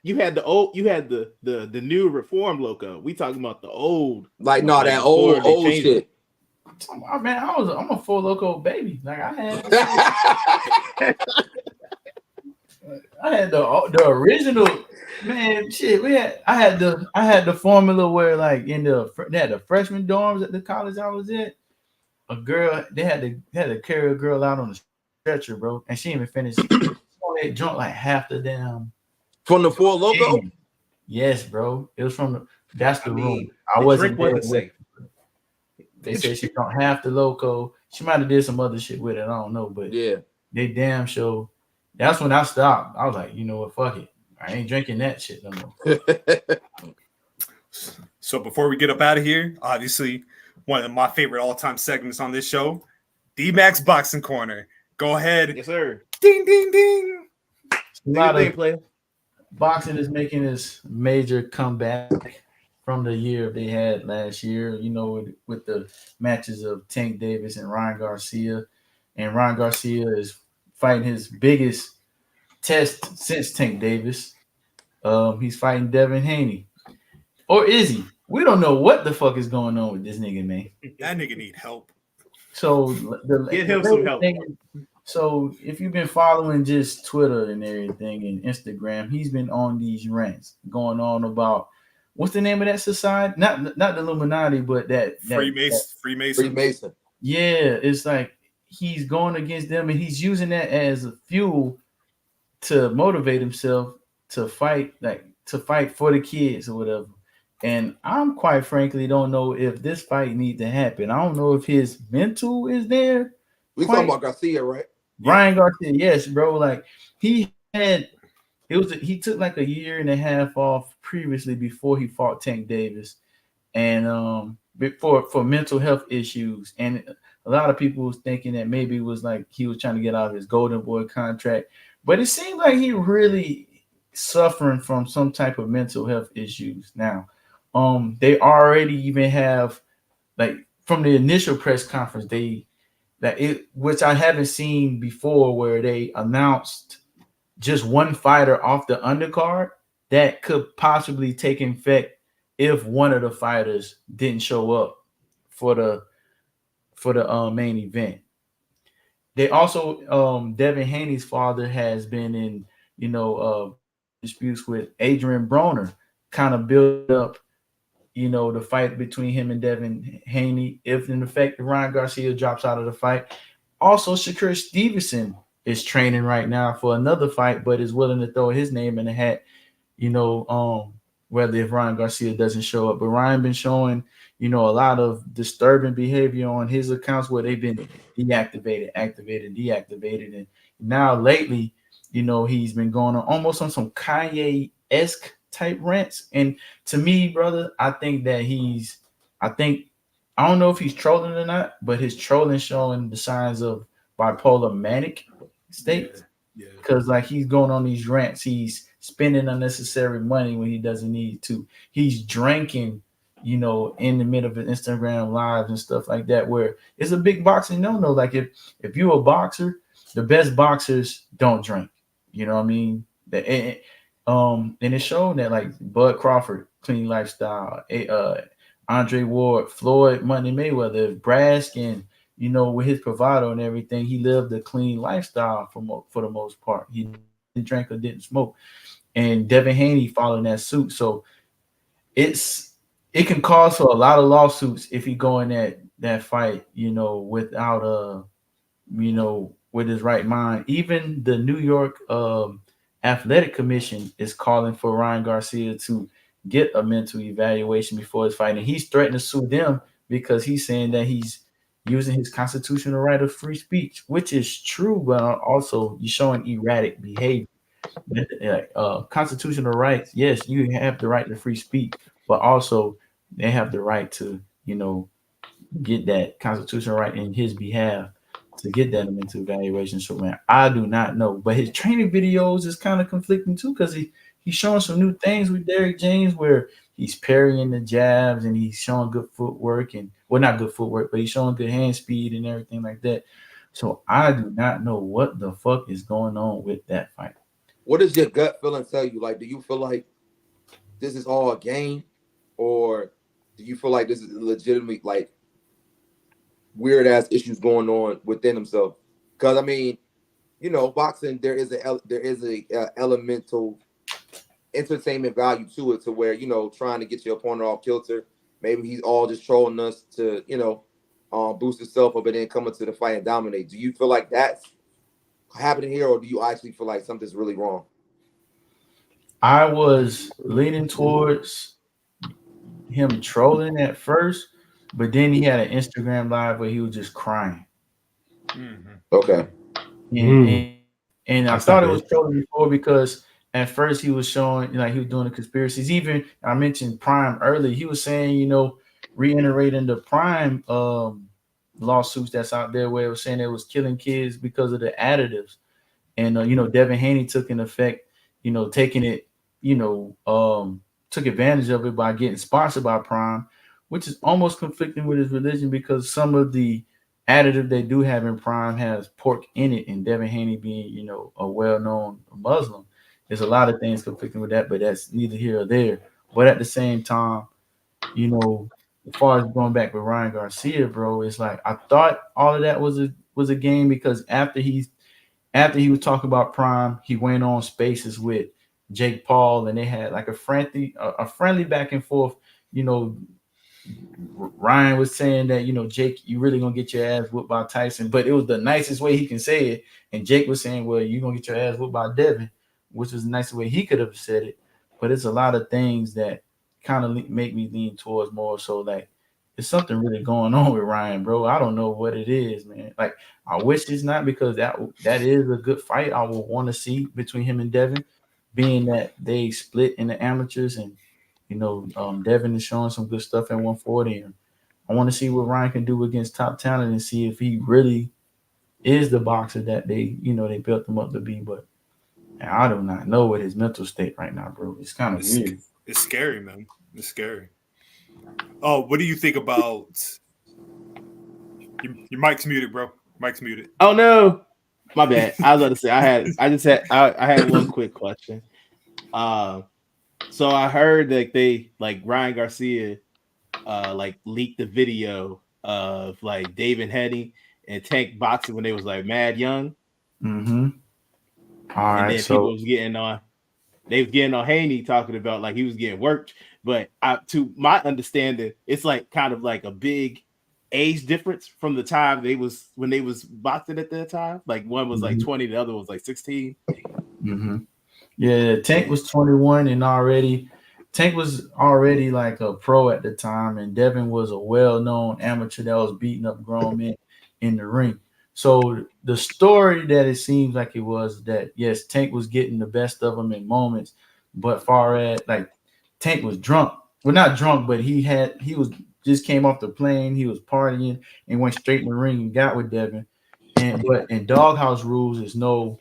new reform loco. We talking about the old, like no, that old shit. Man, I'm a full loco baby. Like I had the original, man. Shit, I had the formula where like they had the freshman dorms at the college I was at. A girl, they had to carry a girl out on the stretcher, bro, and she didn't even finish. They drunk like half the damn from the Four Loco. Yes, bro. It was from that's the room. I wasn't safe. They said she drunk half the loco. She might have did some other shit with it. I don't know, but yeah, they damn sure. That's when I stopped. I was like, you know what, fuck it. I ain't drinking that shit no more. So before we get up out of here, obviously one of my favorite all-time segments on this show, D-Max Boxing Corner. Go ahead. Yes, sir. Ding, ding, ding. Player. Boxing is making this major comeback from the year they had last year, you know, with the matches of Tank Davis and Ryan Garcia. And Ryan Garcia is fighting his biggest test since Tank Davis. He's fighting Devin Haney. Or is he? We don't know what the fuck is going on with this nigga, man. That nigga need help. So get him some help. So if you've been following just Twitter and everything and Instagram, he's been on these rants going on about what's the name of that society? Not the Illuminati, but that Freemason. Yeah, it's like he's going against them and he's using that as a fuel to motivate himself to fight for the kids or whatever. And I'm quite frankly don't know if this fight needs to happen. I don't know if his mental is there. We talking about Garcia, right? Ryan Garcia, yes, bro. Like he took like a year and a half off previously before he fought Tank Davis, and for mental health issues. And a lot of people was thinking that maybe it was like he was trying to get out of his Golden Boy contract, but it seemed like he really suffering from some type of mental health issues now. They already even have, like, from the initial press conference, which I haven't seen before, where they announced just one fighter off the undercard that could possibly take effect if one of the fighters didn't show up for the main event. They also Devin Haney's father has been in disputes with Adrian Broner, kind of build up the fight between him and Devin Haney, if in effect Ryan Garcia drops out of the fight. Also, Shakur Stevenson is training right now for another fight, but is willing to throw his name in the hat, whether if Ryan Garcia doesn't show up. But Ryan been showing, a lot of disturbing behavior on his accounts where they've been deactivated, activated, deactivated. And now lately, he's been going on almost on some Kanye-esque type rants. And to me, brother, I think that I don't know if he's trolling or not, but his trolling showing the signs of bipolar manic state. Yeah. Because like he's going on these rants, he's spending unnecessary money when he doesn't need to. He's drinking, in the middle of Instagram lives and stuff like that, where it's a big boxing no-no. Like if you're a boxer, the best boxers don't drink. You know what I mean? And it's shown that like Bud Crawford, clean lifestyle, Andre Ward, Floyd Money Mayweather, Braskin, with his bravado and everything, he lived a clean lifestyle for the most part. He didn't drink or didn't smoke. And Devin Haney following that suit. So it can cause for a lot of lawsuits if he go in that fight, without with his right mind. Even the New York Athletic Commission is calling for Ryan Garcia to get a mental evaluation before his fight. And he's threatening to sue them because he's saying that he's using his constitutional right of free speech, which is true, but also you're showing erratic behavior. Constitutional rights, yes, you have the right to free speech, but also they have the right to, get that constitutional right in his behalf to get that mental evaluation. So, man, I do not know. But his training videos is kind of conflicting too, because he's showing some new things with Derrick James where he's parrying the jabs and he's showing good footwork and not good footwork, but he's showing good hand speed and everything like that. So I do not know what the fuck is going on with that fight. What does your gut feeling tell you? Like, do you feel like this is all a game, or do you feel like this is legitimate, like weird ass issues going on within himself? Because I mean, boxing there is a elemental entertainment value to it, to where trying to get your opponent off kilter. Maybe he's all just trolling us to boost himself up and then coming to the fight and dominate. Do you feel like that's happening here, or do you actually feel like something's really wrong? I was leaning towards him trolling at first, but then he had an Instagram live where he was just crying. Okay. And I thought it was trolling before because at first he was showing like he was doing the conspiracies. Even I mentioned Prime early. He was saying, reiterating the Prime lawsuits that's out there where it was saying it was killing kids because of the additives. And Devin Haney took an effect, taking it, took advantage of it by getting sponsored by Prime, which is almost conflicting with his religion because some of the additive they do have in Prime has pork in it, and Devin Haney being, a well-known Muslim, there's a lot of things conflicting with that, but that's neither here or there. But at the same time, as far as going back with Ryan Garcia, bro, it's like I thought all of that was a game because after he was talking about Prime, he went on Spaces with Jake Paul, and they had like a friendly back and forth. Ryan was saying that Jake, you really gonna get your ass whooped by Tyson, but it was the nicest way he can say it. And Jake was saying, well, you're gonna get your ass whooped by Devin, which was the nicest way he could have said it. But it's a lot of things that kind of make me lean towards more so like there's something really going on with Ryan, bro. I don't know what it is, man. Like I wish it's not because that is a good fight I would want to see between him and Devin, being that they split in the amateurs and Devin is showing some good stuff at 140. And I want to see what Ryan can do against top talent and see if he really is the boxer that they built him up to be. But I do not know what his mental state right now, bro. It's kind of weird. It's scary, man. It's scary. Oh, what do you think about your mic's muted, bro? Mic's muted. Oh no, my bad. I was about to say I had one quick question. So I heard that they like Ryan Garcia like leaked the video of like David Henny and Tank boxing when they was like mad young. Mm-hmm. All and right, then so people was getting on Haney talking about like he was getting worked. But to my understanding, it's like kind of like a big age difference from the time when they was boxing at that time. Like one was like 20, the other was like 16. Mm-hmm. Yeah, Tank was 21 and Tank was already like a pro at the time, and Devin was a well-known amateur that was beating up grown men in the ring. So the story that it seems like it was that yes, Tank was getting the best of him in moments, but far as like Tank was drunk. Well, not drunk, but he was just came off the plane. He was partying and went straight in the ring and got with Devin. But in doghouse rules is no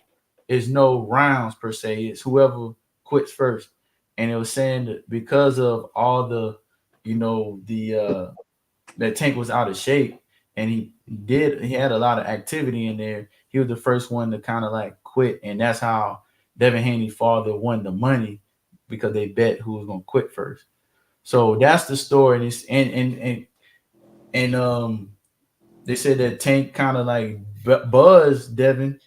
rounds per se. It's whoever quits first. And it was saying that because of all the, that Tank was out of shape and he had a lot of activity in there. He was the first one to kind of like quit. And that's how Devin Haney's father won the money because they bet who was gonna quit first. So that's the story. And they said that Tank kind of like buzzed Devin,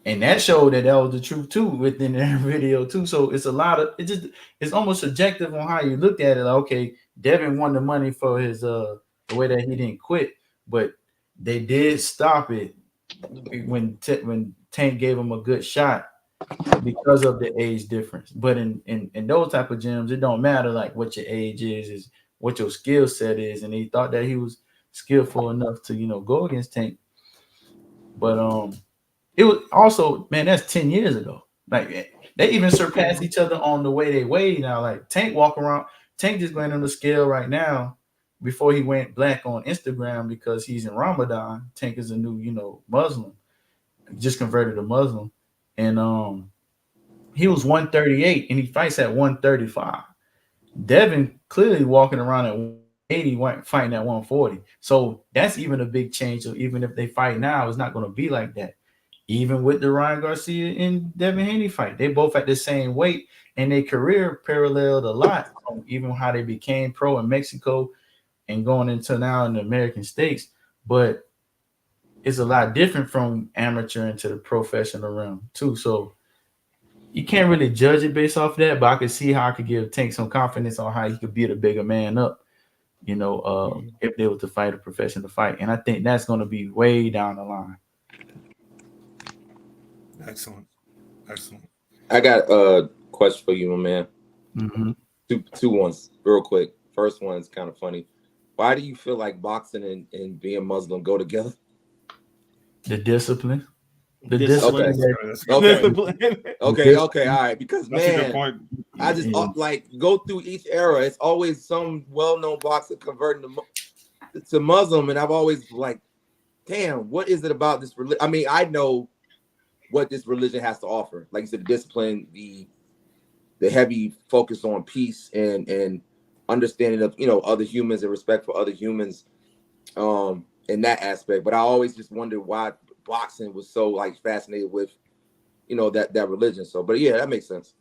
and that showed that was the truth too within that video too. So it's a lot of it's almost subjective on how you look at it. Like, okay, Devin won the money for his the way that he didn't quit, but they did stop it when Tank gave him a good shot because of the age difference. But in those type of gyms, it don't matter like what your age is what your skill set is. And he thought that he was skillful enough to go against Tank. But it was also, man, that's 10 years ago. Like they even surpassed each other on the way they weigh now. Like Tank just went on the scale right now before he went black on Instagram because he's in Ramadan. Tank is a new, Muslim, just converted to Muslim. And he was 138 and he fights at 135. Devin clearly walking around at 80 weren't fighting at 140. So that's even a big change. So even if they fight now, it's not going to be like that. Even with the Ryan Garcia and Devin Haney fight, they both at the same weight, and their career paralleled a lot from even how they became pro in Mexico and going into now in the American States. But it's a lot different from amateur into the professional realm too. So you can't really judge it based off that, but I could see how I could give Tank some confidence on how he could beat a bigger man up, if they were to fight a professional fight. And I think that's going to be way down the line. Excellent. I got a question for you, my man. Mm-hmm. Two ones, real quick. First one is kind of funny. Why do you feel like boxing and being Muslim go together? The discipline. Okay. All right. Because that's a good point. I just like go through each era. It's always some well-known boxer converting to Muslim, and I've always like, damn, what is it about this religion? I mean, I know what this religion has to offer. Like you said, the discipline, the heavy focus on peace and understanding of other humans and respect for other humans, in that aspect. But I always just wondered why boxing was so like fascinated with that religion. So, but yeah, that makes sense.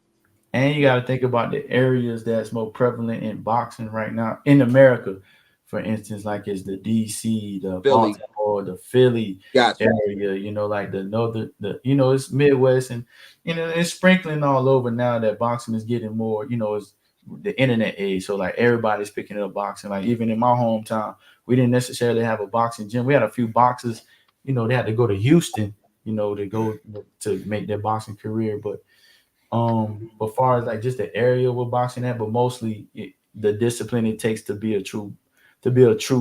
And you got to think about the areas that's more prevalent in boxing right now in America. For instance, like it's the DC, the Philly. Baltimore, the Philly area, like the northern, it's Midwest, and it's sprinkling all over now that boxing is getting more, it's the internet age. So like everybody's picking up boxing. Like even in my hometown, we didn't necessarily have a boxing gym. We had a few boxers, they had to go to Houston, to go to make their boxing career. But as far as like just the area we're boxing at, but mostly the discipline it takes to be a true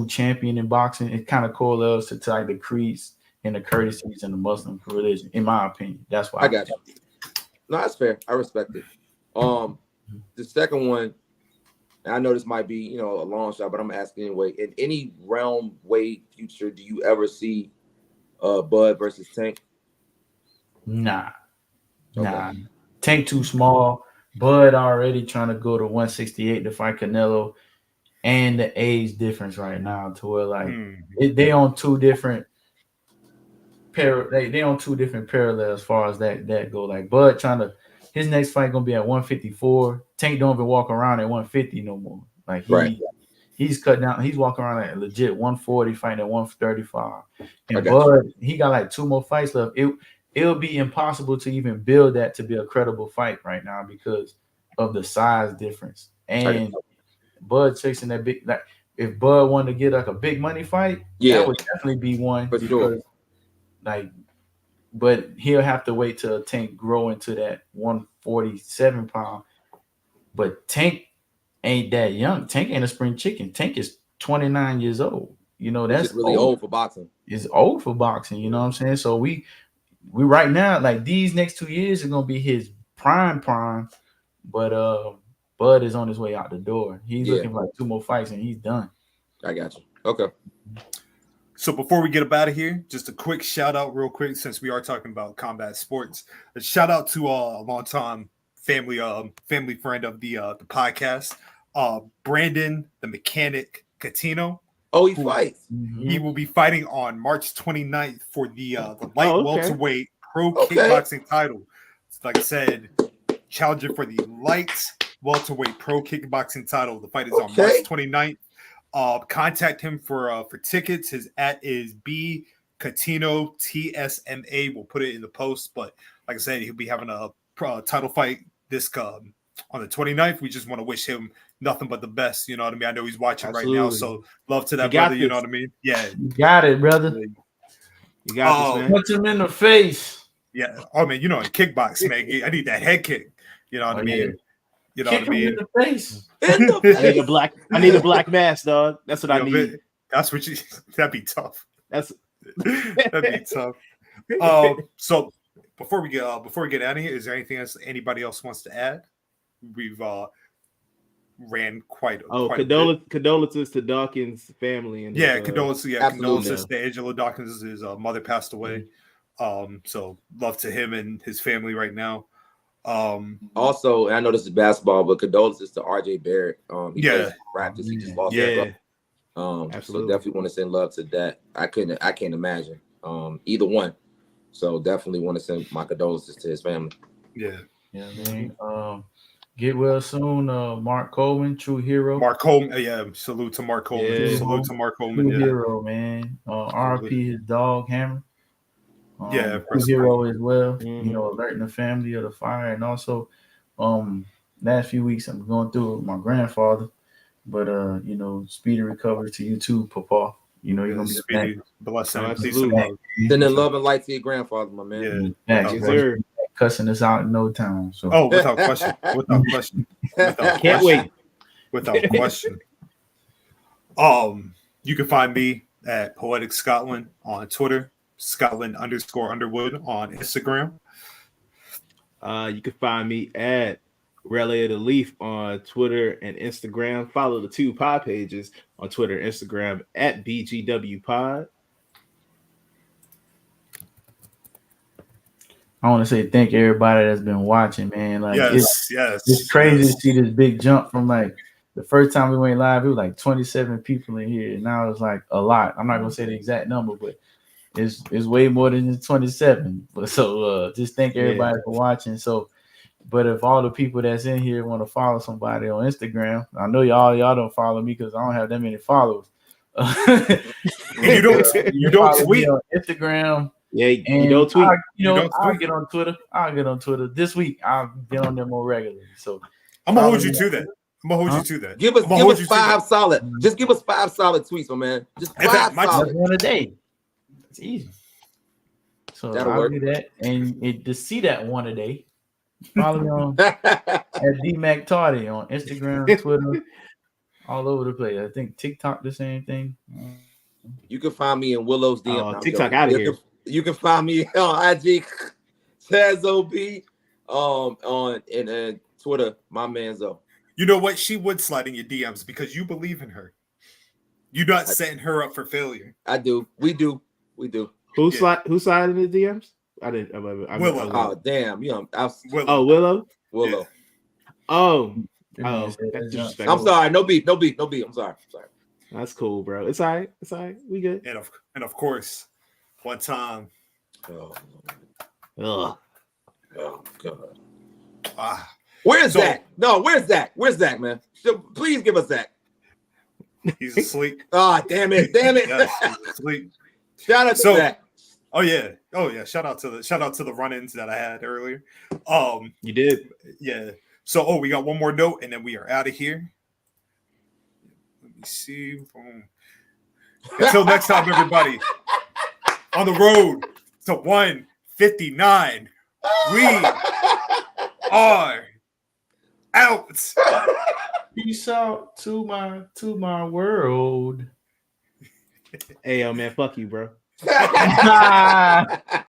champion in boxing, it kind of correlates to like the creeds and the courtesies in the Muslim religion, in my opinion. That's why I got you. No, that's fair. I respect it. The second one, and I know this might be, a long shot, but I'm asking anyway. In any realm, way, future, do you ever see Bud versus Tank? Nah. Tank too small. Bud already trying to go to 168 to fight Canelo, and the age difference right now to where like they on two different they on two different parallels as far as that go. Like Bud his next fight gonna be at 154. Tank don't even walk around at 150 no more. Like he's cut down. He's walking around at legit 140, fighting at 135. And Bud, he got like two more fights left. It'll be impossible to even build that to be a credible fight right now because of the size difference. And Bud chasing that big, like if Bud wanted to get like a big money fight, that would definitely be one for sure. But he'll have to wait till Tank grow into that 147 pound. But Tank ain't that young. Tank ain't a spring chicken. Tank is 29 years old. That's really old for boxing. It's old for boxing. You know what I'm saying? So we right now, like these next 2 years are gonna be his prime. But Bud is on his way out the door. He's looking for like two more fights and he's done. I got you. Okay. So before we get up out of here, just a quick shout out real quick, since we are talking about combat sports. A shout out to a longtime family friend of the podcast, Brandon the Mechanic Catino. Oh, he fights. He will be fighting on March 29th for the light welterweight pro kickboxing title. Like I said, challenging for the light welterweight pro kickboxing title. The fight is on March 29th. Contact him for tickets. His @ is B Catino TSMA. We'll put it in the post. But like I said, he'll be having a title fight this on the 29th. We just want to wish him nothing but the best. You know what I mean? I know he's watching right now, so love to that brother. You know what I mean? Yeah, you got it, brother. You got this, man. Punch him in the face. Yeah. Oh man, in kickbox, man, I need that head kick. You know what I mean? Yeah. You know Kick what I mean? him in the face. I need a black mask, dog. That's what I need. That's what that'd be tough. That'd be tough. So before we get out of here, is there anything else anybody else wants to add? We've ran quite condolences to Dawkins' family and condolences to Angelo Dawkins. His mother passed away. So love to him and his family right now. Also, and I know this is basketball, but condolences to RJ Barrett. He plays Raptors. He just lost that. So definitely want to send love to that. I can't imagine either one. So definitely want to send my condolences to his family. Yeah, man. Get well soon, Mark Coleman, true hero. Mark Coleman, yeah. Salute to Mark Coleman. Yeah. Salute to Mark Coleman. True hero, man. RP his dog Hammer. True hero as well. Mm-hmm. Alerting the family of the fire, and also, last few weeks I'm going through it with my grandfather. But speedy recovery to you too, Papa. You're gonna be speedy blessing. Sending love and light to your grandfather, my man. Yeah, sir. Cussing us out in no time. So without question. Can't wait. Without question. You can find me at Poetic Scotland on Twitter, Scotland_Underwood on Instagram. You can find me at Relay of the Leaf on Twitter and Instagram. Follow the 2 pod pages on Twitter and Instagram at BGW Pod. I want to say thank everybody that's been watching, man. Like, it's crazy to see this big jump from like the first time we went live. It was like 27 people in here, and now it's like a lot. I'm not gonna say the exact number, but it's way more than 27. But so just thank everybody for watching. So, but if all the people that's in here want to follow somebody on Instagram, I know y'all don't follow me because I don't have that many followers. you don't tweet on Instagram. Yeah, you don't tweet. I'll get on Twitter. This week. I'll get on there more regularly. So I'm gonna hold you to that. Give us 5 solid. Just give us 5 solid tweets, my man. Just 5 solid. One a day. It's easy. So That'll I'll work. do that, and to see that one a day, follow me on at DMac Tardy on Instagram, Twitter, all over the place. I think TikTok the same thing. You can find me in Willow's DM. TikTok out of here. You can find me on IG, TazOB, on Twitter, my man Zo. You know what? She would slide in your DMs because you believe in her. You're not setting her up for failure. I do. We do. Who slide in the DMs? I didn't. Willow. Oh damn! Willow. Willow. Yeah. Oh. That's disrespectful. I'm sorry. No beef. I'm sorry. That's cool, bro. It's all right. We good. And of course, one time. Oh God. Where's Zach? No, where's Zach? Where's Zach, man? Please give us Zach. He's asleep. Damn it. Yes, he's asleep. Shout out to Zach. Oh yeah. Shout out to the run-ins that I had earlier. You did. Yeah. So we got one more note and then we are out of here. Let me see. Boom. Until next time, everybody. On the road to 159. We are out. Peace out to my world. Hey, yo, man, fuck you, bro.